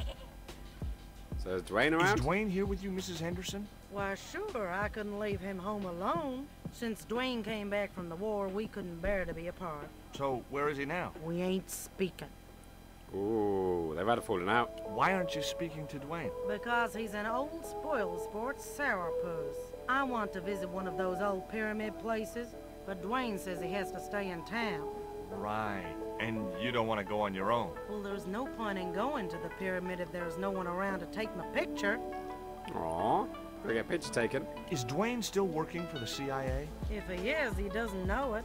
Speaker 2: So is Dwayne around?
Speaker 4: Is Dwayne here with you, Mrs. Henderson?
Speaker 15: Why, sure, I couldn't leave him home alone. Since Dwayne came back from the war, we couldn't bear to be apart.
Speaker 4: So, where is he now?
Speaker 15: We ain't speaking.
Speaker 2: Ooh, they've had a falling out.
Speaker 4: Why aren't you speaking to Dwayne?
Speaker 15: Because he's an old spoil sport sourpuss. I want to visit one of those old pyramid places, but Dwayne says he has to stay in town.
Speaker 4: Right. And you don't want to go on your own?
Speaker 15: Well, there's no point in going to the pyramid if there's no one around to take my picture.
Speaker 2: Aw, we get a picture taken.
Speaker 4: Is Dwayne still working for the CIA?
Speaker 15: If he is, he doesn't know it.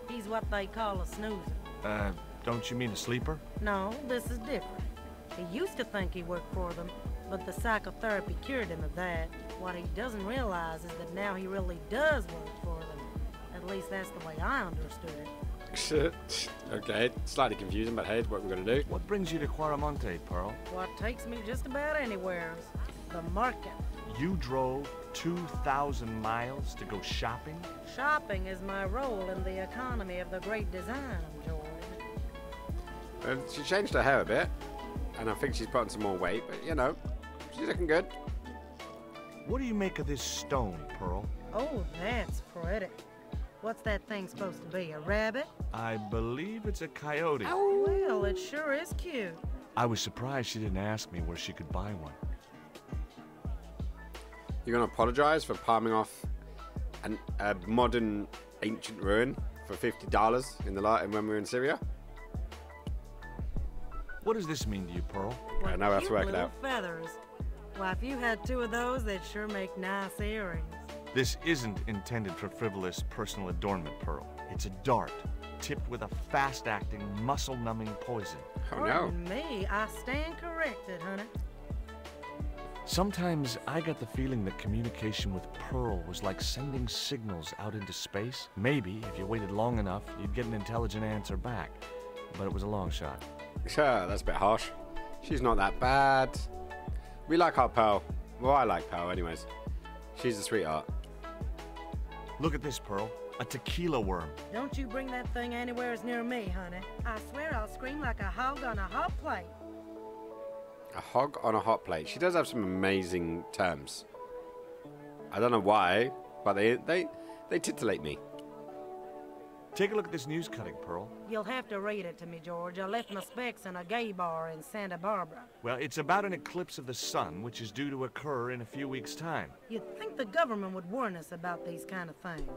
Speaker 15: He's what they call a snoozer.
Speaker 4: Don't you mean a sleeper?
Speaker 15: No, this is different. He used to think he worked for them, but the psychotherapy cured him of that. What he doesn't realize is that now he really does work for them. At least that's the way I understood it.
Speaker 2: Okay, slightly confusing, but hey, it's what we're gonna do.
Speaker 4: What brings you to Quaramonte, Pearl?
Speaker 15: What takes me just about anywhere is the market.
Speaker 4: You drove 2,000 miles to go shopping?
Speaker 15: Shopping is my role in the economy of the great design, George.
Speaker 2: She changed her hair a bit, and I think she's put on some more weight, but you know, she's looking good.
Speaker 4: What do you make of this stone, Pearl?
Speaker 15: Oh, that's pretty. What's that thing supposed to be, a rabbit?
Speaker 4: I believe it's a coyote.
Speaker 15: Oh, well, it sure is cute.
Speaker 4: I was surprised she didn't ask me where she could buy one.
Speaker 2: You're gonna apologize for palming off a modern ancient ruin for $50 in the when we were in Syria?
Speaker 4: What does this mean to you, Pearl?
Speaker 2: I know how to work it
Speaker 15: little
Speaker 2: out.
Speaker 15: Feathers. Why, if you had two of those, they'd sure make nice earrings.
Speaker 4: This isn't intended for frivolous personal adornment, Pearl. It's a dart, tipped with a fast-acting, muscle-numbing poison.
Speaker 2: Oh no.
Speaker 15: Pardon me, I stand corrected, honey.
Speaker 4: Sometimes I got the feeling that communication with Pearl was like sending signals out into space. Maybe, if you waited long enough, you'd get an intelligent answer back. But it was a long shot.
Speaker 2: Sure, that's a bit harsh. She's not that bad. We like our Pearl. Well, I like Pearl anyways. She's a sweetheart.
Speaker 4: Look at this, Pearl. A tequila worm.
Speaker 15: Don't you bring that thing anywhere near me, honey. I swear I'll scream like a hog on a hot plate.
Speaker 2: A hog on a hot plate. She does have some amazing terms. I don't know why, but they titillate me.
Speaker 4: Take a look at this news cutting, Pearl.
Speaker 15: You'll have to read it to me, George. I left my specs in a gay bar in Santa Barbara.
Speaker 4: Well, it's about an eclipse of the sun, which is due to occur in a few weeks' time.
Speaker 15: You'd think the government would warn us about these kind of things.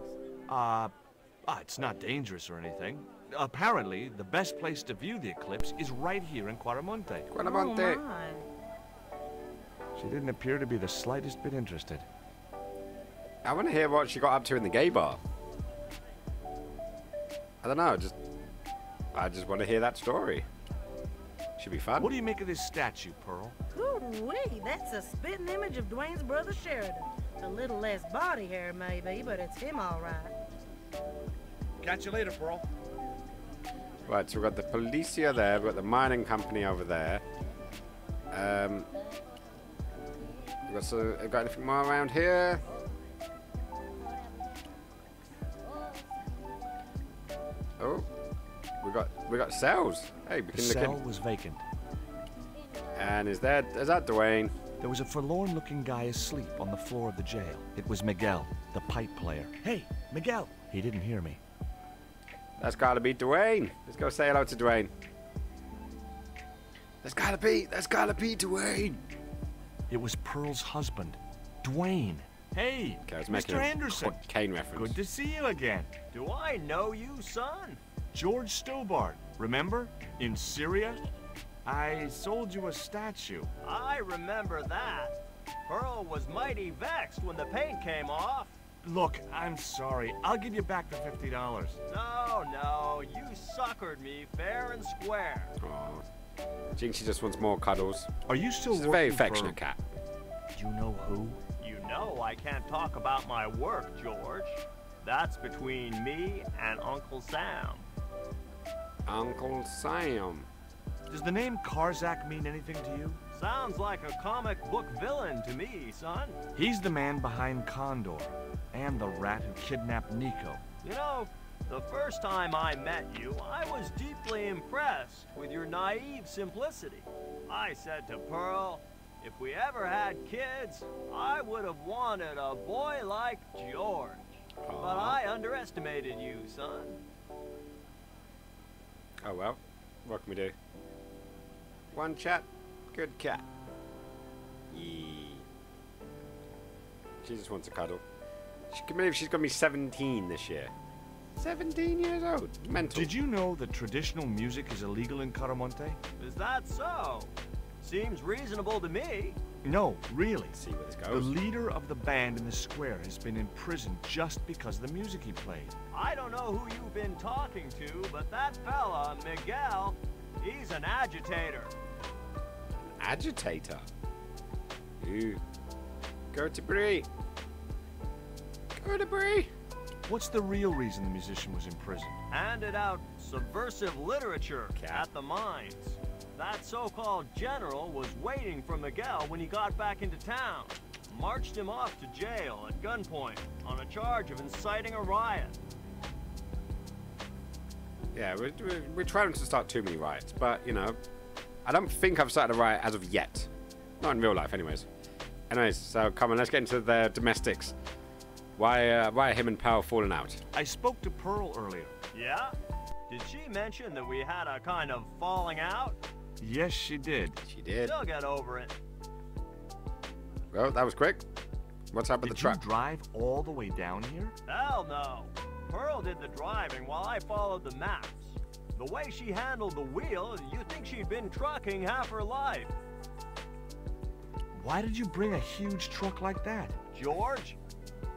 Speaker 4: It's not dangerous or anything. Apparently, the best place to view the eclipse is right here in Quaramonte.
Speaker 2: Quaramonte.
Speaker 15: Oh, my.
Speaker 4: She didn't appear to be the slightest bit interested.
Speaker 2: I want to hear what she got up to in the gay bar. I don't know, I just want to hear that story. Should be fun.
Speaker 4: What do you make of this statue, Pearl?
Speaker 15: Ooh-wee, that's a spitting image of Dwayne's brother Sheridan. A little less body hair, maybe, but it's him all right.
Speaker 4: Catch you later, Pearl.
Speaker 2: Right, so we've got the Policia there, we've got the mining company over there. Got anything more around here? Oh, we got cells. Hey, we can
Speaker 4: the
Speaker 2: look
Speaker 4: cell
Speaker 2: in.
Speaker 4: was vacant.
Speaker 2: And is that Dwayne?
Speaker 4: There was a forlorn-looking guy asleep on the floor of the jail. It was Miguel, the pipe player. Hey, Miguel! He didn't hear me.
Speaker 2: That's gotta be Dwayne. Let's go say hello to Dwayne. That's gotta be Dwayne.
Speaker 4: It was Pearl's husband, Dwayne.
Speaker 12: Hey,
Speaker 2: Okay, I was
Speaker 12: Mr.
Speaker 2: making a
Speaker 12: Anderson.
Speaker 2: Kane reference.
Speaker 12: Good to see you again. Do I know you, son?
Speaker 4: George Stobart, remember? In Syria? I sold you a statue.
Speaker 5: I remember that. Pearl was mighty vexed when the paint came off.
Speaker 4: Look, I'm sorry. I'll give you back the $50.
Speaker 5: No, you suckered me fair and square.
Speaker 2: Aww. I think she just wants more cuddles.
Speaker 4: Are you still
Speaker 2: She's a very affectionate cat.
Speaker 4: You know who?
Speaker 5: You know I can't talk about my work, George. That's between me and Uncle Sam.
Speaker 2: Uncle Sam.
Speaker 4: Does the name Karzak mean anything to you?
Speaker 5: Sounds like a comic book villain to me, son.
Speaker 4: He's the man behind Condor, and the rat who kidnapped Nico.
Speaker 5: You know, the first time I met you, I was deeply impressed with your naive simplicity. I said to Pearl, if we ever had kids, I would have wanted a boy like George.
Speaker 2: Aww.
Speaker 5: But I underestimated you, son.
Speaker 2: Oh well, what can we do? One chat, good cat. Yee. She just wants a cuddle. She can believe she's gonna be 17 this year. 17 years old. Mental.
Speaker 4: Did you know that traditional music is illegal in Caramonte?
Speaker 5: Is that so? Seems reasonable to me.
Speaker 4: No, really.
Speaker 2: See where this
Speaker 4: The
Speaker 2: goes.
Speaker 4: leader of the band in the square has been in prison just because of the music he played.
Speaker 5: I don't know who you've been talking to, but that fella, Miguel, he's an agitator.
Speaker 2: Agitator. Ooh. Go to Brie. Go to Brie.
Speaker 4: What's the real reason the musician was in prison?
Speaker 5: Handed out subversive literature at the mines. That so-called general was waiting for Miguel when he got back into town. Marched him off to jail at gunpoint on a charge of inciting a riot.
Speaker 2: Yeah, we're trying to start too many riots, but, you know, I don't think I've started a riot as of yet. Not in real life, anyways. Anyways, so come on, let's get into the domestics. Why are him and Pearl falling out?
Speaker 4: I spoke to Pearl earlier.
Speaker 5: Yeah? Did she mention that we had a kind of falling out?
Speaker 4: Yes, she did.
Speaker 2: She did.
Speaker 5: She'll get over it.
Speaker 2: Well, that was quick. What's up with the truck?
Speaker 4: Did you drive all the way down here?
Speaker 5: Hell no. Pearl did the driving while I followed the maps. The way she handled the wheel, you'd think she'd been trucking half her life.
Speaker 4: Why did you bring a huge truck like that?
Speaker 5: George,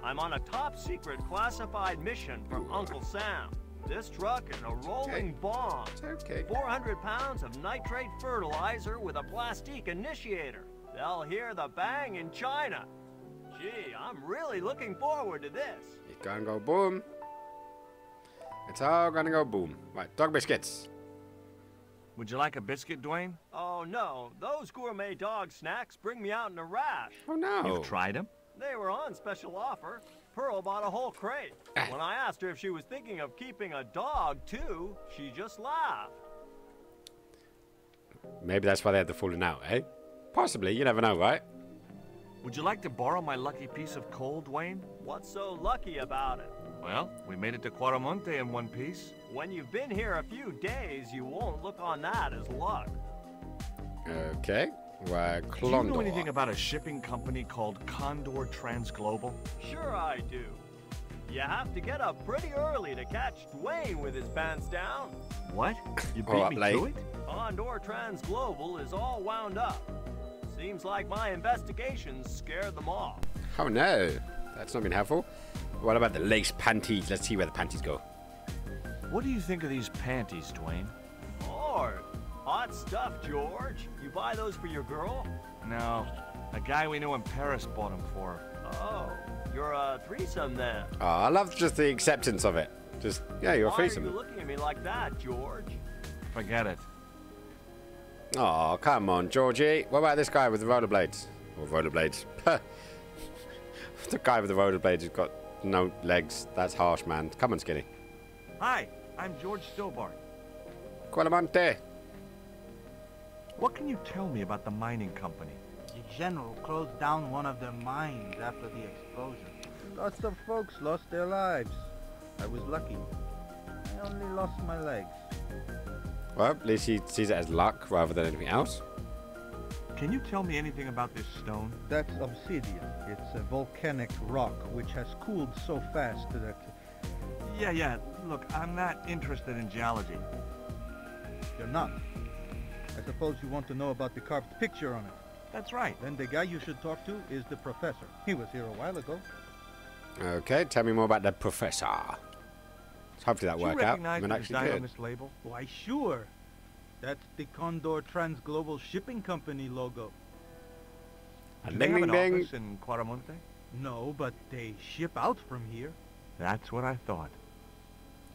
Speaker 5: I'm on a top-secret classified mission from Uncle Sam. This truck is a rolling bomb.
Speaker 2: Okay.
Speaker 5: 400 pounds of nitrate fertilizer with a plastique initiator. They'll hear the bang in China. Gee, I'm really looking forward to this.
Speaker 2: It's gonna go boom. It's all gonna go boom. Right, dog biscuits.
Speaker 4: Would you like a biscuit, Dwayne?
Speaker 5: Oh no, those gourmet dog snacks bring me out in a rash.
Speaker 2: Oh no.
Speaker 4: You've tried them?
Speaker 5: They were on special offer. Pearl bought a whole crate. When I asked her if she was thinking of keeping a dog too, she just laughed.
Speaker 2: Maybe that's why they had the falling out, eh? Possibly, you never know, right?
Speaker 4: Would you like to borrow my lucky piece of coal, Dwayne?
Speaker 5: What's so lucky about it?
Speaker 4: Well, we made it to Quaramonte in one piece.
Speaker 5: When you've been here a few days, you won't look on that as luck.
Speaker 2: Okay. Well,
Speaker 4: Do you know anything about a shipping company called Condor Transglobal?
Speaker 5: Sure I do. You have to get up pretty early to catch Dwayne with his pants down.
Speaker 4: What? You beat me to it?
Speaker 5: Condor Transglobal is all wound up. Seems like my investigations scared them off.
Speaker 2: Oh no, that's not been helpful. What about the lace panties? Let's see where the panties go.
Speaker 4: What do you think of these panties, Dwayne?
Speaker 5: Lord, hot stuff, George. You buy those for your girl?
Speaker 4: No, a guy we knew in Paris bought them for her.
Speaker 5: Oh, you're a threesome then.
Speaker 2: Oh, I love just the acceptance of it. Just, yeah, you're a
Speaker 5: Why
Speaker 2: threesome.
Speaker 5: are you looking at me like that, George?
Speaker 4: Forget it.
Speaker 2: Oh, come on, Georgie. What about this guy with the rollerblades? Or rollerblades. The guy with the rollerblades has got no legs. That's harsh, man. Come on, Skinny.
Speaker 4: Hi, I'm George Stobart.
Speaker 2: Qualamonte.
Speaker 4: What can you tell me about the mining company?
Speaker 9: You
Speaker 16: general closed down one of their mines after the explosion. Lots of folks lost their lives. I was lucky. I only lost my legs.
Speaker 2: Well, at least he sees it as luck rather than anything else.
Speaker 4: Can you tell me anything about this stone?
Speaker 16: That's obsidian. It's a volcanic rock which has cooled so fast that...
Speaker 4: Yeah. Look, I'm not interested in geology.
Speaker 16: You're not? I suppose you want to know about the carved picture on it.
Speaker 4: That's right.
Speaker 16: Then the guy you should talk to is the professor. He was here a while ago.
Speaker 2: Okay, tell me more about the professor. Hopefully that worked out.
Speaker 4: I mean, actually did. On this label?
Speaker 16: Why, sure. That's the Condor Transglobal Shipping Company logo.
Speaker 4: Do they have an office in Quaramonte?
Speaker 16: No, but they ship out from here.
Speaker 4: That's what I thought.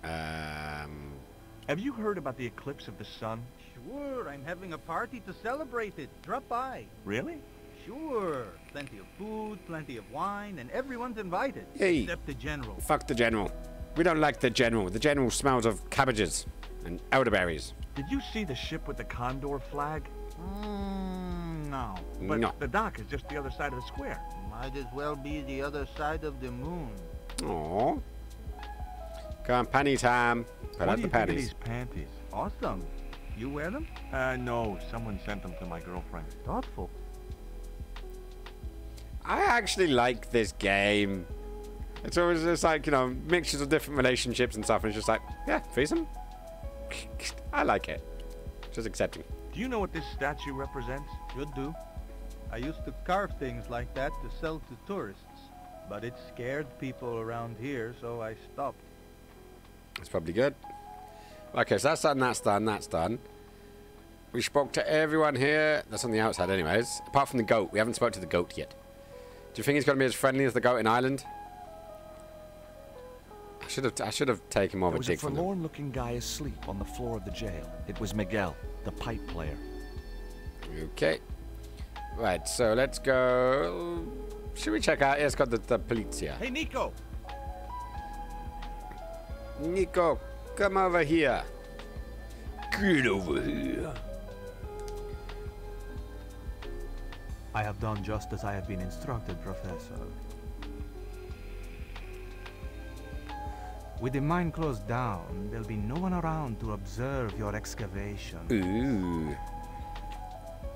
Speaker 4: Have you heard about the eclipse of the sun?
Speaker 16: Sure, I'm having a party to celebrate it. Drop by.
Speaker 4: Really?
Speaker 16: Sure. Plenty of food, plenty of wine, and everyone's invited.
Speaker 2: Hey.
Speaker 16: Except the general.
Speaker 2: Fuck the general. We don't like the general. The general smells of cabbages and elderberries.
Speaker 4: Did you see the ship with the condor flag?
Speaker 16: No.
Speaker 4: But
Speaker 2: no.
Speaker 4: The dock is just the other side of the square.
Speaker 16: Might as well be the other side of the moon.
Speaker 2: Aww. Come on, panty time. Put out the panties.
Speaker 4: These panties?
Speaker 16: Awesome. You wear them?
Speaker 4: No. Someone sent them to my girlfriend.
Speaker 16: Thoughtful.
Speaker 2: I actually like this game. It's always just like, you know, mixtures of different relationships and stuff, and it's just like, yeah, threesome. I like it. Just accepting.
Speaker 4: Do you know what this statue represents?
Speaker 16: Should do. I used to carve things like that to sell to tourists, but it scared people around here, so I stopped.
Speaker 2: That's probably good. Okay, so that's done. We spoke to everyone here. That's on the outside anyways. Apart from the goat. We haven't spoke to the goat yet. Do you think he's going to be as friendly as the goat in Ireland? I should have taken more of a dig from them.
Speaker 4: There was a forlorn-looking guy asleep on the floor of the jail. It was Miguel, the pipe player.
Speaker 2: Okay. Right, so let's go... Should we check out... Yeah, it's got the polizia.
Speaker 4: Hey, Nico!
Speaker 2: Nico, come over here. Get over here.
Speaker 17: I have done just as I have been instructed, Professor. With the mine closed down, there'll be no one around to observe your excavation.
Speaker 2: Ooh.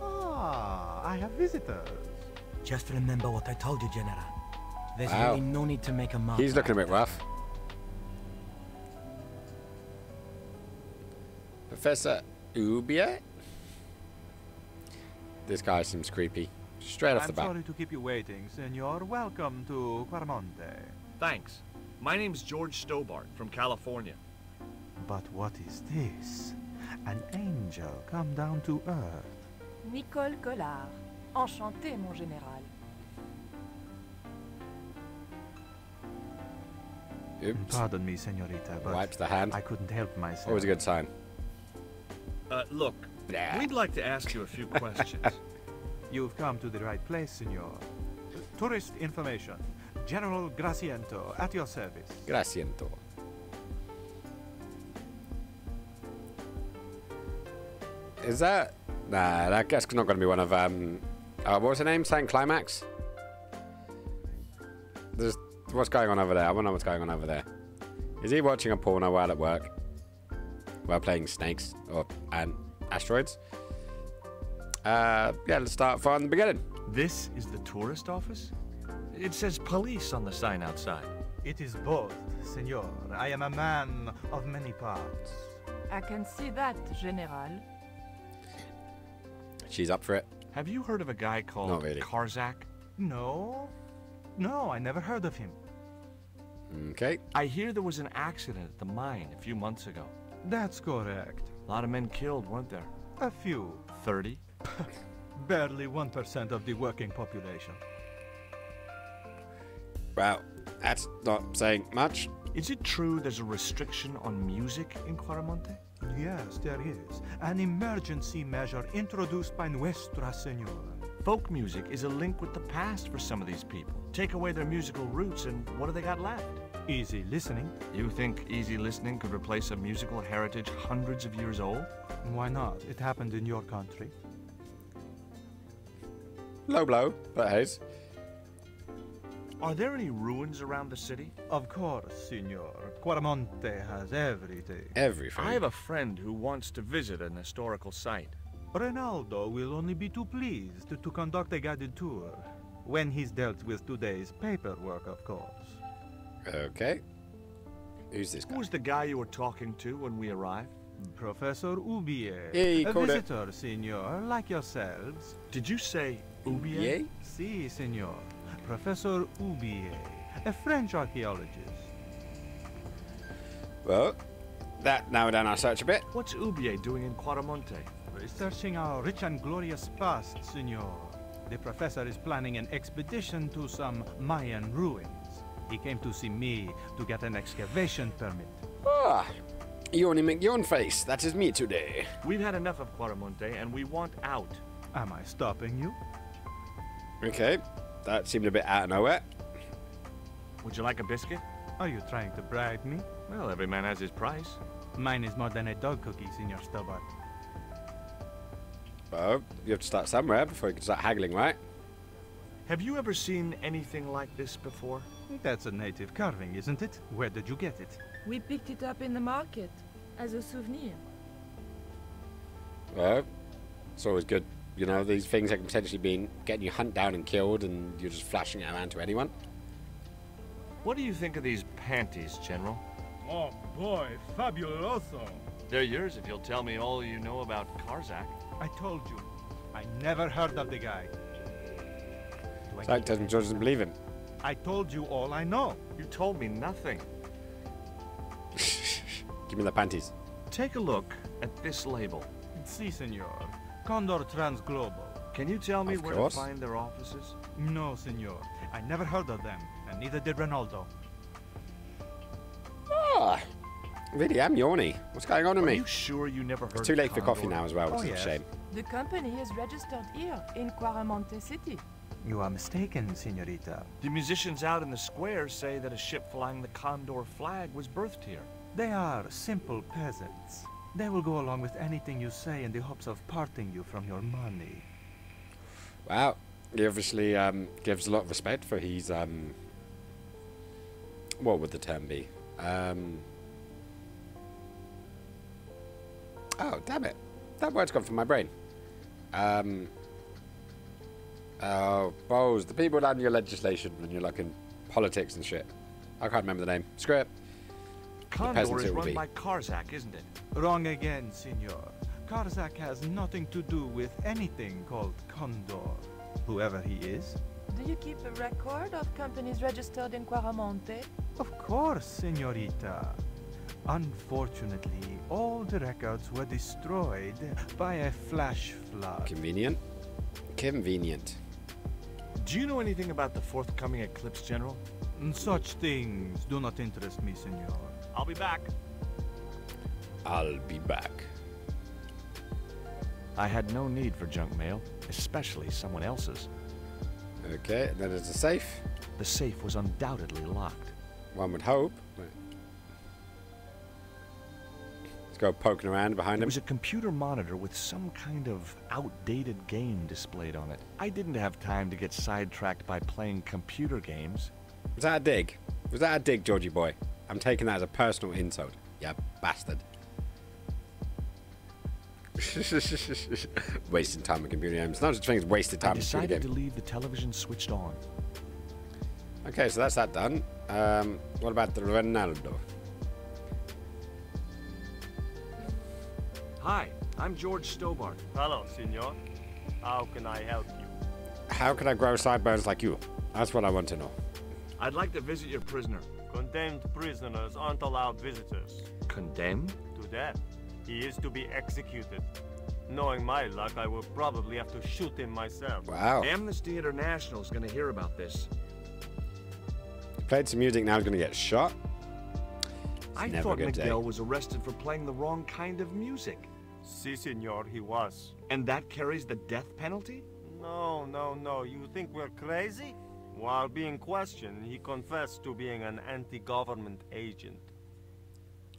Speaker 17: Ah, I have visitors.
Speaker 18: Just remember what I told you, General. There's
Speaker 2: Wow.
Speaker 18: really no need to make a mouth.
Speaker 2: He's looking a bit rough. Professor Ubia? This guy seems creepy. Straight off the bat.
Speaker 17: I'm sorry to keep you waiting, Senor. Welcome to Quaramonte.
Speaker 4: Thanks. My name's George Stobart from California.
Speaker 17: But what is this? An angel come down to earth.
Speaker 3: Nicole Collard. Enchanté, mon général.
Speaker 2: Oops.
Speaker 17: Pardon me, senorita, but
Speaker 2: Wipes the hand.
Speaker 17: I couldn't help myself.
Speaker 2: Always a good sign.
Speaker 4: Look, we'd like to ask you a few questions.
Speaker 17: You've come to the right place, senor. Tourist information. General Graciento, at your service.
Speaker 2: Graciento. Is that... Nah, that guess not going to be one of... what was her name? Saying Climax? What's going on over there? I want to know what's going on over there. Is he watching a porno while at work? While playing snakes? And asteroids? Yeah, let's start from the beginning.
Speaker 4: This is the tourist office? It says police on the sign outside.
Speaker 17: It is both, senor. I am a man of many parts.
Speaker 3: I can see that, General.
Speaker 2: She's up for it.
Speaker 4: Have you heard of a guy called
Speaker 2: Not really.
Speaker 4: Karzak?
Speaker 17: No. No, I never heard of him.
Speaker 2: Okay.
Speaker 4: I hear there was an accident at the mine a few months ago.
Speaker 17: That's correct.
Speaker 4: A lot of men killed, weren't there?
Speaker 17: A few.
Speaker 4: 30?
Speaker 17: Barely 1% of the working population.
Speaker 2: Well, that's not saying much.
Speaker 4: Is it true there's a restriction on music in Quaramonte?
Speaker 17: Yes, there is. An emergency measure introduced by Nuestra Senora.
Speaker 4: Folk music is a link with the past for some of these people. Take away their musical roots and what do they got left?
Speaker 17: Easy listening.
Speaker 4: You think easy listening could replace a musical heritage hundreds of years old?
Speaker 17: Why not? It happened in your country.
Speaker 2: Low blow, but Hayes.
Speaker 4: Are there any ruins around the city?
Speaker 17: Of course, Signor. Quaramonte has everything.
Speaker 2: Everything.
Speaker 4: I have a friend who wants to visit an historical site.
Speaker 17: Ronaldo will only be too pleased to conduct a guided tour. When he's dealt with today's paperwork, of course.
Speaker 2: Okay. Who's this guy?
Speaker 4: Who was the guy you were talking to when we arrived?
Speaker 17: Professor Ubier.
Speaker 2: Hey,
Speaker 17: a visitor, Signor, like yourselves.
Speaker 4: Did you say Ubier?
Speaker 17: Si, Signor. Professor Ubier, a French archaeologist.
Speaker 2: Well, that narrowed down our search a bit.
Speaker 4: What's Ubier doing in Quaramonte?
Speaker 17: Researching our rich and glorious past, Signor. The professor is planning an expedition to some Mayan ruins. He came to see me to get an excavation permit.
Speaker 2: Ah, Yawny McYawnface, that is me today.
Speaker 4: We've had enough of Quaramonte and we want out.
Speaker 17: Am I stopping you?
Speaker 2: Okay, that seemed a bit out of nowhere.
Speaker 4: Would you like a biscuit?
Speaker 17: Are you trying to bribe me?
Speaker 4: Well, every man has his price.
Speaker 17: Mine is more than a dog cookie, Signor Stobart.
Speaker 2: Well, you have to start somewhere before you can start haggling, right?
Speaker 4: Have you ever seen anything like this before?
Speaker 17: That's a native carving, isn't it? Where did you get it?
Speaker 3: We picked it up in the market as a souvenir.
Speaker 2: Well, it's always good. You know, these things that can potentially be getting you hunted down and killed, and you're just flashing it around to anyone.
Speaker 4: What do you think of these panties, General?
Speaker 13: Oh boy, fabuloso.
Speaker 4: They're yours if you'll tell me all you know about Karzak.
Speaker 17: I told you. I never heard of the guy.
Speaker 2: Zach doesn't believe him.
Speaker 17: I told you all I know.
Speaker 4: You told me nothing.
Speaker 2: Give me the panties.
Speaker 4: Take a look at this label.
Speaker 17: Si, Senor. Condor Transglobal.
Speaker 4: Can you tell me
Speaker 2: Of
Speaker 4: where
Speaker 2: course.
Speaker 4: to find their offices?
Speaker 17: No, Senor. I never heard of them, and neither did Ronaldo.
Speaker 2: Ah, really am yawny. What's going on with
Speaker 4: Are
Speaker 2: me?
Speaker 4: you sure you never heard
Speaker 2: It's too late for
Speaker 4: Condor?
Speaker 2: coffee now as well, which is a shame.
Speaker 3: The company is registered here in Quaramonte City.
Speaker 17: You are mistaken, Senorita.
Speaker 4: The musicians out in the square say that a ship flying the Condor flag was birthed here.
Speaker 17: They are simple peasants. They will go along with anything you say in the hopes of parting you from your money.
Speaker 2: Wow, he obviously gives a lot of respect for his what would the term be? Oh, damn it. That word's gone from my brain. Oh, Bose, the people down your legislation when you're like in politics and shit. I can't remember the name. Screw it.
Speaker 4: Condor is run by Karzak, isn't it?
Speaker 17: Wrong again, Senor. Karzak has nothing to do with anything called Condor. Whoever he is.
Speaker 3: Do you keep a record of companies registered in Quaramonte?
Speaker 17: Of course, Senorita. Unfortunately, all the records were destroyed by a flash flood.
Speaker 2: Convenient. Convenient.
Speaker 4: Do you know anything about the forthcoming eclipse, General?
Speaker 17: Such things do not interest me, Senor.
Speaker 4: I'll be back.
Speaker 2: I'll be back.
Speaker 4: I had no need for junk mail, especially someone else's.
Speaker 2: Okay, and then there's a safe.
Speaker 4: The safe was undoubtedly locked.
Speaker 2: One would hope. Let's go poking around behind
Speaker 4: There
Speaker 2: him.
Speaker 4: was a computer monitor with some kind of outdated game displayed on it. I didn't have time to get sidetracked by playing computer games.
Speaker 2: Was that a dig? Was that a dig, Georgie boy? I'm taking that as a personal insult. You bastard. Wasting time on computer games. Not such thing as wasted time
Speaker 4: I
Speaker 2: on computer
Speaker 4: decided
Speaker 2: games.
Speaker 4: to leave the television switched on.
Speaker 2: Okay, so that's that done. What about the Ronaldo?
Speaker 4: Hi, I'm George Stobart.
Speaker 5: Hello, senor. How can I help you?
Speaker 2: How can I grow sideburns like you? That's what I want to know.
Speaker 4: I'd like to visit your prisoner.
Speaker 5: Condemned prisoners aren't allowed visitors.
Speaker 4: Condemned?
Speaker 5: To death. He is to be executed. Knowing my luck, I will probably have to shoot him myself.
Speaker 2: Wow.
Speaker 4: Amnesty International is going to hear about this.
Speaker 2: Played some music, now he's going to get shot.
Speaker 4: I
Speaker 2: never a
Speaker 4: thought
Speaker 2: good day.
Speaker 4: Miguel was arrested for playing the wrong kind of music.
Speaker 5: Si, senor, he was.
Speaker 4: And that carries the death penalty?
Speaker 5: No, no, no. You think we're crazy? While being questioned, he confessed to being an anti-government agent.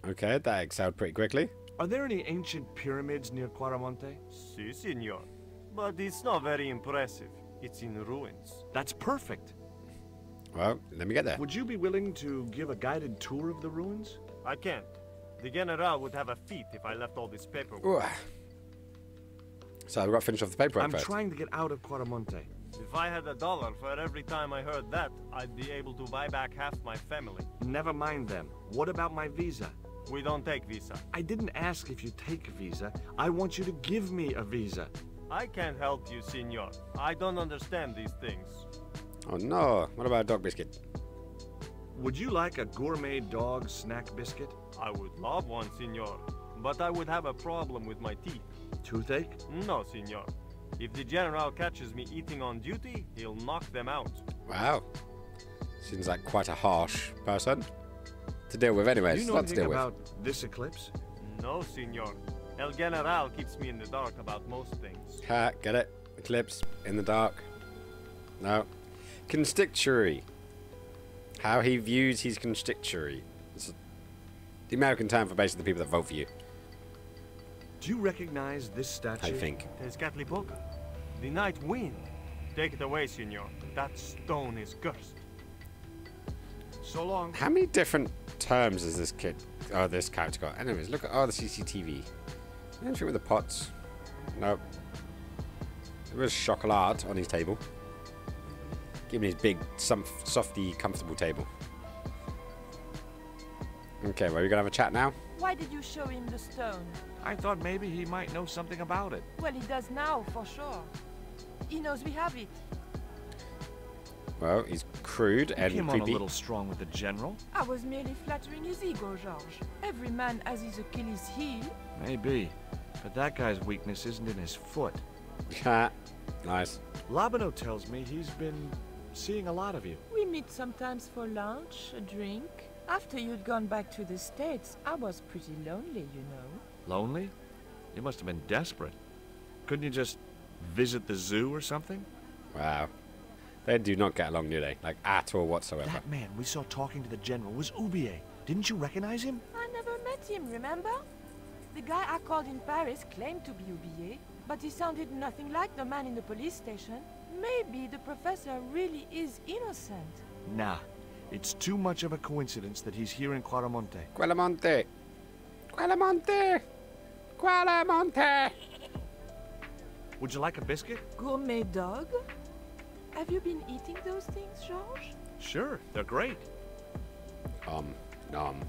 Speaker 2: Okay, that excelled pretty quickly.
Speaker 4: Are there any ancient pyramids near Quaramonte?
Speaker 5: Si, senor. But it's not very impressive.
Speaker 12: It's in ruins.
Speaker 4: That's perfect.
Speaker 2: Well, let me get there.
Speaker 4: Would you be willing to give a guided tour of the ruins?
Speaker 12: I can't. The General would have a fit if I left all this paperwork.
Speaker 2: Ooh. So I've got to finish off the paperwork
Speaker 4: I'm
Speaker 2: first.
Speaker 4: trying to get out of Quaramonte.
Speaker 12: If I had $1 for every time I heard that, I'd be able to buy back half my family.
Speaker 4: Never mind them. What about my visa?
Speaker 12: We don't take visa.
Speaker 4: I didn't ask if you take a visa. I want you to give me a visa.
Speaker 12: I can't help you, senor. I don't understand these things.
Speaker 2: Oh no, what about a dog biscuit?
Speaker 4: Would you like a gourmet dog snack biscuit?
Speaker 12: I would love one, senor. But I would have a problem with my teeth.
Speaker 4: Toothache?
Speaker 12: No, senor. If the General catches me eating on duty, he'll knock them out.
Speaker 2: Wow. Seems like quite a harsh person to deal with anyways.
Speaker 4: Do you know
Speaker 2: Lots to
Speaker 4: anything
Speaker 2: deal
Speaker 4: about this eclipse?
Speaker 12: No, senor. El General keeps me in the dark about most things.
Speaker 2: Ha, get it? Eclipse, in the dark. No. Constitutory. How he views his constitutory. It's the American term for basically the people that vote for you.
Speaker 4: Do you recognize this statue?
Speaker 2: I think.
Speaker 12: Tezcatlipoca. The night wind. Take it away, senor. That stone is cursed.
Speaker 4: So long.
Speaker 2: How many different terms has this this character got? Anyways, look at the CCTV. Anything with the pots? Nope. There was chocolate on his table. Give me his big, softy, comfortable table. Okay, well, we're gonna have a chat now.
Speaker 3: Why did you show him the stone?
Speaker 4: I thought maybe he might know something about it.
Speaker 3: Well, he does now, for sure. He knows we have it.
Speaker 2: Well, he's crude and
Speaker 4: came
Speaker 2: creepy.
Speaker 4: on a little strong with the general.
Speaker 3: I was merely flattering his ego, Georges. Every man has his Achilles heel.
Speaker 4: Maybe. But that guy's weakness isn't in his foot.
Speaker 2: Ha. Nice.
Speaker 4: Labano tells me he's been seeing a lot of you.
Speaker 3: We meet sometimes for lunch, a drink. After you'd gone back to the States, I was pretty lonely, you know.
Speaker 4: Lonely? You must have been desperate. Couldn't you just visit the zoo or something?
Speaker 2: Wow. They do not get along, do they? Like, at all whatsoever.
Speaker 4: That man we saw talking to the general was Ubier. Didn't you recognize him?
Speaker 3: I never met him, remember? The guy I called in Paris claimed to be Ubier, but he sounded nothing like the man in the police station. Maybe the professor really is innocent.
Speaker 4: Nah. It's too much of a coincidence that he's here in Quaramonte.
Speaker 2: Quaramonte! Quaramonte! Quaramonte!
Speaker 4: Would you like a biscuit?
Speaker 3: Gourmet dog? Have you been eating those things, Georges?
Speaker 4: Sure, they're great.
Speaker 2: Nom.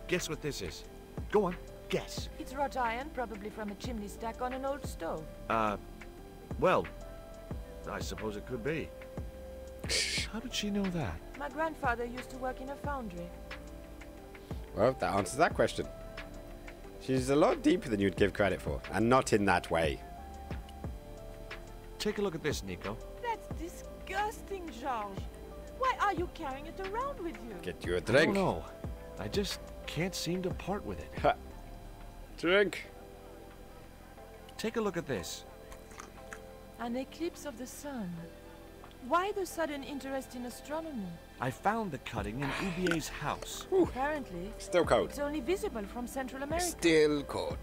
Speaker 4: Guess what this is? Go on, guess.
Speaker 3: It's wrought iron, probably from a chimney stack on an old stove.
Speaker 4: Well, I suppose it could be. How did she know that?
Speaker 3: My grandfather used to work in a foundry.
Speaker 2: Well, that answers that question. She's a lot deeper than you'd give credit for, and not in that way.
Speaker 4: Take a look at this, Nico.
Speaker 3: That's disgusting, Georges. Why are you carrying it around with you?
Speaker 2: Get you a drink.
Speaker 4: I don't know. I just can't seem to part with it.
Speaker 2: Ha. Drink.
Speaker 4: Take a look at this.
Speaker 3: An eclipse of the sun. Why the sudden interest in astronomy?
Speaker 4: I found the cutting in Ubier's house.
Speaker 3: Apparently,
Speaker 2: still cold.
Speaker 3: It's only visible from Central America.
Speaker 2: Still cold.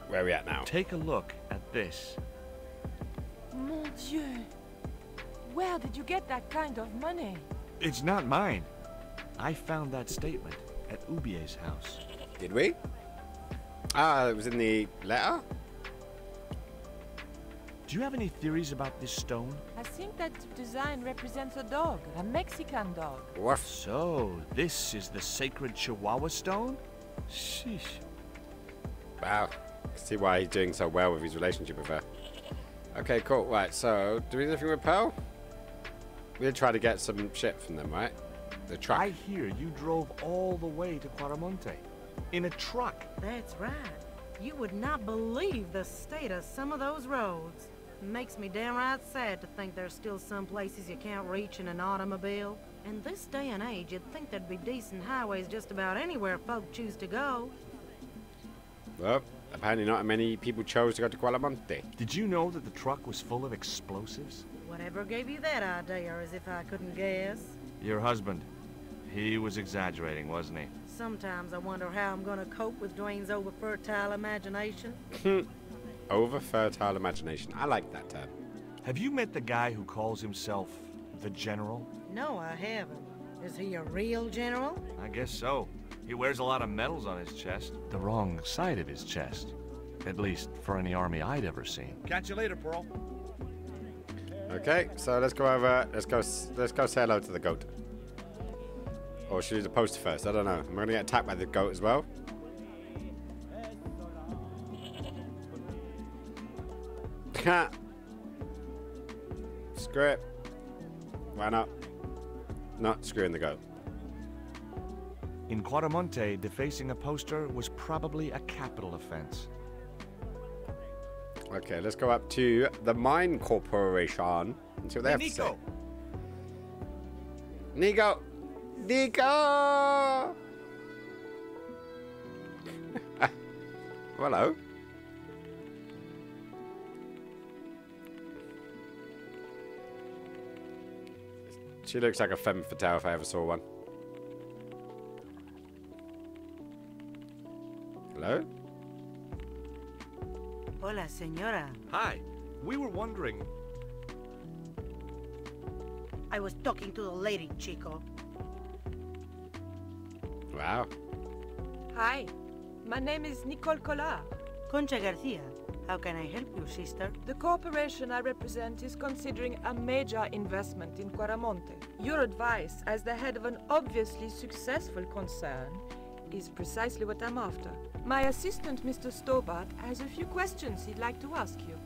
Speaker 2: Where are we at now?
Speaker 4: Take a look at this.
Speaker 3: Mon Dieu. Where did you get that kind of money?
Speaker 4: It's not mine. I found that statement at Ubier's house.
Speaker 2: Did we? Ah, it was in the letter?
Speaker 4: Do you have any theories about this stone?
Speaker 3: I think that design represents a dog, a Mexican dog.
Speaker 2: What?
Speaker 4: So, this is the sacred Chihuahua stone? Sheesh.
Speaker 2: Wow. See why he's doing so well with his relationship with her. Okay, cool. Right, so, do we do anything with Pearl? We did try to get some shit from them, right? The truck.
Speaker 4: I hear you drove all the way to Quaramonte. In a truck.
Speaker 15: That's right. You would not believe the state of some of those roads. Makes me downright sad to think there's still some places you can't reach in an automobile. In this day and age, you'd think there'd be decent highways just about anywhere folk choose to go.
Speaker 2: Well, apparently not many people chose to go to Quaramonte.
Speaker 4: Did you know that the truck was full of explosives?
Speaker 15: Whatever gave you that idea, as if I couldn't guess?
Speaker 4: Your husband. He was exaggerating, wasn't he?
Speaker 15: Sometimes I wonder how I'm gonna cope with Dwayne's over-fertile imagination.
Speaker 2: Over-fertile imagination. I like that term.
Speaker 4: Have you met the guy who calls himself the General?
Speaker 15: No, I haven't. Is he a real general?
Speaker 4: I guess so. He wears a lot of medals on his chest. The wrong side of his chest. At least for any army I'd ever seen.
Speaker 13: Catch you later, Pearl.
Speaker 2: Okay, so let's go over. Let's go say hello to the goat. Or should we do the poster first? I don't know. Am I gonna get attacked by the goat as well? Screw it. Why not? Not screwing the goat.
Speaker 4: In Quaramonte, defacing a poster was probably a capital offense.
Speaker 2: Okay, let's go up to the Mine Corporation and see what they have to say. Nico! Nico! Hello. She looks like a femme fatale if I ever saw one. Hello?
Speaker 15: Hola, señora.
Speaker 4: Hi. We were wondering...
Speaker 15: I was talking to the lady, Chico.
Speaker 2: Wow.
Speaker 3: Hi, my name is Nicole Collard.
Speaker 15: Concha Garcia. How can I help you, sister?
Speaker 3: The corporation I represent is considering a major investment in Quaramonte. Your advice, as the head of an obviously successful concern, is precisely what I'm after. My assistant, Mr. Stobart, has a few questions he'd like to ask you.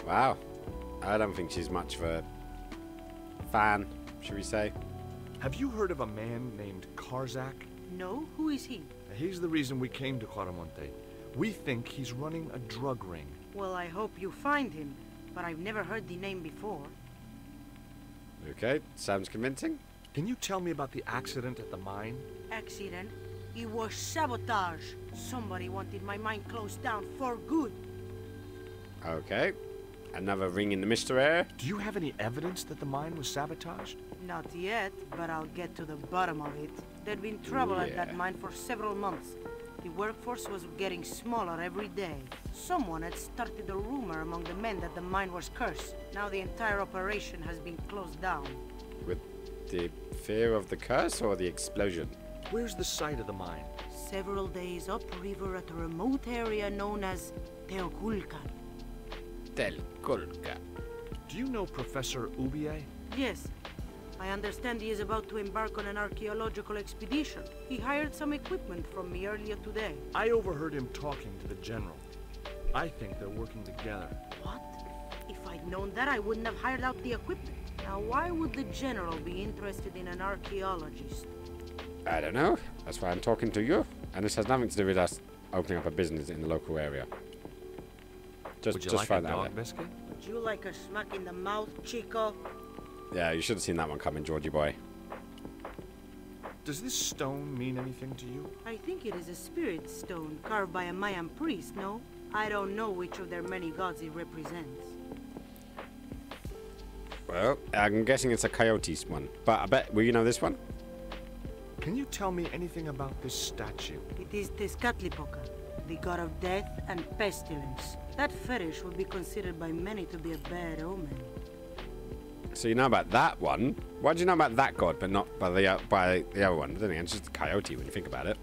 Speaker 2: Wow. I don't think she's much of a fan, should we say.
Speaker 4: Have you heard of a man named Karzak?
Speaker 15: No? Who is he?
Speaker 4: He's the reason we came to Quaramonte. We think he's running a drug ring.
Speaker 15: Well, I hope you find him, but I've never heard the name before.
Speaker 2: Okay, sounds convincing.
Speaker 4: Can you tell me about the accident at the mine?
Speaker 15: Accident? It was sabotage. Somebody wanted my mine closed down for good.
Speaker 2: Okay. Another ring in the mystery.
Speaker 4: Do you have any evidence that the mine was sabotaged?
Speaker 15: Not yet, but I'll get to the bottom of it. There'd been trouble at that mine for several months. The workforce was getting smaller every day. Someone had started a rumor among the men that the mine was cursed. Now the entire operation has been closed down.
Speaker 2: With the fear of the curse or the explosion?
Speaker 4: Where's the site of the mine?
Speaker 15: Several days upriver at a remote area known as Teoculcan.
Speaker 2: Telculca.
Speaker 4: Do you know Professor Ubier?
Speaker 15: Yes. I understand he is about to embark on an archaeological expedition. He hired some equipment from me earlier today.
Speaker 4: I overheard him talking to the General. I think they're working together.
Speaker 15: What? If I'd known that, I wouldn't have hired out the equipment. Now, why would the General be interested in an archaeologist?
Speaker 2: I don't know. That's why I'm talking to you. And this has nothing to do with us opening up a business in the local area.
Speaker 4: Would you like
Speaker 2: find
Speaker 4: a
Speaker 2: out
Speaker 4: dog
Speaker 2: there.
Speaker 4: biscuit?
Speaker 15: Would you like a smack in the mouth, Chico?
Speaker 2: Yeah, you should have seen that one coming, Georgie boy.
Speaker 4: Does this stone mean anything to you?
Speaker 15: I think it is a spirit stone carved by a Mayan priest, no? I don't know which of their many gods it represents.
Speaker 2: Well, I'm guessing it's a coyote's one. But I bet, well, you know this one?
Speaker 4: Can you tell me anything about this statue?
Speaker 15: It is Tezcatlipoca, the god of death and pestilence. That fetish would be considered by many to be a bad omen.
Speaker 2: So you know about that one. Why do you know about that god, but not by the other one? I don't think it's just a coyote when you think about it.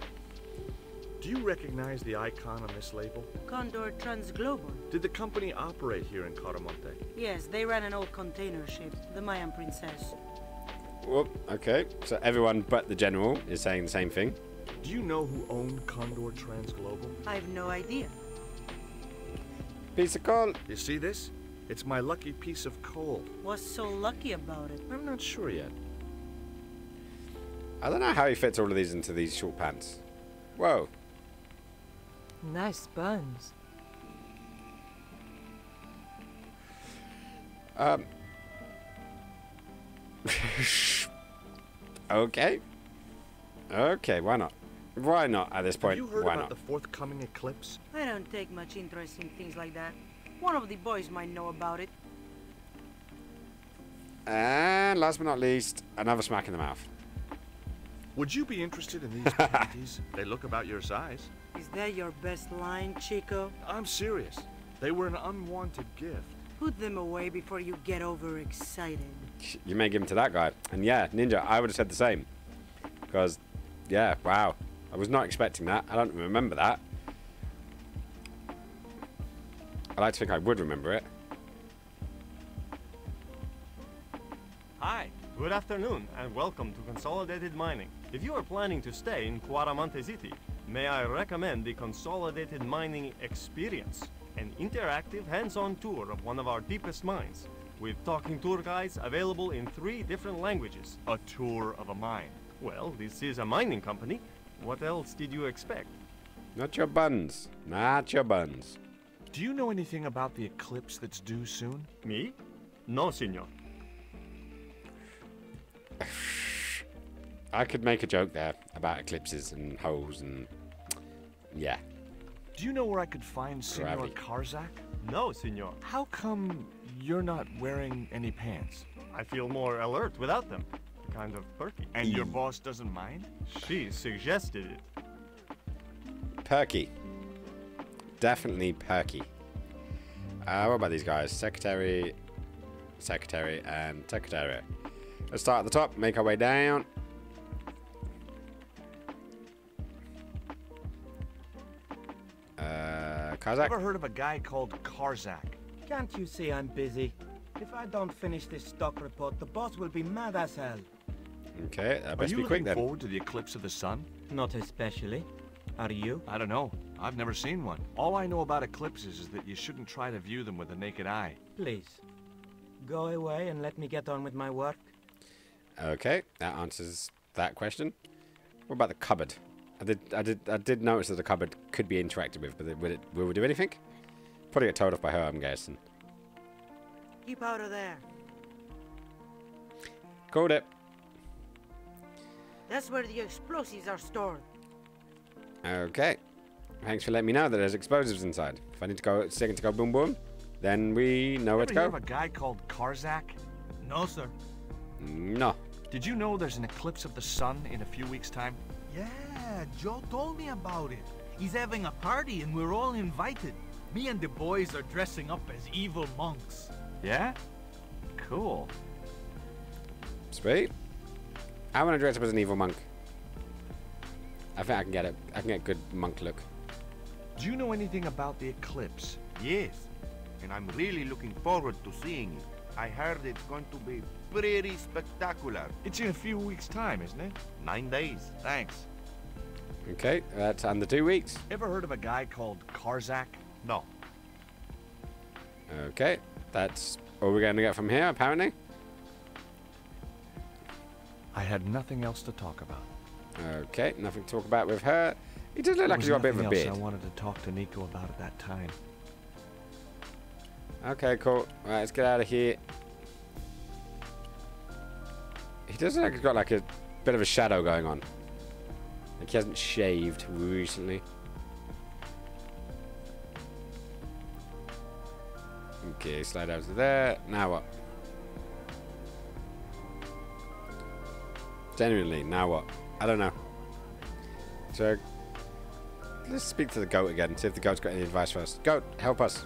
Speaker 4: Do you recognize the icon on this label?
Speaker 15: Condor Transglobal.
Speaker 4: Did the company operate here in Quaramonte?
Speaker 15: Yes, they ran an old container ship, the Mayan Princess.
Speaker 2: Whoop, okay. So everyone but the General is saying the same thing.
Speaker 4: Do you know who owned Condor Transglobal?
Speaker 15: I have no idea.
Speaker 2: Piece of coal.
Speaker 4: You see this? It's my lucky piece of coal.
Speaker 15: What's so lucky about it?
Speaker 4: I'm not sure yet.
Speaker 2: I don't know how he fits all of these into these short pants. Whoa.
Speaker 3: Nice buns.
Speaker 2: Okay. Okay, why not? Why not at this point?
Speaker 4: Have you heard
Speaker 2: Why
Speaker 4: about
Speaker 2: not?
Speaker 4: the forthcoming eclipse?
Speaker 15: I don't take much interest in things like that. One of the boys might know about it.
Speaker 2: And last but not least, another smack in the mouth.
Speaker 4: Would you be interested in these panties? They look about your size.
Speaker 15: Is that your best line, Chico?
Speaker 4: I'm serious. They were an unwanted gift.
Speaker 15: Put them away before you get overexcited.
Speaker 2: You may give them to that guy. And yeah, Ninja, I would have said the same. Because, yeah, wow. I was not expecting that. I don't remember that. I like to think I would remember it.
Speaker 5: Hi, good afternoon, and welcome to Consolidated Mining. If you are planning to stay in Cuaramonte City, may I recommend the Consolidated Mining Experience, an interactive hands-on tour of one of our deepest mines, with talking tour guides available in 3 different languages.
Speaker 4: A tour of a mine.
Speaker 5: Well, this is a mining company. What else did you expect?
Speaker 2: Not your buns. Not your buns.
Speaker 4: Do you know anything about the eclipse that's due soon?
Speaker 5: Me? No, senor.
Speaker 2: I could make a joke there about eclipses and holes and... yeah.
Speaker 4: Do you know where I could find Senor
Speaker 2: Gravity.
Speaker 4: Karzak?
Speaker 5: No, senor.
Speaker 4: How come you're not wearing any pants?
Speaker 5: I feel more alert without them. Kind of perky.
Speaker 4: And your boss doesn't mind?
Speaker 5: She suggested it.
Speaker 2: Perky. Definitely perky. What about these guys? Secretary, secretary, and secretary. Let's start at the top, make our way down. Karzak?
Speaker 4: Ever heard of a guy called Karzak?
Speaker 9: Can't you see I'm busy? If I don't finish this stock report, the boss will be mad as hell.
Speaker 2: Okay,
Speaker 4: Are
Speaker 2: best
Speaker 4: you
Speaker 2: be quick
Speaker 4: looking
Speaker 2: then.
Speaker 4: forward to the eclipse of the sun?
Speaker 9: Not especially. Are you?
Speaker 4: I don't know. I've never seen one. All I know about eclipses is that you shouldn't try to view them with the naked eye.
Speaker 9: Please, go away and let me get on with my work.
Speaker 2: Okay, that answers that question. What about the cupboard? I did notice that the cupboard could be interacted with, but will it do anything? Probably get told off by her, I'm guessing.
Speaker 15: Keep out of there.
Speaker 2: Called it.
Speaker 15: That's where the explosives are stored.
Speaker 2: Okay. Thanks for letting me know that there's explosives inside. If I need to go second to go boom boom, then we know where to
Speaker 4: Ever hear
Speaker 2: go.
Speaker 4: of a guy called Karzak?
Speaker 13: No, sir.
Speaker 2: No.
Speaker 4: Did you know there's an eclipse of the sun in a few weeks' time?
Speaker 13: Yeah, Joe told me about it. He's having a party and we're all invited. Me and the boys are dressing up as evil monks.
Speaker 4: Yeah? Cool.
Speaker 2: Sweet. I want to dress up as an evil monk. I think I can get it. I can get a good monk look.
Speaker 4: Do you know anything about the eclipse?
Speaker 14: Yes, and I'm really looking forward to seeing it. I heard it's going to be pretty spectacular.
Speaker 4: It's in a few weeks' time, isn't it?
Speaker 14: 9 days.
Speaker 4: Thanks.
Speaker 2: Okay, that's under 2 weeks.
Speaker 4: Ever heard of a guy called Karzak?
Speaker 14: No.
Speaker 2: Okay, that's all we're going to get from here, apparently.
Speaker 4: I had nothing else to talk about.
Speaker 2: Okay, nothing to talk about with her. He does look like he's got a bit of a beard.
Speaker 4: I wanted to talk to Nico about at that time.
Speaker 2: Okay, cool. Right, let's get out of here. He does look like he's got like a bit of a shadow going on. Like he hasn't shaved recently. Okay, slide over to there. Now what? Genuinely, now what? I don't know. So, let's speak to the goat again, see if the goat's got any advice for us. Goat, help us.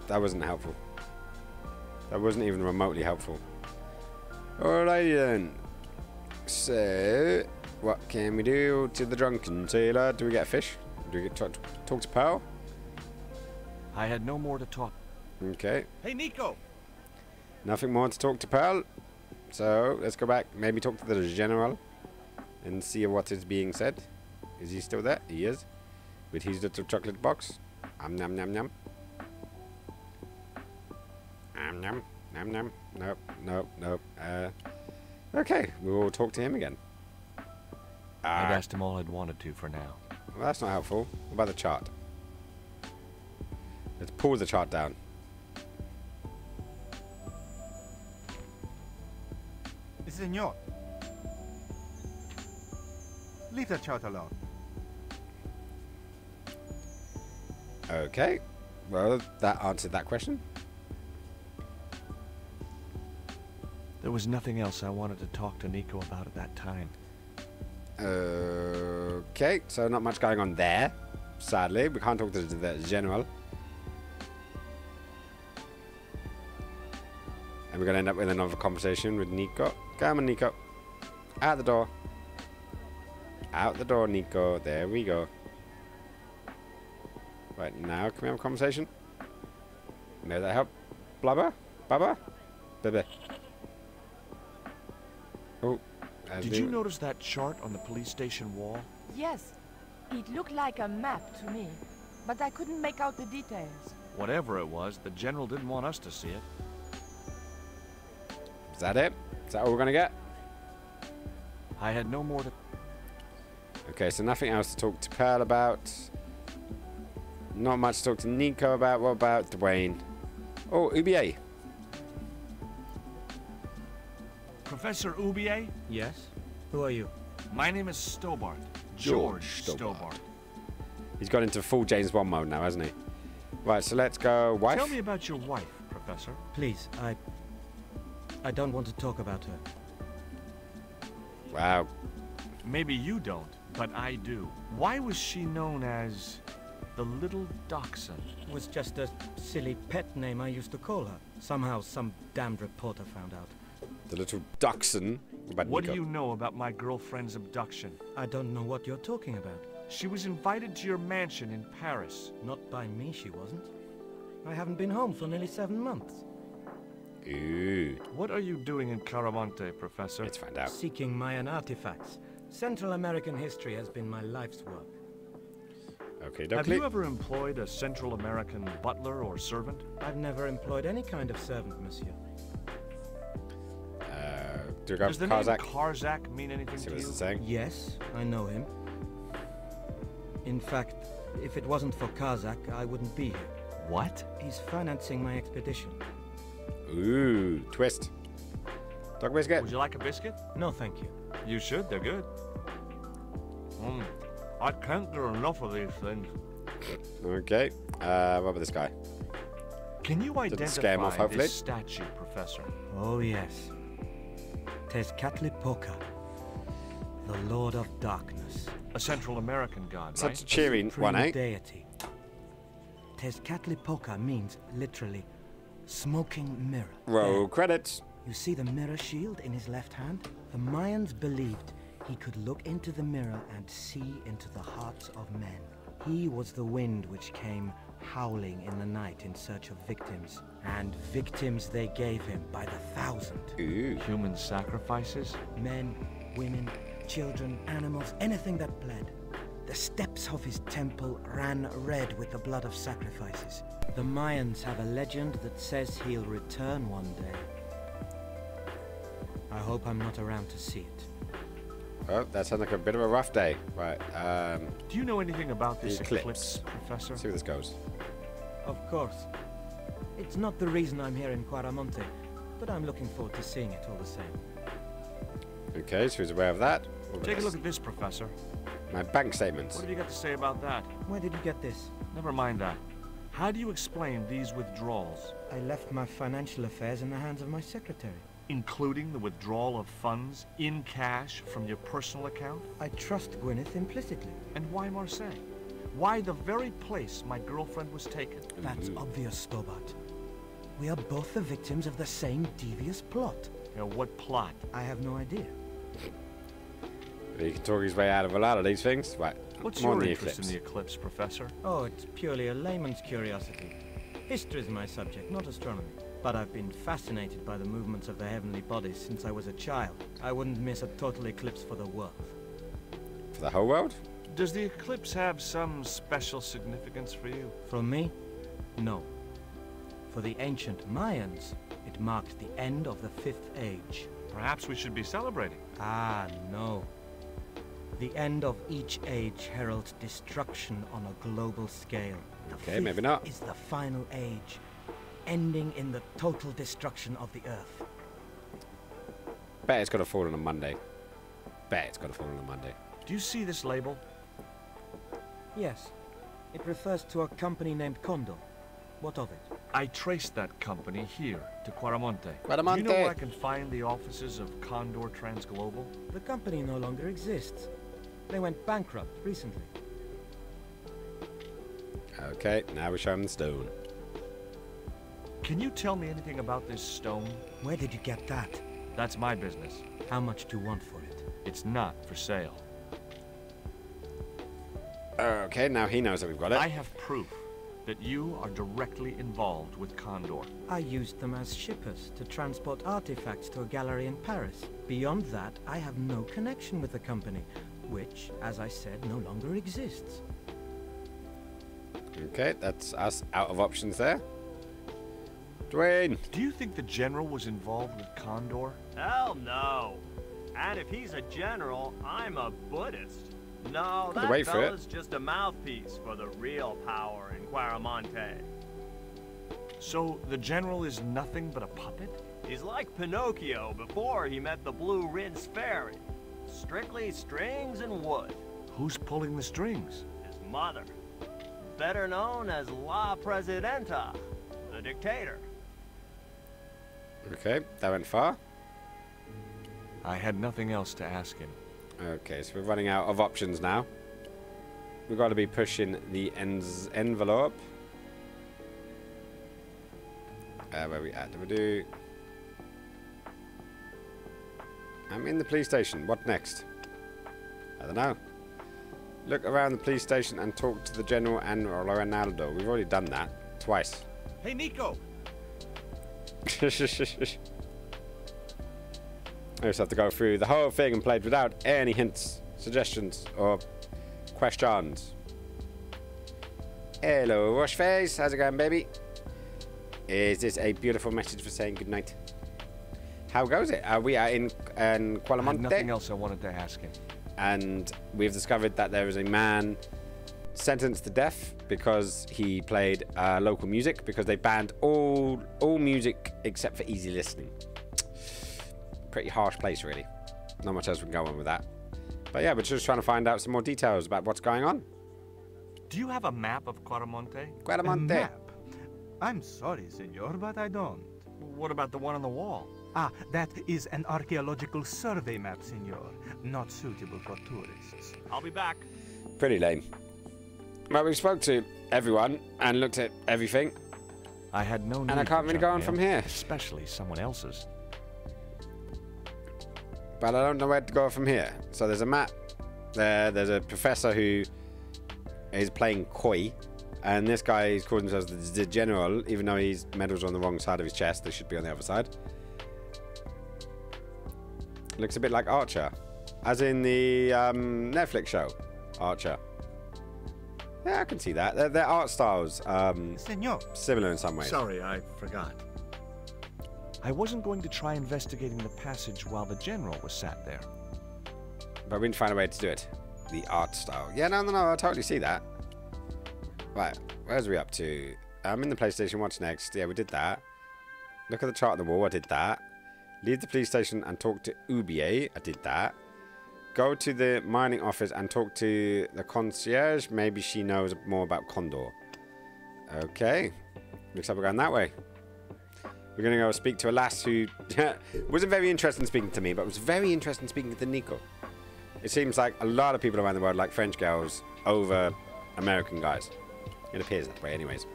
Speaker 2: That wasn't helpful. That wasn't even remotely helpful. Alrighty then. So, what can we do to the drunken sailor? Do we get a fish? Do we get to talk to Pearl?
Speaker 4: I had no more to talk.
Speaker 2: Okay.
Speaker 13: Hey, Nico!
Speaker 2: Nothing more to talk to Pearl. So, let's go back. Maybe talk to the general and see what is being said. Is he still there? He is. With his little chocolate box. Nom nom nom. Nom nom nom nom. Nope, nope, nope. Okay, we will talk to him again.
Speaker 4: I've asked him all I'd wanted to for now.
Speaker 2: Well, that's not helpful. What about the chart? Let's pull the chart down.
Speaker 16: Senor. Leave the chart alone.
Speaker 2: Okay. Well, that answered that question.
Speaker 4: There was nothing else I wanted to talk to Nico about at that time.
Speaker 2: Okay, so not much going on there. Sadly, we can't talk to the general. And we're going to end up with another conversation with Nico. Come on, Nico. Out the door. Out the door, Nico. There we go. Right, now can we have a conversation? May that help? Blubber? Bubba? Bibby. Oh.
Speaker 4: Did you notice that chart on the police station wall?
Speaker 3: Yes. It looked like a map to me, but I couldn't make out the details.
Speaker 4: Whatever it was, the general didn't want us to see it.
Speaker 2: Is that it? Is that all we're going to get?
Speaker 4: I had no more to...
Speaker 2: Okay, so nothing else to talk to Pearl about. Not much to talk to Nico about. What about Dwayne? Oh, UBA.
Speaker 4: Professor Ubier?
Speaker 9: Yes? Who are you?
Speaker 4: My name is Stobart. George Stobart.
Speaker 2: He's got into full James Bond mode now, hasn't he? Right, so let's go. Wife?
Speaker 4: Tell me about your wife, Professor.
Speaker 9: Please, I don't want to talk about her.
Speaker 2: Wow.
Speaker 4: Maybe you don't, but I do. Why was she known as the Little Dachshund?
Speaker 9: It was just a silly pet name I used to call her. Somehow some damned reporter found out.
Speaker 2: The Little Dachshund?
Speaker 4: What do you know about my girlfriend's abduction?
Speaker 9: I don't know what you're talking about.
Speaker 4: She was invited to your mansion in Paris.
Speaker 9: Not by me, she wasn't. I haven't been home for nearly 7 months.
Speaker 2: Ooh.
Speaker 4: What are you doing in Caramonte, Professor?
Speaker 2: Let's find out.
Speaker 9: Seeking Mayan artifacts. Central American history has been my life's work.
Speaker 2: Okay,
Speaker 4: Have you ever employed a Central American butler or servant?
Speaker 9: I've never employed any kind of servant, monsieur.
Speaker 4: Does the name Karzak mean anything to you?
Speaker 2: Saying?
Speaker 9: Yes, I know him. In fact, if it wasn't for Karzak, I wouldn't be here.
Speaker 4: What?
Speaker 9: He's financing my expedition.
Speaker 2: Ooh, twist. Dog biscuit?
Speaker 4: Would you like a biscuit?
Speaker 9: No, thank you.
Speaker 4: You should, they're good. I can't get enough of these things.
Speaker 2: Okay, what about this guy?
Speaker 4: Can you identify
Speaker 2: scare him off, hopefully?
Speaker 4: this statue, Professor?
Speaker 9: Oh, yes. Tezcatlipoca, the Lord of Darkness.
Speaker 4: A Central American god,
Speaker 2: Such
Speaker 4: right?
Speaker 2: a cheery one, eh?
Speaker 9: Deity. Tezcatlipoca means, literally, smoking mirror.
Speaker 2: Roll credits.
Speaker 9: You see the mirror shield in his left hand? The Mayans believed he could look into the mirror and see into the hearts of men. He was the wind which came howling in the night in search of victims. And victims they gave him by the thousand.
Speaker 2: Ooh.
Speaker 4: Human sacrifices?
Speaker 9: Men, women, children, animals, anything that bled. The steps of his temple ran red with the blood of sacrifices. The Mayans have a legend that says he'll return one day. I hope I'm not around to see it.
Speaker 2: Oh, that sounds like a bit of a rough day. Right,
Speaker 4: do you know anything about this eclipse, Professor?
Speaker 2: See where this goes.
Speaker 9: Of course. It's not the reason I'm here in Quaramonte, but I'm looking forward to seeing it all the same.
Speaker 2: Okay, so he's aware of that.
Speaker 4: Take a look at this, Professor.
Speaker 2: My bank statements.
Speaker 4: What have you got to say about that?
Speaker 9: Where did you get this?
Speaker 4: Never mind that. How do you explain these withdrawals?
Speaker 9: I left my financial affairs in the hands of my secretary.
Speaker 4: Including the withdrawal of funds in cash from your personal account?
Speaker 9: I trust Gwyneth implicitly.
Speaker 4: And why Marseille? Why the very place my girlfriend was taken?
Speaker 9: That's obvious, Stobart. We are both the victims of the same devious plot.
Speaker 4: What plot?
Speaker 9: I have no idea.
Speaker 2: He can talk his way out of a lot of these things. Right.
Speaker 4: What's
Speaker 2: More
Speaker 4: your
Speaker 2: on
Speaker 4: interest in the eclipse, Professor?
Speaker 9: Oh, it's purely a layman's curiosity. History is my subject, not astronomy. But I've been fascinated by the movements of the heavenly bodies since I was a child. I wouldn't miss a total eclipse for the world.
Speaker 2: For the whole world?
Speaker 4: Does the eclipse have some special significance for you?
Speaker 9: For me? No. For the ancient Mayans, it marked the end of the 5th age.
Speaker 4: Perhaps we should be celebrating.
Speaker 9: Ah, no. The end of each age heralds destruction on a global scale.
Speaker 2: Okay, maybe not.
Speaker 9: Is the final age, ending in the total destruction of the Earth.
Speaker 2: Bet it's got to fall on a Monday. Bet it's got to fall on a Monday.
Speaker 4: Do you see this label?
Speaker 9: Yes. It refers to a company named Condor. What of it?
Speaker 4: I traced that company here, to Quaramonte.
Speaker 2: Quaramonte.
Speaker 4: Do you know where I can find the offices of Condor Transglobal?
Speaker 9: The company no longer exists. They went bankrupt recently.
Speaker 2: Okay, now we show him the stone.
Speaker 4: Can you tell me anything about this stone?
Speaker 9: Where did you get that?
Speaker 4: That's my business.
Speaker 9: How much do you want for it?
Speaker 4: It's not for sale.
Speaker 2: Okay, now he knows that we've got it.
Speaker 4: I have proof that you are directly involved with Condor.
Speaker 9: I used them as shippers to transport artifacts to a gallery in Paris. Beyond that, I have no connection with the company, which, as I said, no longer exists.
Speaker 2: Okay, that's us out of options there. Dwayne!
Speaker 4: Do you think the general was involved with Condor?
Speaker 5: Hell no. And if he's a general, I'm a Buddhist. No, that
Speaker 2: wait for it.
Speaker 5: fella's just a mouthpiece for the real power in Quaramonte.
Speaker 4: So the general is nothing but a puppet?
Speaker 5: He's like Pinocchio before he met the Blue Rinse Fairy. Strictly strings and wood.
Speaker 4: Who's pulling the strings?
Speaker 5: His mother. Better known as La Presidenta, the dictator.
Speaker 2: Okay, that went far.
Speaker 4: I had nothing else to ask him.
Speaker 2: Okay, so we're running out of options now. We've got to be pushing the envelope. Where we at? I'm in the police station. What next? I don't know. Look around the police station and talk to the general and Ronaldo. We've already done that twice.
Speaker 13: Hey, Nico!
Speaker 2: I just have to go through the whole thing and play it without any hints, suggestions, or questions. Hello, Washface. How's it going, baby? Is this a beautiful message for saying goodnight? How goes it? We are in Quaramonte.
Speaker 4: Nothing else I wanted to ask him.
Speaker 2: And we've discovered that there is a man sentenced to death because he played local music, because they banned all music except for easy listening. Pretty harsh place, really. Not much else we can go on with that. But yeah, we're just trying to find out some more details about what's going on.
Speaker 4: Do you have a map of Quaramonte?
Speaker 2: Quaramonte.
Speaker 17: A map? I'm sorry, senor, but I don't.
Speaker 4: What about the one on the wall?
Speaker 17: Ah, that is an archaeological survey map, senor. Not suitable for tourists.
Speaker 5: I'll be back.
Speaker 2: Pretty lame. Well, we spoke to everyone and looked at everything.
Speaker 4: I had no need
Speaker 2: and I can't really go on from here.
Speaker 4: Especially someone else's.
Speaker 2: But I don't know where to go from here. So there's a map. There's a professor who is playing coy. And this guy is calling himself the general, even though his medals are on the wrong side of his chest. They should be on the other side. Looks a bit like Archer. As in the Netflix show, Archer. Yeah, I can see that. Their art styles
Speaker 17: Senor.
Speaker 2: Similar in some ways.
Speaker 4: Sorry, I forgot. I wasn't going to try investigating the passage while the general was sat there.
Speaker 2: But we need to find a way to do it. The art style. Yeah, no, I totally see that. Right, where's we up to? I'm in the PlayStation. What's next? Yeah, we did that. Look at the chart on the wall. I did that. Leave the police station and talk to Ubier. I did that. Go to the mining office and talk to the concierge. Maybe she knows more about Condor. Okay. Looks like we're going that way. We're going to go speak to a lass who wasn't very interested in speaking to me, but was very interested in speaking to Nico. It seems like a lot of people around the world like French girls over American guys. It appears that way anyways.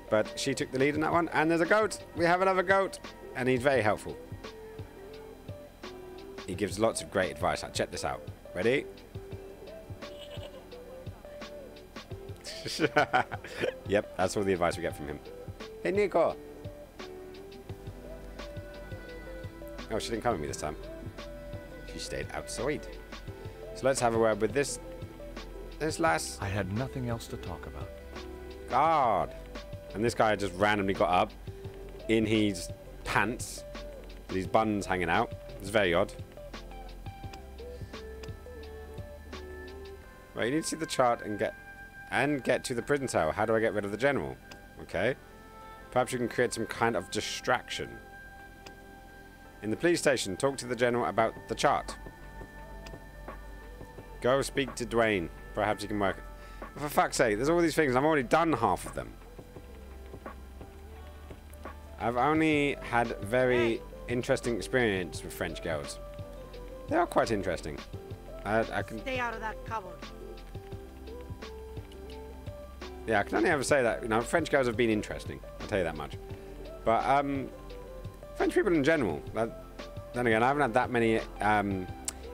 Speaker 2: But she took the lead in that one. And there's a goat. We have another goat. And he's very helpful. He gives lots of great advice. Now, check this out. Ready? Yep, that's all the advice we get from him. Hey, Nico. Oh, she didn't come with me this time. She stayed outside. So let's have a word with this lass.
Speaker 4: I had nothing else to talk about.
Speaker 2: God. And this guy just randomly got up in his pants with his buns hanging out. It's very odd. Right, you need to see the chart and get to the prison cell. How do I get rid of the general? Okay. Perhaps you can create some kind of distraction. In the police station, talk to the general about the chart. Go speak to Dwayne. Perhaps you can work. For fuck's sake, there's all these things. I've already done half of them. I've only had very interesting experience with French girls. They are quite interesting. I can...
Speaker 15: Stay out of that cupboard.
Speaker 2: Yeah, I can only ever say that. You know, French girls have been interesting. I'll tell you that much. But French people in general. Then again, I haven't had that many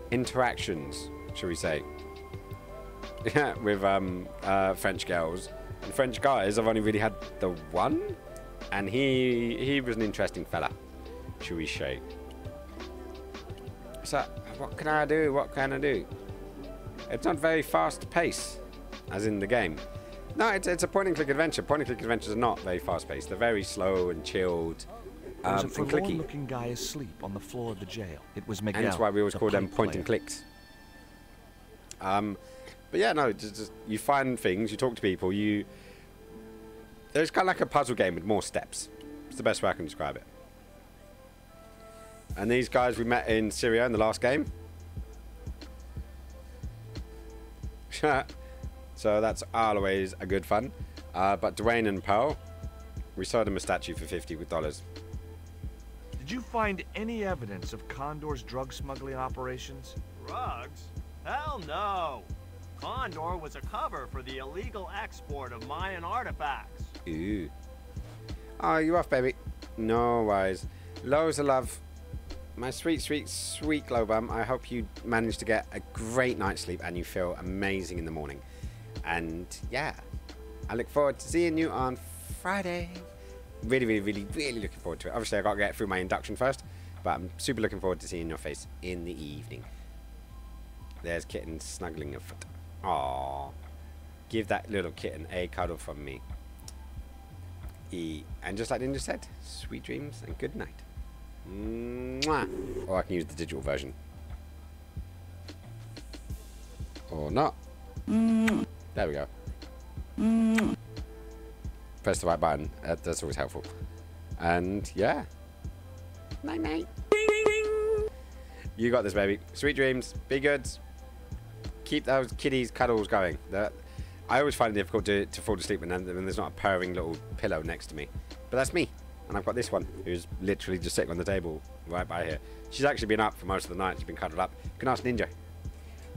Speaker 2: interactions, shall we say, with French girls. And French guys, I've only really had the one, and he was an interesting fella, shall we say. So, what can I do? What can I do? It's not very fast pace, as in the game. No, it's a point-and-click adventure. Point-and-click adventures are not very fast-paced. They're very slow and chilled
Speaker 4: There's a
Speaker 2: and clicky.
Speaker 4: forlorn-looking guy asleep on the floor of the jail. It was Miguel.
Speaker 2: And that's why we always
Speaker 4: the
Speaker 2: call them
Speaker 4: pipe
Speaker 2: point-and-clicks. But yeah, no, just, you find things, you talk to people, there's kind of like a puzzle game with more steps. It's the best way I can describe it. And these guys we met in Syria in the last game. So that's always a good fun. But Dwayne and Pearl, we sold them a statue for $50.
Speaker 4: Did you find any evidence of Condor's drug smuggling operations?
Speaker 5: Drugs? Hell no! Condor was a cover for the illegal export of Mayan artifacts.
Speaker 2: Ooh. Oh, you off, baby? No worries. Loads of love. My sweet, sweet, sweet Glowbum. I hope you manage to get a great night's sleep and you feel amazing in the morning. And yeah, I look forward to seeing you on Friday. Really, really, really, really looking forward to it. Obviously, I got to get through my induction first, but I'm super looking forward to seeing your face in the evening. There's Kitten snuggling a foot. Aww. Give that little kitten a cuddle from me. And just like Ninja said, sweet dreams and good night. Mwah. Or I can use the digital version. Or not. There we go. Press the right button. That's always helpful. And yeah. Night night. You got this, baby. Sweet dreams. Be good. Keep those kiddies cuddles going. I always find it difficult to fall asleep when there's not a purring little pillow next to me. But that's me. And I've got this one who's literally just sitting on the table right by here. She's actually been up for most of the night. She's been cuddled up. You can ask Ninja.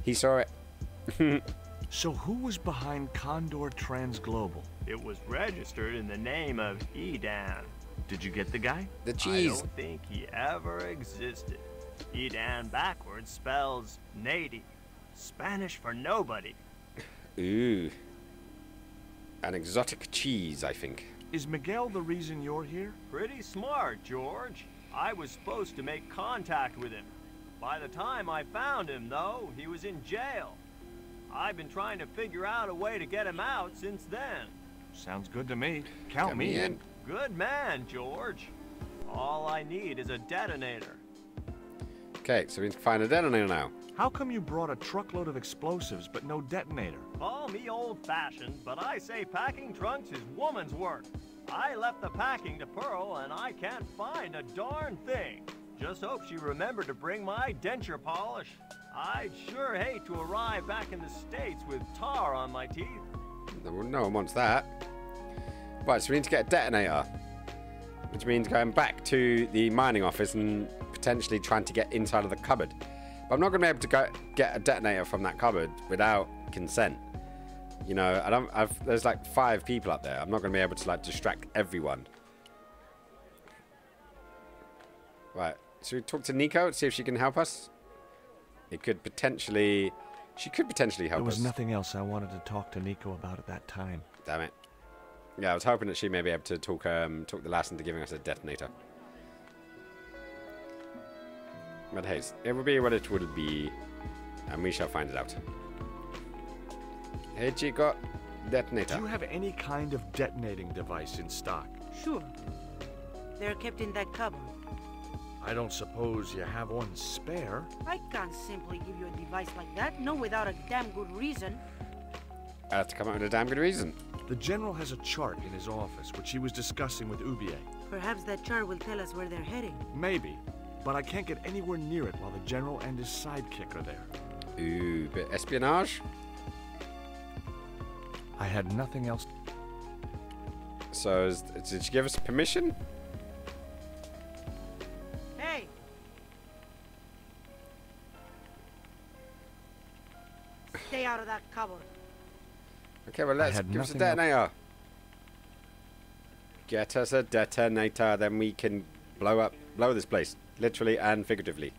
Speaker 2: He saw it.
Speaker 4: So who was behind Condor Transglobal?
Speaker 5: It was registered in the name of Edan.
Speaker 4: Did you get the guy?
Speaker 2: The cheese.
Speaker 5: I don't think he ever existed. Edan backwards spells native. Spanish for nobody.
Speaker 2: Ooh. An exotic cheese, I think.
Speaker 4: Is Miguel the reason you're here?
Speaker 5: Pretty smart, George. I was supposed to make contact with him. By the time I found him, though, he was in jail. I've been trying to figure out a way to get him out since then.
Speaker 4: Sounds good to me. Count me in.
Speaker 5: Good man, George. All I need is a detonator.
Speaker 2: Okay, so we can find a detonator now.
Speaker 4: How come you brought a truckload of explosives but no detonator?
Speaker 5: Call me old-fashioned, but I say packing trunks is woman's work. I left the packing to Pearl, and I can't find a darn thing. Just hope she remembered to bring my denture polish. I'd sure hate to arrive back in the States with tar on my teeth.
Speaker 2: No one wants that. Right, so we need to get a detonator. Which means going back to the mining office and potentially trying to get inside of the cupboard. But I'm not going to be able to get a detonator from that cupboard without consent. You know, there's like 5 people up there. I'm not going to be able to like distract everyone. Right, should we talk to Nico and see if she can help us? She could potentially help us.
Speaker 4: There was nothing else I wanted to talk to Nico about at that time.
Speaker 2: Damn it. Yeah, I was hoping that she may be able to talk the lass into giving us a detonator. But hey, it will be what it will be, and we shall find it out. Hey, Chico, detonator.
Speaker 4: Do you have any kind of detonating device in stock?
Speaker 15: Sure. They're kept in that cupboard.
Speaker 4: I don't suppose you have one spare?
Speaker 15: I can't simply give you a device like that, no without a damn good reason.
Speaker 2: I have to come up with a damn good reason.
Speaker 4: The General has a chart in his office, which he was discussing with Ubier.
Speaker 15: Perhaps that chart will tell us where they're heading.
Speaker 4: Maybe, but I can't get anywhere near it while the General and his sidekick are there.
Speaker 2: Ooh, bit espionage?
Speaker 4: I had nothing else.
Speaker 2: So, did she give us permission?
Speaker 15: cupboard.
Speaker 2: Okay, well, let's give us a detonator. Get us a detonator, then we can blow this place, literally and figuratively.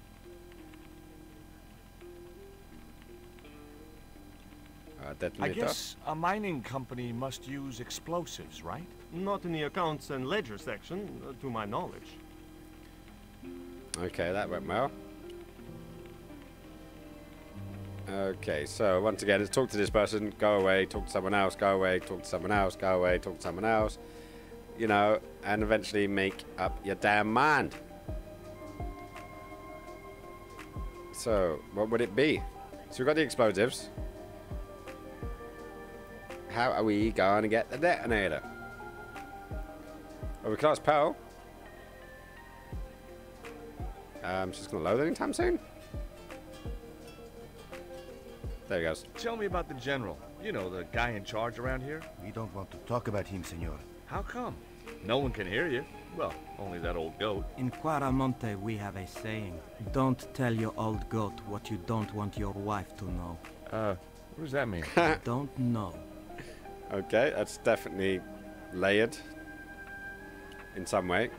Speaker 4: I guess a mining company must use explosives, right?
Speaker 5: Not in the accounts and ledger section, to my knowledge.
Speaker 2: Okay, that went well. Okay, so once again, let's talk to this person, go away, talk to someone else, go away, talk to someone else, go away, talk to someone else. You know, and eventually make up your damn mind. So, what would it be? So we've got the explosives. How are we going to get the detonator? Well, we can ask Pearl. She's going to load anytime soon. There he goes.
Speaker 4: Tell me about the general. You know, the guy in charge around here.
Speaker 14: We don't want to talk about him, senor.
Speaker 4: How come? No one can hear you. Well, only that old goat.
Speaker 9: In Quaramonte, we have a saying. Don't tell your old goat what you don't want your wife to know.
Speaker 4: What does that mean?
Speaker 9: Don't know.
Speaker 2: Okay, that's definitely layered in some way.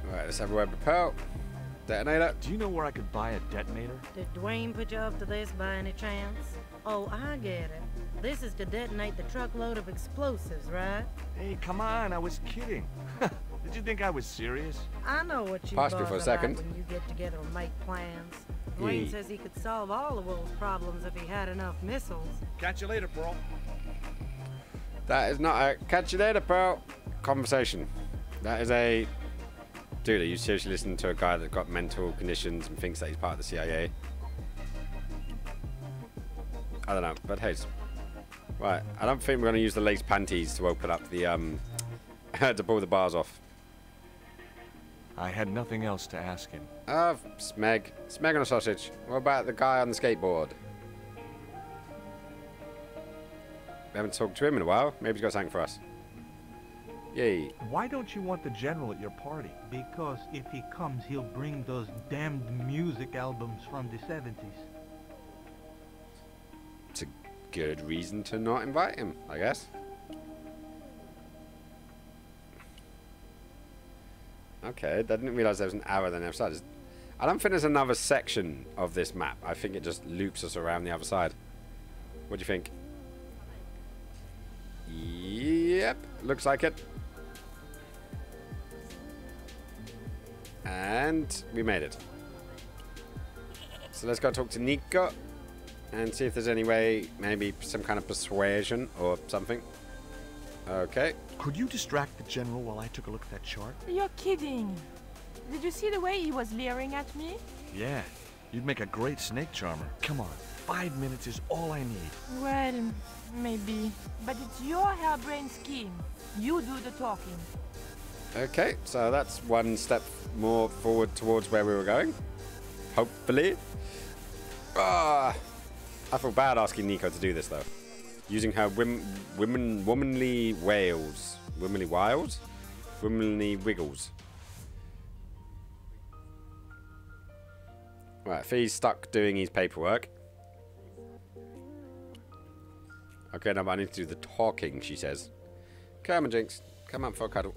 Speaker 2: Alright, let's have a word with Pearl. Detonator.
Speaker 4: Do you know where I could buy a detonator?
Speaker 15: Did Dwayne put you up to this by any chance? Oh, I get it. This is to detonate the truckload of explosives, right?
Speaker 4: Hey, come on, I was kidding. Did you think I was serious?
Speaker 15: I know what you
Speaker 2: Paused you for a second.
Speaker 15: when you get together and make plans. Dwayne says he could solve all the world's problems if he had enough missiles.
Speaker 4: Catch you later, Pearl.
Speaker 2: That is not a catch you later, Pearl conversation. That is a... Dude, are you seriously listening to a guy that's got mental conditions and thinks that he's part of the CIA? I don't know, but hey, right. I don't think we're going to use the lace panties to open up the to pull the bars off.
Speaker 4: I had nothing else to ask him.
Speaker 2: Smeg on a sausage. What about the guy on the skateboard? We haven't talked to him in a while. Maybe he's got something for us. Yay.
Speaker 17: Why don't you want the general at your party? Because if he comes, he'll bring those damned music albums from the 70s.
Speaker 2: It's a good reason to not invite him, I guess. Okay, I didn't realize there was an arrow on the other side. I don't think there's another section of this map. I think it just loops us around the other side. What do you think? Yep, looks like it. And we made it. So let's go talk to Nico and see if there's any way, maybe some kind of persuasion or something. Okay.
Speaker 4: Could you distract the general while I took a look at that chart?
Speaker 3: You're kidding. Did you see the way he was leering at me?
Speaker 4: Yeah. You'd make a great snake charmer. Come on. 5 minutes is all I need.
Speaker 3: Well, maybe. But it's your harebrained scheme. You do the talking.
Speaker 2: Okay, so that's one step more forward towards where we were going. Hopefully. I feel bad asking Nico to do this, though. Using her womanly wails. Womanly wiles? Womanly wiggles. Right, Fee's stuck doing his paperwork. Okay, now I need to do the talking, she says. Come on, Jinx. Come on for a cuddle.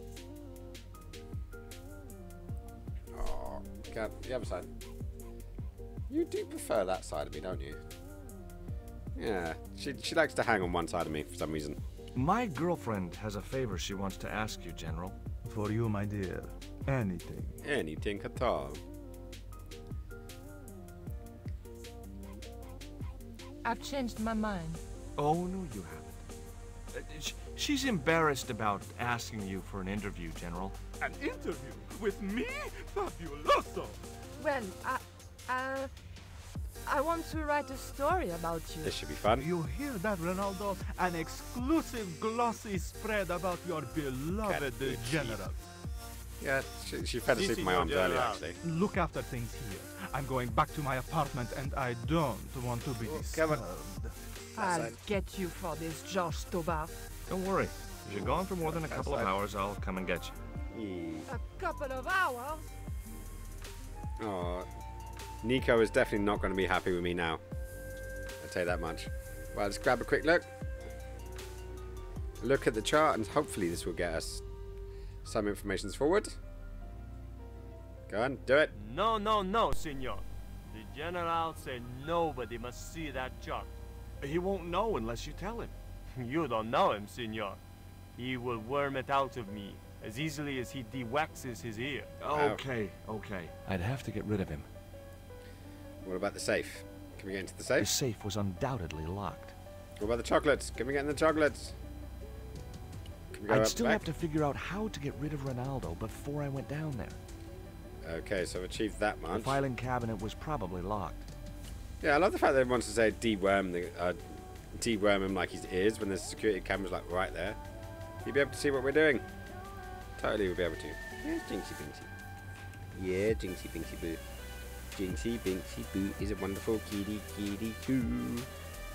Speaker 2: Oh, God, the other side. You do prefer that side of me, don't you? Yeah, she likes to hang on one side of me for some reason.
Speaker 4: My girlfriend has a favor she wants to ask you, General.
Speaker 17: For you, my dear. Anything.
Speaker 2: Anything at all.
Speaker 3: I've changed my mind.
Speaker 4: Oh, no, you haven't. She's embarrassed about asking you for an interview, General.
Speaker 13: An interview? With me? Fabuloso!
Speaker 3: Well, I want to write a story about you.
Speaker 2: This should be fun.
Speaker 13: You hear that, Ronaldo? An exclusive glossy spread about your beloved general.
Speaker 2: Yeah, she fell asleep in my arms earlier, actually.
Speaker 17: Look after things here. I'm going back to my apartment and I don't want to be disturbed.
Speaker 3: I'll get you for this, George Stobar.
Speaker 4: Don't worry. If you're gone for more than a couple of hours, I'll come and get you.
Speaker 3: A couple of hours?
Speaker 2: Oh, Nico is definitely not going to be happy with me now. I'll tell you that much. Well, let's grab a quick look. Look at the chart, and hopefully this will get us some information forward. Go on, do it.
Speaker 5: No, no, no, senor. The general said nobody must see that chart.
Speaker 4: He won't know unless you tell him.
Speaker 5: You don't know him, senor. He will worm it out of me as easily as he de-waxes his ear.
Speaker 4: Okay, okay. I'd have to get rid of him.
Speaker 2: What about the safe? Can we get into the safe?
Speaker 4: The safe was undoubtedly locked.
Speaker 2: What about the chocolates? Can we get in the chocolates?
Speaker 4: I'd still have to figure out how to get rid of Ronaldo before I went down there.
Speaker 2: Okay, so I've achieved that much.
Speaker 4: The filing cabinet was probably locked.
Speaker 2: Yeah, I love the fact that everyone wants to say deworm him like his ears when there's security cameras like right there. You'll be able to see what we're doing. Totally we'll be able to. Here's Jinxie Binxie. Yeah, Jinxie Binxie Boo. Jinxie Binxie Boo is a wonderful kitty too.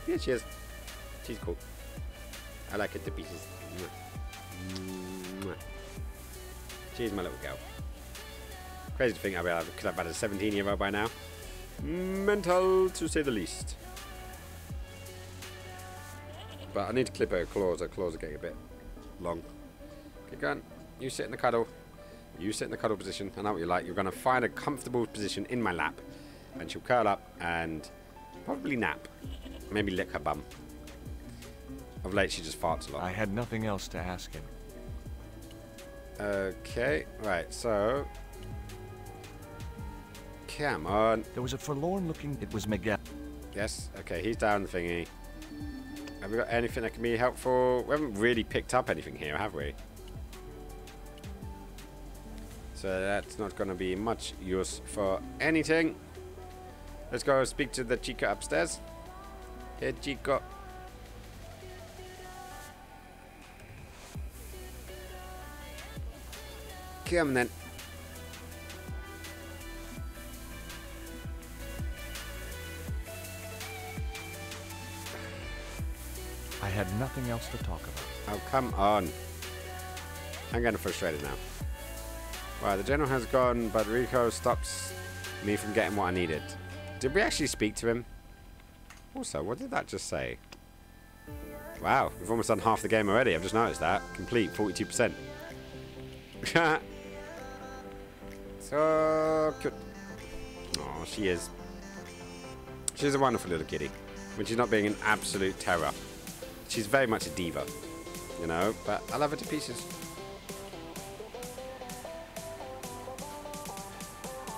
Speaker 2: Yeah, she is. She's cool. I like her to pieces. She's my little girl. Crazy to think could have had a 17-year-old by now. Mental, to say the least. But I need to clip her claws. Her claws are getting a bit long. Okay, go on. You sit in the cuddle. You sit in the cuddle position. I know what you like. You're going to find a comfortable position in my lap. And she'll curl up and probably nap. Maybe lick her bum. Of late, she just farts a lot.
Speaker 4: I had nothing else to ask him.
Speaker 2: Okay, right, so... Come on.
Speaker 4: There was a forlorn-looking... It was Miguel.
Speaker 2: Yes, okay, he's down the thingy. Have we got anything that can be helpful? We haven't really picked up anything here, have we? So that's not going to be much use for anything. Let's go speak to the chica upstairs. Hey, chico. Come then.
Speaker 4: I had nothing else to talk about.
Speaker 2: Oh, come on. I'm getting frustrated now. Right, the general has gone, but Rico stops me from getting what I needed. Did we actually speak to him? Also, what did that just say? Wow, we've almost done half the game already. I've just noticed that. Complete, 42%. So cute. Oh, she is. She's a wonderful little kitty. When she's not being an absolute terror. She's very much a diva, you know, but I love her to pieces.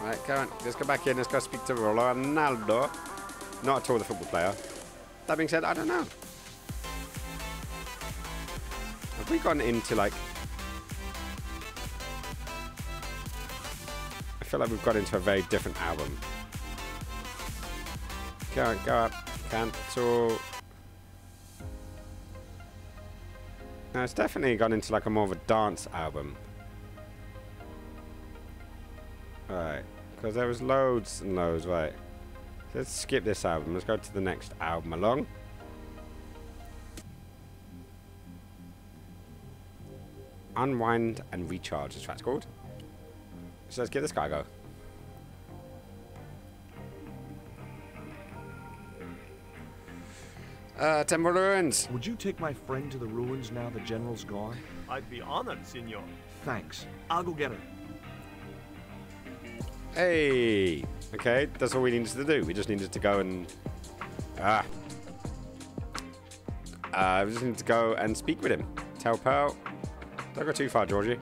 Speaker 2: Right, come on, let's go back in. Let's go speak to Ronaldo. Not at all the football player. That being said, I don't know. Have we gone into like... I feel like we've got into a very different album. Come on, go up. Cancel. No, it's definitely gone into like a more of a dance album. Right, because there was loads and loads, right. Let's skip this album. Let's go to the next album along. Unwind and Recharge, this track's called. So let's give this guy a go. Temple Ruins.
Speaker 4: Would you take my friend to the ruins now the general's gone?
Speaker 5: I'd be honored, senor.
Speaker 4: Thanks. I'll go get her.
Speaker 2: Hey! Okay, that's all we needed to do. We just needed to go and... we just needed to go and speak with him. Tell Pearl. Don't go too far, Georgie.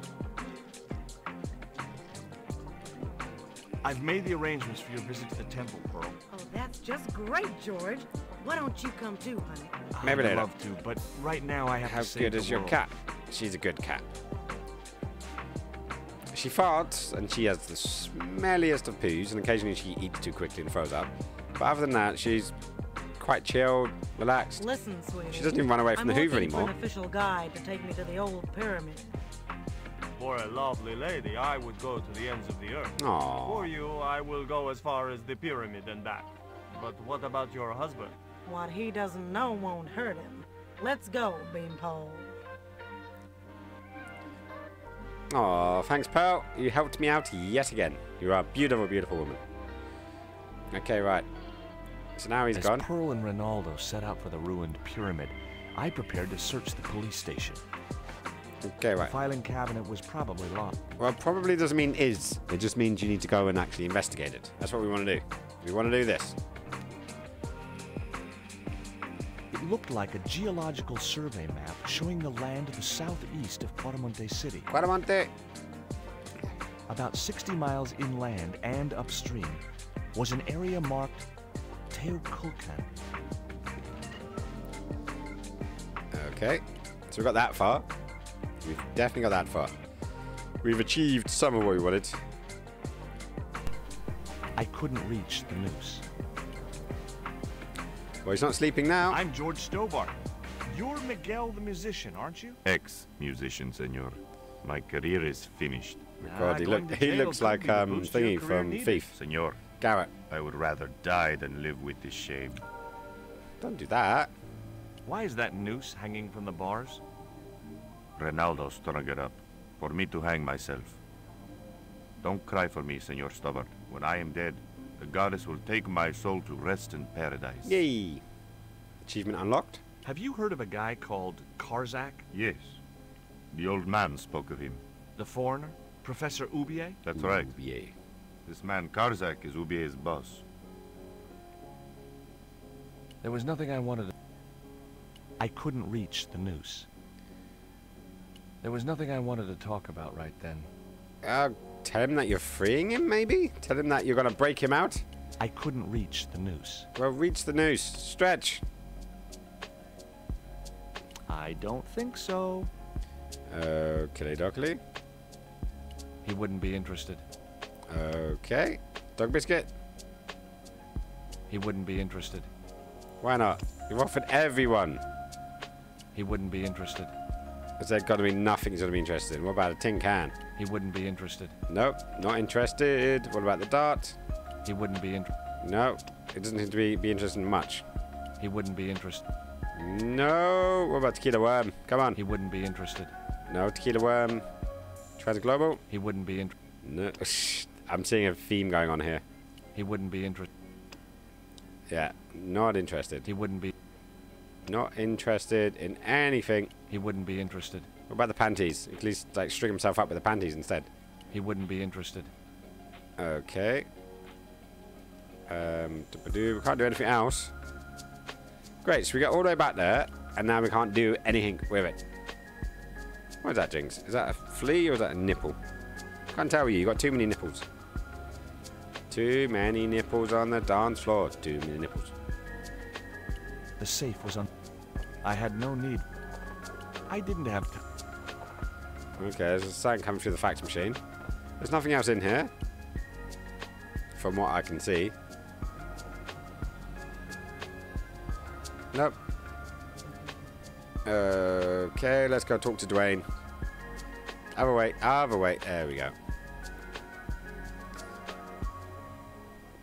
Speaker 4: I've made the arrangements for your visit to the temple, Pearl.
Speaker 15: Oh, that's just great, George. Why don't you come too, honey?
Speaker 2: Maybe later.
Speaker 4: I'd love to, but right now I have to save the world.
Speaker 2: How good is your cat? She's a good cat. She farts, and she has the smelliest of poos, and occasionally she eats too quickly and throws up. But other than that, she's quite chilled, relaxed.
Speaker 15: Listen, sweetie.
Speaker 2: She doesn't even run away from the Hoover anymore.
Speaker 15: I'm looking for an official guide to take me to the old pyramid.
Speaker 5: For a lovely lady, I would go to the ends of the earth.
Speaker 2: Aww.
Speaker 5: For you, I will go as far as the pyramid and back. But what about your husband?
Speaker 15: What he doesn't know won't hurt him. Let's go, Beanpole.
Speaker 2: Oh, thanks, Pearl. You helped me out yet again. You are a beautiful, beautiful woman. Okay, right. So now he's
Speaker 4: As
Speaker 2: gone.
Speaker 4: Pearl and Ronaldo set out for the ruined pyramid, I prepared to search the police station.
Speaker 2: Okay, right.
Speaker 4: The filing cabinet was probably locked.
Speaker 2: Well, probably doesn't mean is. It just means you need to go and actually investigate it. That's what we want to do. We want to do this.
Speaker 4: It looked like a geological survey map showing the land to the southeast of Quaramonte City.
Speaker 2: Quaramonte!
Speaker 4: About 60 miles inland and upstream was an area marked Teoculcan.
Speaker 2: Okay, so we've got that far. We've definitely got that far. We've achieved some of what we wanted.
Speaker 4: I couldn't reach the noose.
Speaker 2: Well, he's not sleeping now.
Speaker 4: I'm George Stobart. You're Miguel the musician, aren't you?
Speaker 7: Ex-musician, senor. My career is finished.
Speaker 2: God, he looks like thingy from Thief.
Speaker 7: Senor.
Speaker 2: Garrett.
Speaker 7: I would rather die than live with this shame.
Speaker 2: Don't do that.
Speaker 4: Why is that noose hanging from the bars?
Speaker 7: Ronaldo strung it up for me to hang myself. Don't cry for me, Senor Stobart. When I am dead, the goddess will take my soul to rest in paradise.
Speaker 2: Yay! Achievement unlocked.
Speaker 4: Have you heard of a guy called Karzak?
Speaker 7: Yes. The old man spoke of him.
Speaker 4: The foreigner? Professor Ubier?
Speaker 7: That's right.
Speaker 2: Ubier.
Speaker 7: This man Karzak is Ubier's boss.
Speaker 4: There was nothing I wanted to... I couldn't reach the noose. There was nothing I wanted to talk about right then.
Speaker 2: Tell him that you're freeing him, maybe? Tell him that you're going to break him out?
Speaker 4: I couldn't reach the noose.
Speaker 2: Well, reach the noose. Stretch.
Speaker 4: I don't think so.
Speaker 2: Okay, dockly.
Speaker 4: He wouldn't be interested.
Speaker 2: Okay. Dog biscuit.
Speaker 4: He wouldn't be interested.
Speaker 2: Why not? You've offered everyone.
Speaker 4: He wouldn't be interested.
Speaker 2: Is there got to be nothing he's going to be interested in? What about a tin can?
Speaker 4: He wouldn't be interested.
Speaker 2: Nope, not interested. What about the dart?
Speaker 4: He wouldn't be interested.
Speaker 2: No, it doesn't seem to be interested in much.
Speaker 4: He wouldn't be interested.
Speaker 2: No. What about tequila worm? Come on.
Speaker 4: He wouldn't be interested.
Speaker 2: No, tequila worm. Transglobal?
Speaker 4: He wouldn't be interested.
Speaker 2: No. I'm seeing a theme going on here.
Speaker 4: He wouldn't be interested.
Speaker 2: Yeah, not interested.
Speaker 4: He wouldn't be.
Speaker 2: Not interested in anything.
Speaker 4: He wouldn't be interested.
Speaker 2: What about the panties? At least, like, string himself up with the panties instead.
Speaker 4: He wouldn't be interested.
Speaker 2: Okay. We can't do anything else. Great, so we got all the way back there, and now we can't do anything with it. What is that, Jinx? Is that a flea or is that a nipple? Can't tell you got too many nipples. Too many nipples on the dance floor. Too many nipples.
Speaker 4: The safe was on. I had no need. I didn't have to.
Speaker 2: Okay, there's a sign coming through the fax machine. There's nothing else in here. From what I can see. Nope. Okay, let's go talk to Dwayne. Other way, other way. There we go.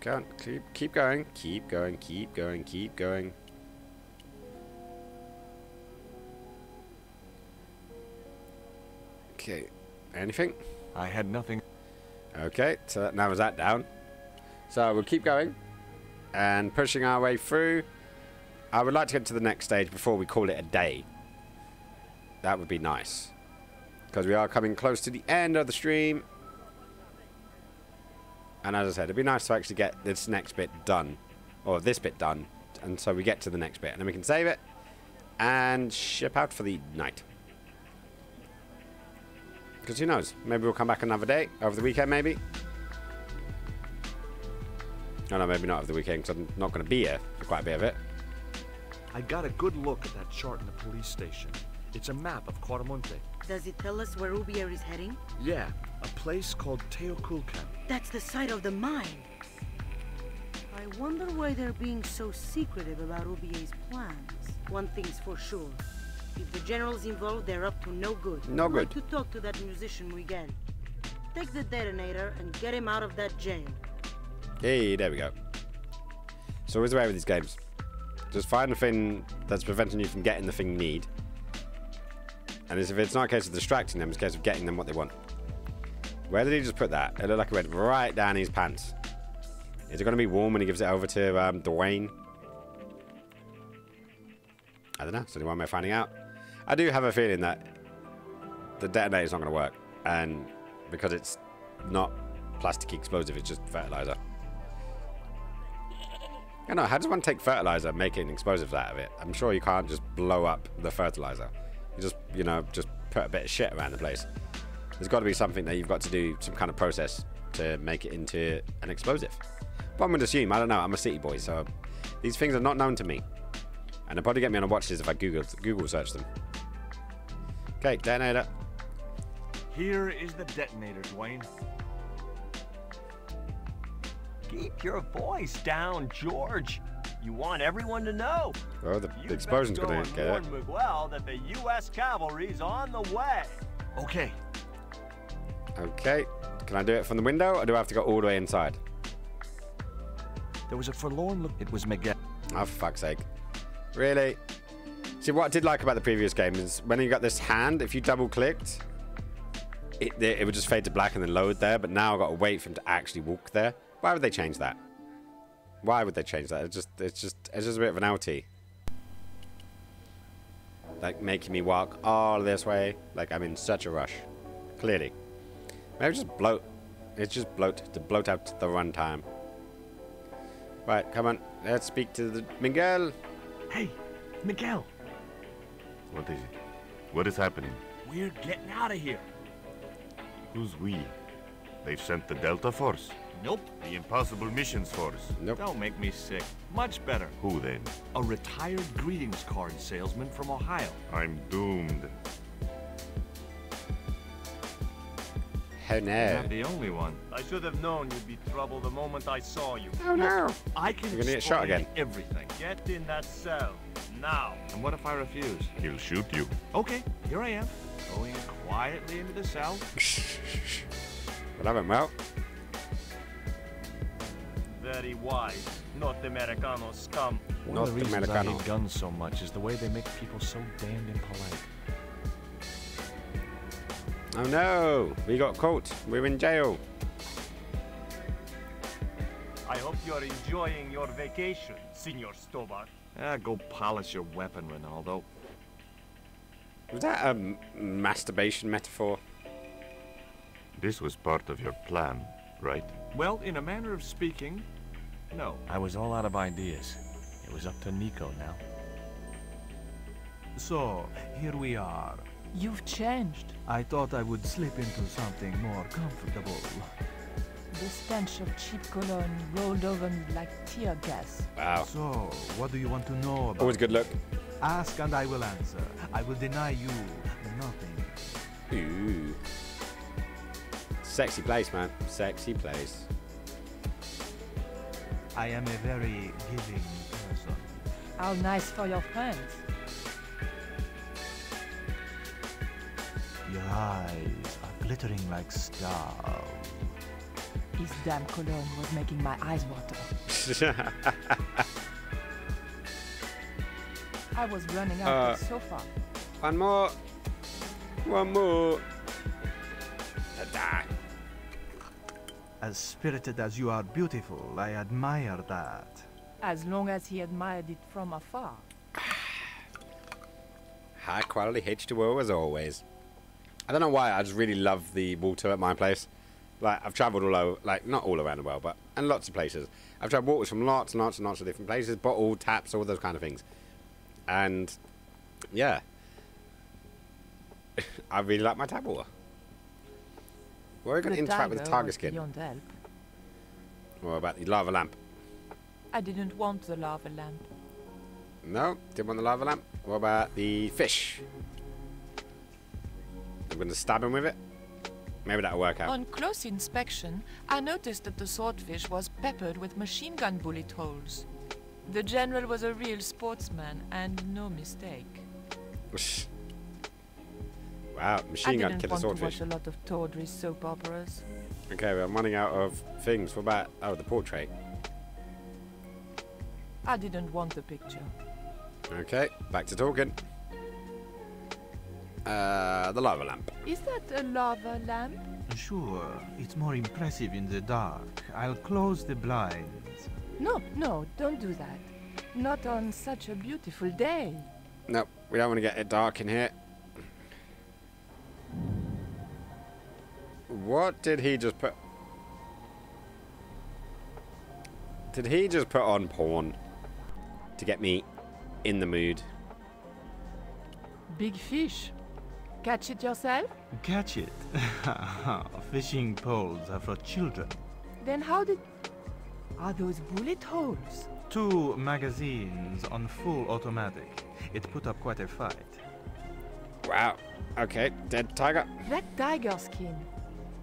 Speaker 2: Go on, keep going, keep going, keep going, keep going. Okay, anything?
Speaker 4: I had nothing.
Speaker 2: Okay, so that narrows that down. So we'll keep going and pushing our way through. I would like to get to the next stage before we call it a day. That would be nice. Because we are coming close to the end of the stream. And as I said, it'd be nice to actually get this next bit done. Or this bit done. And so we get to the next bit. And then we can save it. And ship out for the night. Because who knows? Maybe we'll come back another day. Over the weekend, maybe. Oh, no, maybe not over the weekend. Because I'm not going to be here for quite a bit of it.
Speaker 4: I got a good look at that chart in the police station. It's a map of Quaramonte.
Speaker 15: Does it tell us where Ubier is heading?
Speaker 4: Yeah, a place called Teoculcan.
Speaker 15: That's the site of the mine. I wonder why they're being so secretive about Ubier's plans. One thing's for sure. If the general's involved, they're up to no good.
Speaker 2: No good.
Speaker 15: I'd like to talk to that musician Miguel. Take the detonator and get him out of that jail.
Speaker 2: Hey, there we go. So always the way with these games. Just find the thing that's preventing you from getting the thing you need. And if it's not a case of distracting them, it's a case of getting them what they want. Where did he just put that? It looked like it went right down his pants. Is it going to be warm when he gives it over to Dwayne? I don't know. It's the only one way of finding out. I do have a feeling that the detonator is not going to work. And because it's not plastic explosive, it's just fertilizer. I don't know, how does one take fertilizer and make an explosive out of it? I'm sure you can't just blow up the fertilizer. You just, you know, just put a bit of shit around the place. There's got to be something that you've got to do, some kind of process to make it into an explosive. One would assume, I don't know, I'm a city boy, so these things are not known to me. And they'll probably get me on a watch list if I Google search them. Okay, detonator.
Speaker 4: Here is the detonator, Dwayne.
Speaker 5: Keep your voice down, George. You want everyone to know.
Speaker 2: Well, the explosion's going to get it.
Speaker 5: Warn Miguel that the U.S. cavalry's on the way.
Speaker 4: Okay.
Speaker 2: Okay. Can I do it from the window, or do I have to go all the way inside?
Speaker 4: There was a forlorn look. It was Miguel.
Speaker 2: Oh, for fuck's sake. Really? See, what I did like about the previous game is when you got this hand, if you double-clicked, it would just fade to black and then load there, but now I've got to wait for him to actually walk there. Why would they change that? Why would they change that? It's just a bit of an outie. Like making me walk all this way, like I'm in such a rush. Clearly. Maybe just bloat. It's just bloat to bloat out the runtime. Right, come on. Let's speak to the Miguel.
Speaker 4: Hey, Miguel.
Speaker 7: What is it? What is happening?
Speaker 4: We're getting out of here.
Speaker 7: Who's we? They've sent the Delta Force.
Speaker 4: Nope.
Speaker 7: The Impossible Missions Force.
Speaker 2: Nope.
Speaker 4: Don't make me sick. Much better.
Speaker 7: Who then?
Speaker 4: A retired greetings card salesman from Ohio.
Speaker 7: I'm doomed.
Speaker 2: Oh no.
Speaker 4: Not the only one.
Speaker 5: I should have known you'd be trouble the moment I saw you.
Speaker 2: Oh no.
Speaker 4: I can
Speaker 2: You're gonna get shot again.
Speaker 4: Everything.
Speaker 5: Get in that cell. Now.
Speaker 4: And what if I refuse?
Speaker 7: He'll shoot you.
Speaker 4: Okay, here I am. Going quietly into the cell.
Speaker 2: Well, I went well.
Speaker 5: Very wise. North Americano scum.
Speaker 4: One of the reasons I hate guns so much is the way they make people so damned impolite.
Speaker 2: Oh no, we got caught. We're in jail.
Speaker 5: I hope you're enjoying your vacation, Senor Stobart.
Speaker 4: Go polish your weapon, Ronaldo.
Speaker 2: Was that a masturbation metaphor?
Speaker 7: This was part of your plan, right?
Speaker 4: Well, in a manner of speaking, no. I was all out of ideas. It was up to Nico now.
Speaker 17: So, here we are.
Speaker 3: You've changed.
Speaker 17: I thought I would slip into something more comfortable.
Speaker 3: The stench of cheap cologne rolled over me like tear gas.
Speaker 2: Wow.
Speaker 17: So, what do you want to know about?
Speaker 2: Always good look.
Speaker 17: Ask and I will answer. I will deny you nothing.
Speaker 2: Ooh. Sexy place, man. Sexy place.
Speaker 17: I am a very giving person.
Speaker 3: How nice for your friends.
Speaker 17: Your eyes are glittering like stars.
Speaker 3: His damn cologne was making my eyes water. I was running out so far.
Speaker 2: One more. One more.
Speaker 17: As spirited as you are beautiful, I admire that.
Speaker 3: As long as he admired it from afar.
Speaker 2: High quality H2O as always. I don't know why, I just really love the water at my place. Like, I've travelled all over, like, not all around the world, but, and lots of places. I've tried waters from lots and lots and lots of different places, bottled, taps, all those kind of things. And, yeah. I really like my tap water. We're going to interact with the tiger skin. What about the lava lamp?
Speaker 3: I didn't want the lava lamp.
Speaker 2: No, didn't want the lava lamp. What about the fish? I'm going to stab him with it. Maybe that'll work out.
Speaker 3: On close inspection, I noticed that the swordfish was peppered with machine gun bullet holes. The general was a real sportsman, and no mistake.
Speaker 2: Wow, machine gun killer swordfish.
Speaker 3: I didn't want to watch a lot of tawdry soap operas.
Speaker 2: Okay, well, I'm running out of things. What about, oh, the portrait?
Speaker 3: I didn't want the picture.
Speaker 2: Okay, back to talking. The lava lamp.
Speaker 3: Is that a lava lamp?
Speaker 17: Sure, it's more impressive in the dark. I'll close the blinds.
Speaker 3: No, don't do that. Not on such a beautiful day.
Speaker 2: Nope, we don't want to get it dark in here. What did he just put? Did he just put on porn to get me in the mood?
Speaker 3: Big fish. Catch it yourself?
Speaker 17: Catch it? Fishing poles are for children.
Speaker 3: Then how did... Are those bullet holes?
Speaker 17: 2 magazines on full automatic. It put up quite a fight.
Speaker 2: Wow. Okay, dead tiger.
Speaker 3: That tiger skin.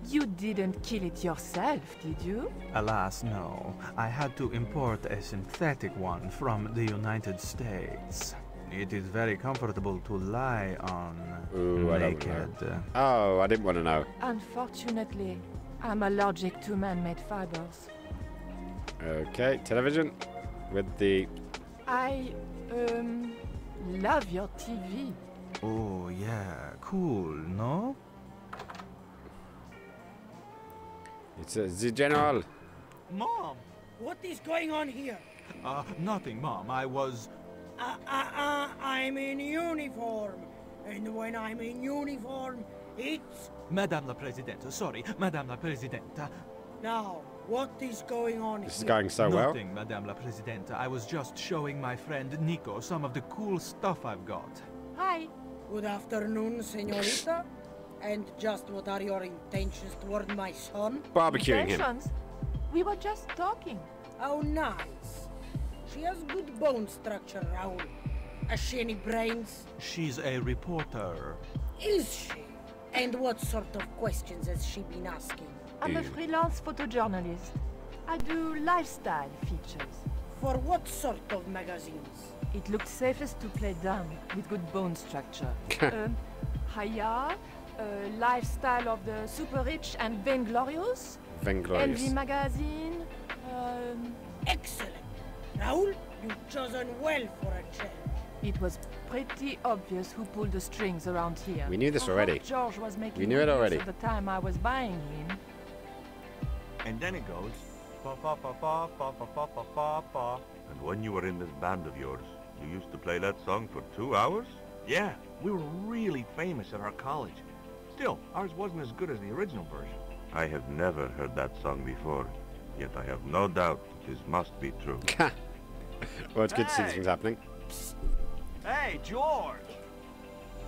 Speaker 3: You didn't kill it yourself, did you?
Speaker 17: Alas, no. I had to import a synthetic one from the United States. It is very comfortable to lie on.
Speaker 2: Ooh,
Speaker 17: naked.
Speaker 2: Oh, I didn't want to know.
Speaker 3: Unfortunately, I'm allergic to man-made fibers.
Speaker 2: Okay, television with the...
Speaker 3: I, love your TV.
Speaker 17: Oh, yeah. Cool, no?
Speaker 2: It's the general.
Speaker 19: Mom! What is going on here?
Speaker 17: Nothing, Mom. I was...
Speaker 19: I'm in uniform. And when I'm in uniform, it's...
Speaker 17: Madame la Presidente. Sorry, Madame la Presidente.
Speaker 19: Now, what is going on here?
Speaker 2: This is going so well.
Speaker 17: Nothing, Madame la Presidente. I was just showing my friend Nico some of the cool stuff I've got.
Speaker 3: Hi.
Speaker 19: Good afternoon, señorita. And just what are your intentions toward my son?
Speaker 2: Barbecuing him.
Speaker 3: We were just talking.
Speaker 19: Oh, nice. She has good bone structure, Raoul. Has she any brains?
Speaker 17: She's a reporter.
Speaker 19: Is she? And what sort of questions has she been asking?
Speaker 3: I'm a freelance photojournalist. I do lifestyle features.
Speaker 19: For what sort of magazines?
Speaker 3: It looks safest to play dumb with good bone structure. Haya, lifestyle of the super rich and vainglorious.
Speaker 2: Vainglorious.
Speaker 3: Envy magazine.
Speaker 19: Excellent. Raoul, you've chosen well for a change.
Speaker 3: It was pretty obvious who pulled the strings around here.
Speaker 2: We knew this already.
Speaker 3: George was making
Speaker 2: we knew it already.
Speaker 3: At the time I was buying him.
Speaker 14: And then it goes. Fa fa fa fa fa fa fa fa fa fa.
Speaker 7: And when you were in this band of yours, you used to play that song for 2 hours?
Speaker 4: Yeah, we were really famous at our college. Still, ours wasn't as good as the original version.
Speaker 7: I have never heard that song before, yet I have no doubt this must be true.
Speaker 2: Well, it's good to see these things happening.
Speaker 5: Hey, George!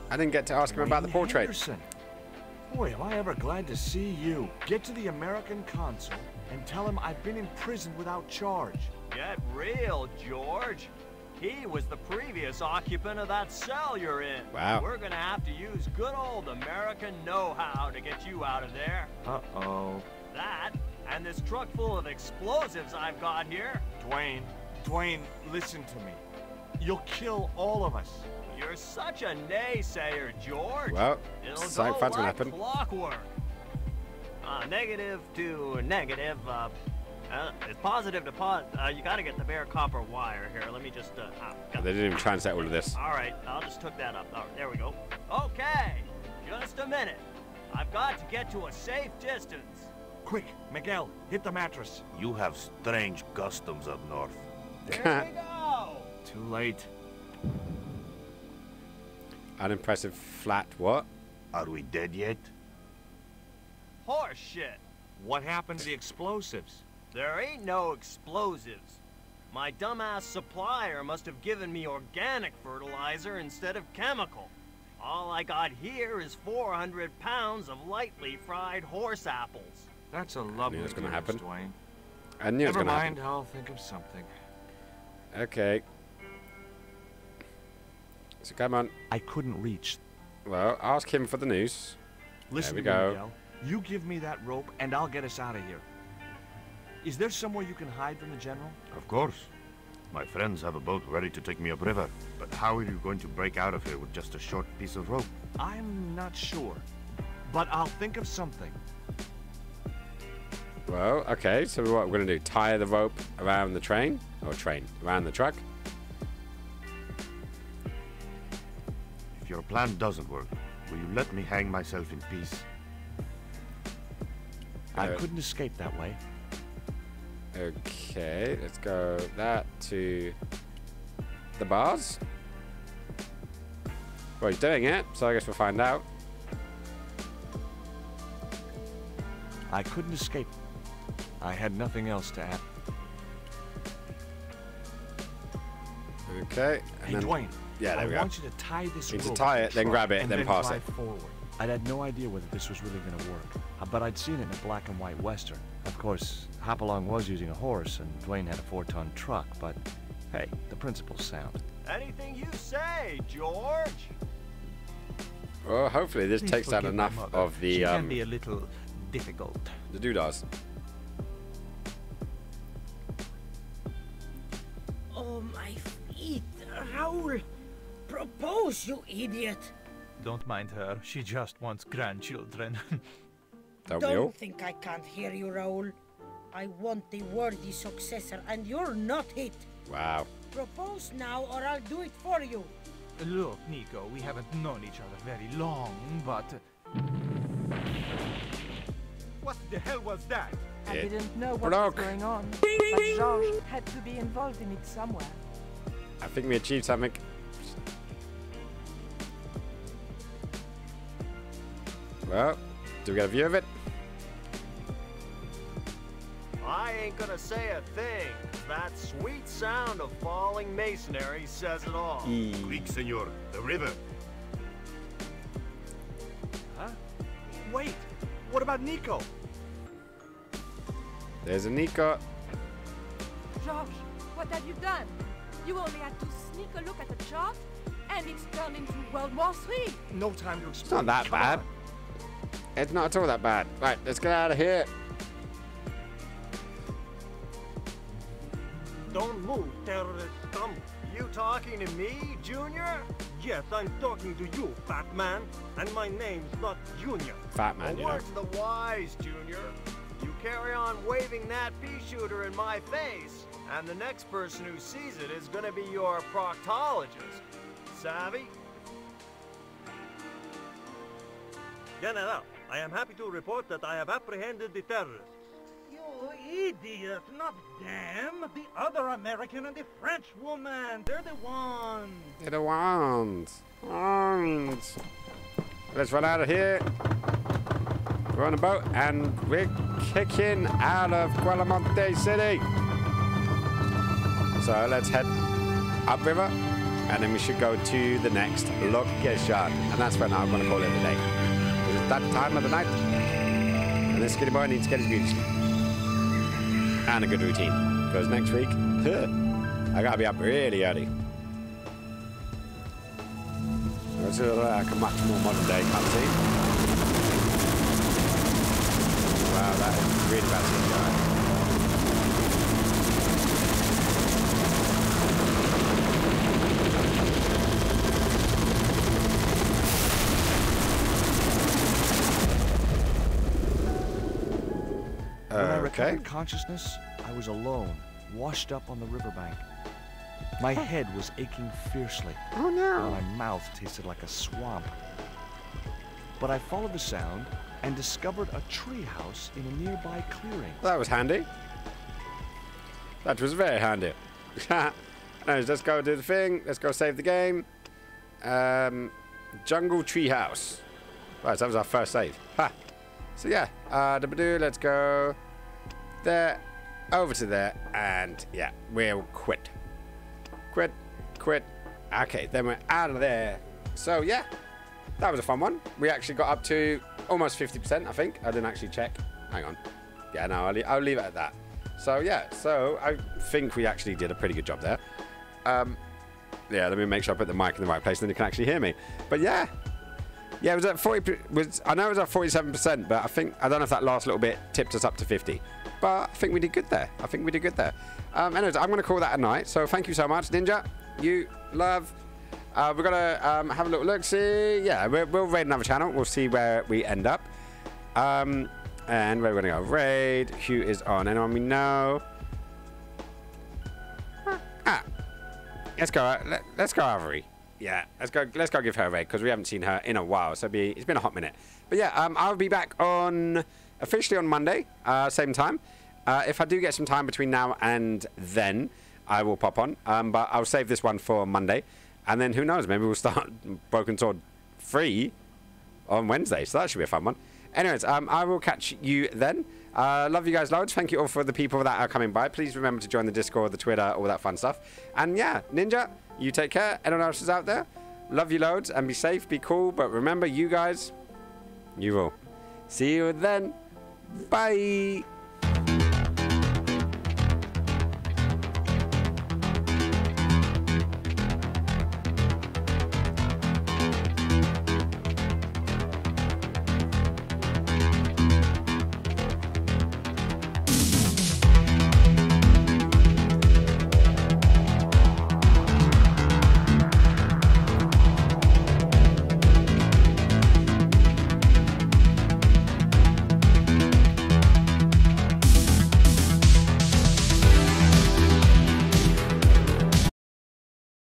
Speaker 2: I didn't get to ask him about the portrait.
Speaker 4: Henderson. Boy, am I ever glad to see you. Get to the American consul and tell him I've been imprisoned without charge.
Speaker 5: Get real, George. He was the previous occupant of that cell you're in.
Speaker 2: Wow.
Speaker 5: We're gonna have to use good old American know-how to get you out of there.
Speaker 4: Uh-oh.
Speaker 5: That, and this truck full of explosives I've got here.
Speaker 4: Dwayne, listen to me. You'll kill all of us.
Speaker 5: You're such a naysayer, George.
Speaker 2: Well,
Speaker 5: it'll
Speaker 2: something
Speaker 5: go
Speaker 2: bad's gonna
Speaker 5: like
Speaker 2: happen.
Speaker 5: clockwork. Negative to negative. It's positive to you gotta get the bare copper wire here. Let me just.
Speaker 2: They didn't even translate all of this.
Speaker 5: All right, I'll just hook that up. All right, there we go. Okay, just a minute. I've got to get to a safe distance.
Speaker 4: Quick, Miguel, hit the mattress.
Speaker 7: You have strange customs up north.
Speaker 5: There we go.
Speaker 4: Too late.
Speaker 2: Unimpressive flat what?
Speaker 7: Are we dead yet?
Speaker 5: Horse shit.
Speaker 4: What happened to the explosives?
Speaker 5: There ain't no explosives. My dumbass supplier must have given me organic fertilizer instead of chemical. All I got here is 400 pounds of lightly fried horse apples.
Speaker 4: That's a lovely
Speaker 2: it's gonna
Speaker 4: news,
Speaker 2: happen.
Speaker 4: Dwayne.
Speaker 2: I knew it was
Speaker 4: Never
Speaker 2: gonna
Speaker 4: mind,
Speaker 2: happen.
Speaker 4: I'll think of something.
Speaker 2: Okay. So come on.
Speaker 4: I couldn't reach.
Speaker 2: Well, ask him for the news.
Speaker 4: Listen
Speaker 2: there we
Speaker 4: to me,
Speaker 2: go.
Speaker 4: Miguel. You give me that rope and I'll get us out of here. Is there somewhere you can hide from the General?
Speaker 7: Of course. My friends have a boat ready to take me upriver. But how are you going to break out of here with just a short piece of rope?
Speaker 4: I'm not sure. But I'll think of something.
Speaker 2: Well, okay, so what we're going to do? Tie the rope around the train? Or around the truck?
Speaker 7: If your plan doesn't work,
Speaker 14: Will you let me hang myself in peace?
Speaker 4: I couldn't escape that way.
Speaker 2: Okay, let's go that to the bars. Well, he's doing it, so I guess we'll find out.
Speaker 4: I couldn't escape. I had nothing else to add.
Speaker 2: Okay. And
Speaker 4: Hey,
Speaker 2: then,
Speaker 4: Dwayne.
Speaker 2: Yeah, there we go.
Speaker 4: I want you to tie this
Speaker 2: You need
Speaker 4: rope
Speaker 2: to tie
Speaker 4: to
Speaker 2: it,
Speaker 4: the
Speaker 2: then
Speaker 4: truck
Speaker 2: grab it,
Speaker 4: and
Speaker 2: then pass
Speaker 4: drive
Speaker 2: it.
Speaker 4: forward. I'd had no idea whether this was really going to work, but I'd seen it in a black and white Western. Of course, Hopalong was using a horse, and Dwayne had a 4-ton truck, but hey, the principle's sound.
Speaker 5: Anything you say, George.
Speaker 2: Well, hopefully this
Speaker 17: Please
Speaker 2: takes out
Speaker 17: forgive my
Speaker 2: enough
Speaker 17: mother.
Speaker 2: of the
Speaker 17: She can be a little difficult.
Speaker 2: the doodahs.
Speaker 19: Oh, my feet. Raoul, propose, you idiot.
Speaker 17: Don't mind her. She just wants grandchildren.
Speaker 19: Don't think I can't hear you, Raoul. I want the worthy successor, and you're not it.
Speaker 2: Wow.
Speaker 19: Propose now, or I'll do it for you.
Speaker 17: Look, Nico, we haven't known each other very long, but... What the hell was that?
Speaker 3: I
Speaker 2: It
Speaker 3: didn't know what
Speaker 2: broke.
Speaker 3: was going on, but Georges had to be involved in it somewhere.
Speaker 2: I think we achieved something. Well, do we get a view of it?
Speaker 5: I ain't gonna say a thing. That sweet sound of falling masonry says it all.
Speaker 14: Quick, senor. The river.
Speaker 17: Huh? Wait! What about Nico?
Speaker 2: There's a Nico.
Speaker 3: Georges, what have you done? You only had to sneak a look at the chart, and it's turned into World War III.
Speaker 17: No time to explain.
Speaker 2: It's not that bad. It's not at all that bad. Right, let's get out of here.
Speaker 5: Don't move, terrorist scum. You talking to me, Junior? Yes, I'm talking to you, fat man. And my name's not Junior.
Speaker 2: Fat man,
Speaker 5: A
Speaker 2: you know.
Speaker 5: word to the wise, Junior. You carry on waving that pea shooter in my face, and the next person who sees it is gonna be your proctologist. Savvy? General, I am happy to report that I have apprehended the terrorists.
Speaker 13: You idiot, not them. The other American and the French woman. They're the ones.
Speaker 2: They're the ones. Let's run out of here. We're on a boat and we're kicking out of Guadamonte City. So let's head upriver and then we should go to the next location. And that's when I'm going to call it a day. It's that time of the night. And this skinny boy needs to get his beauty sleep. And a good routine. Because next week, I got to be up really early. It's like a much more modern day cutscene. Wow, that is really bad CGI.
Speaker 4: When I recovered consciousness, I was alone, washed up on the riverbank. My head was aching fiercely.
Speaker 2: Oh no!
Speaker 4: And my mouth tasted like a swamp. But I followed the sound and discovered a treehouse in a nearby clearing.
Speaker 2: That was handy. That was very handy. Anyways, let's go do the thing. Let's go save the game. Jungle Treehouse. Right, so that was our first save. Ha! So yeah, let's go there, over to there, and yeah, we'll quit. Quit. Okay, then we're out of there. So yeah, that was a fun one. We actually got up to almost 50%, I think. I didn't actually check. Hang on. Yeah, no, I'll leave it at that. So yeah, so I think we actually did a pretty good job there. Yeah, let me make sure I put the mic in the right place, then you can actually hear me. But yeah, it was at 40. I know it was at 47%, but I don't know if that last little bit tipped us up to 50. But I think we did good there. Anyways, I'm going to call that a night. So thank you so much, Ninja. You love. We're gonna have a little look. See, yeah, we'll raid another channel. We'll see where we end up. And where we're gonna go raid. Who is on? Anyone we know? Let's go. Let's go Avery. Yeah, let's go give her a raid because we haven't seen her in a while. So it's been a hot minute. But yeah, I'll be back officially on Monday, same time. If I do get some time between now and then, I will pop on. But I'll save this one for Monday. And then who knows, maybe we'll start Broken Sword 3 on Wednesday. So that should be a fun one. Anyways, I will catch you then. Love you guys loads. Thank you all for the people that are coming by. Please remember to join the Discord, the Twitter, all that fun stuff. And yeah, Ninja, you take care. Anyone else is out there, love you loads and be safe, be cool. But remember, you guys, you rule. See you then. Bye.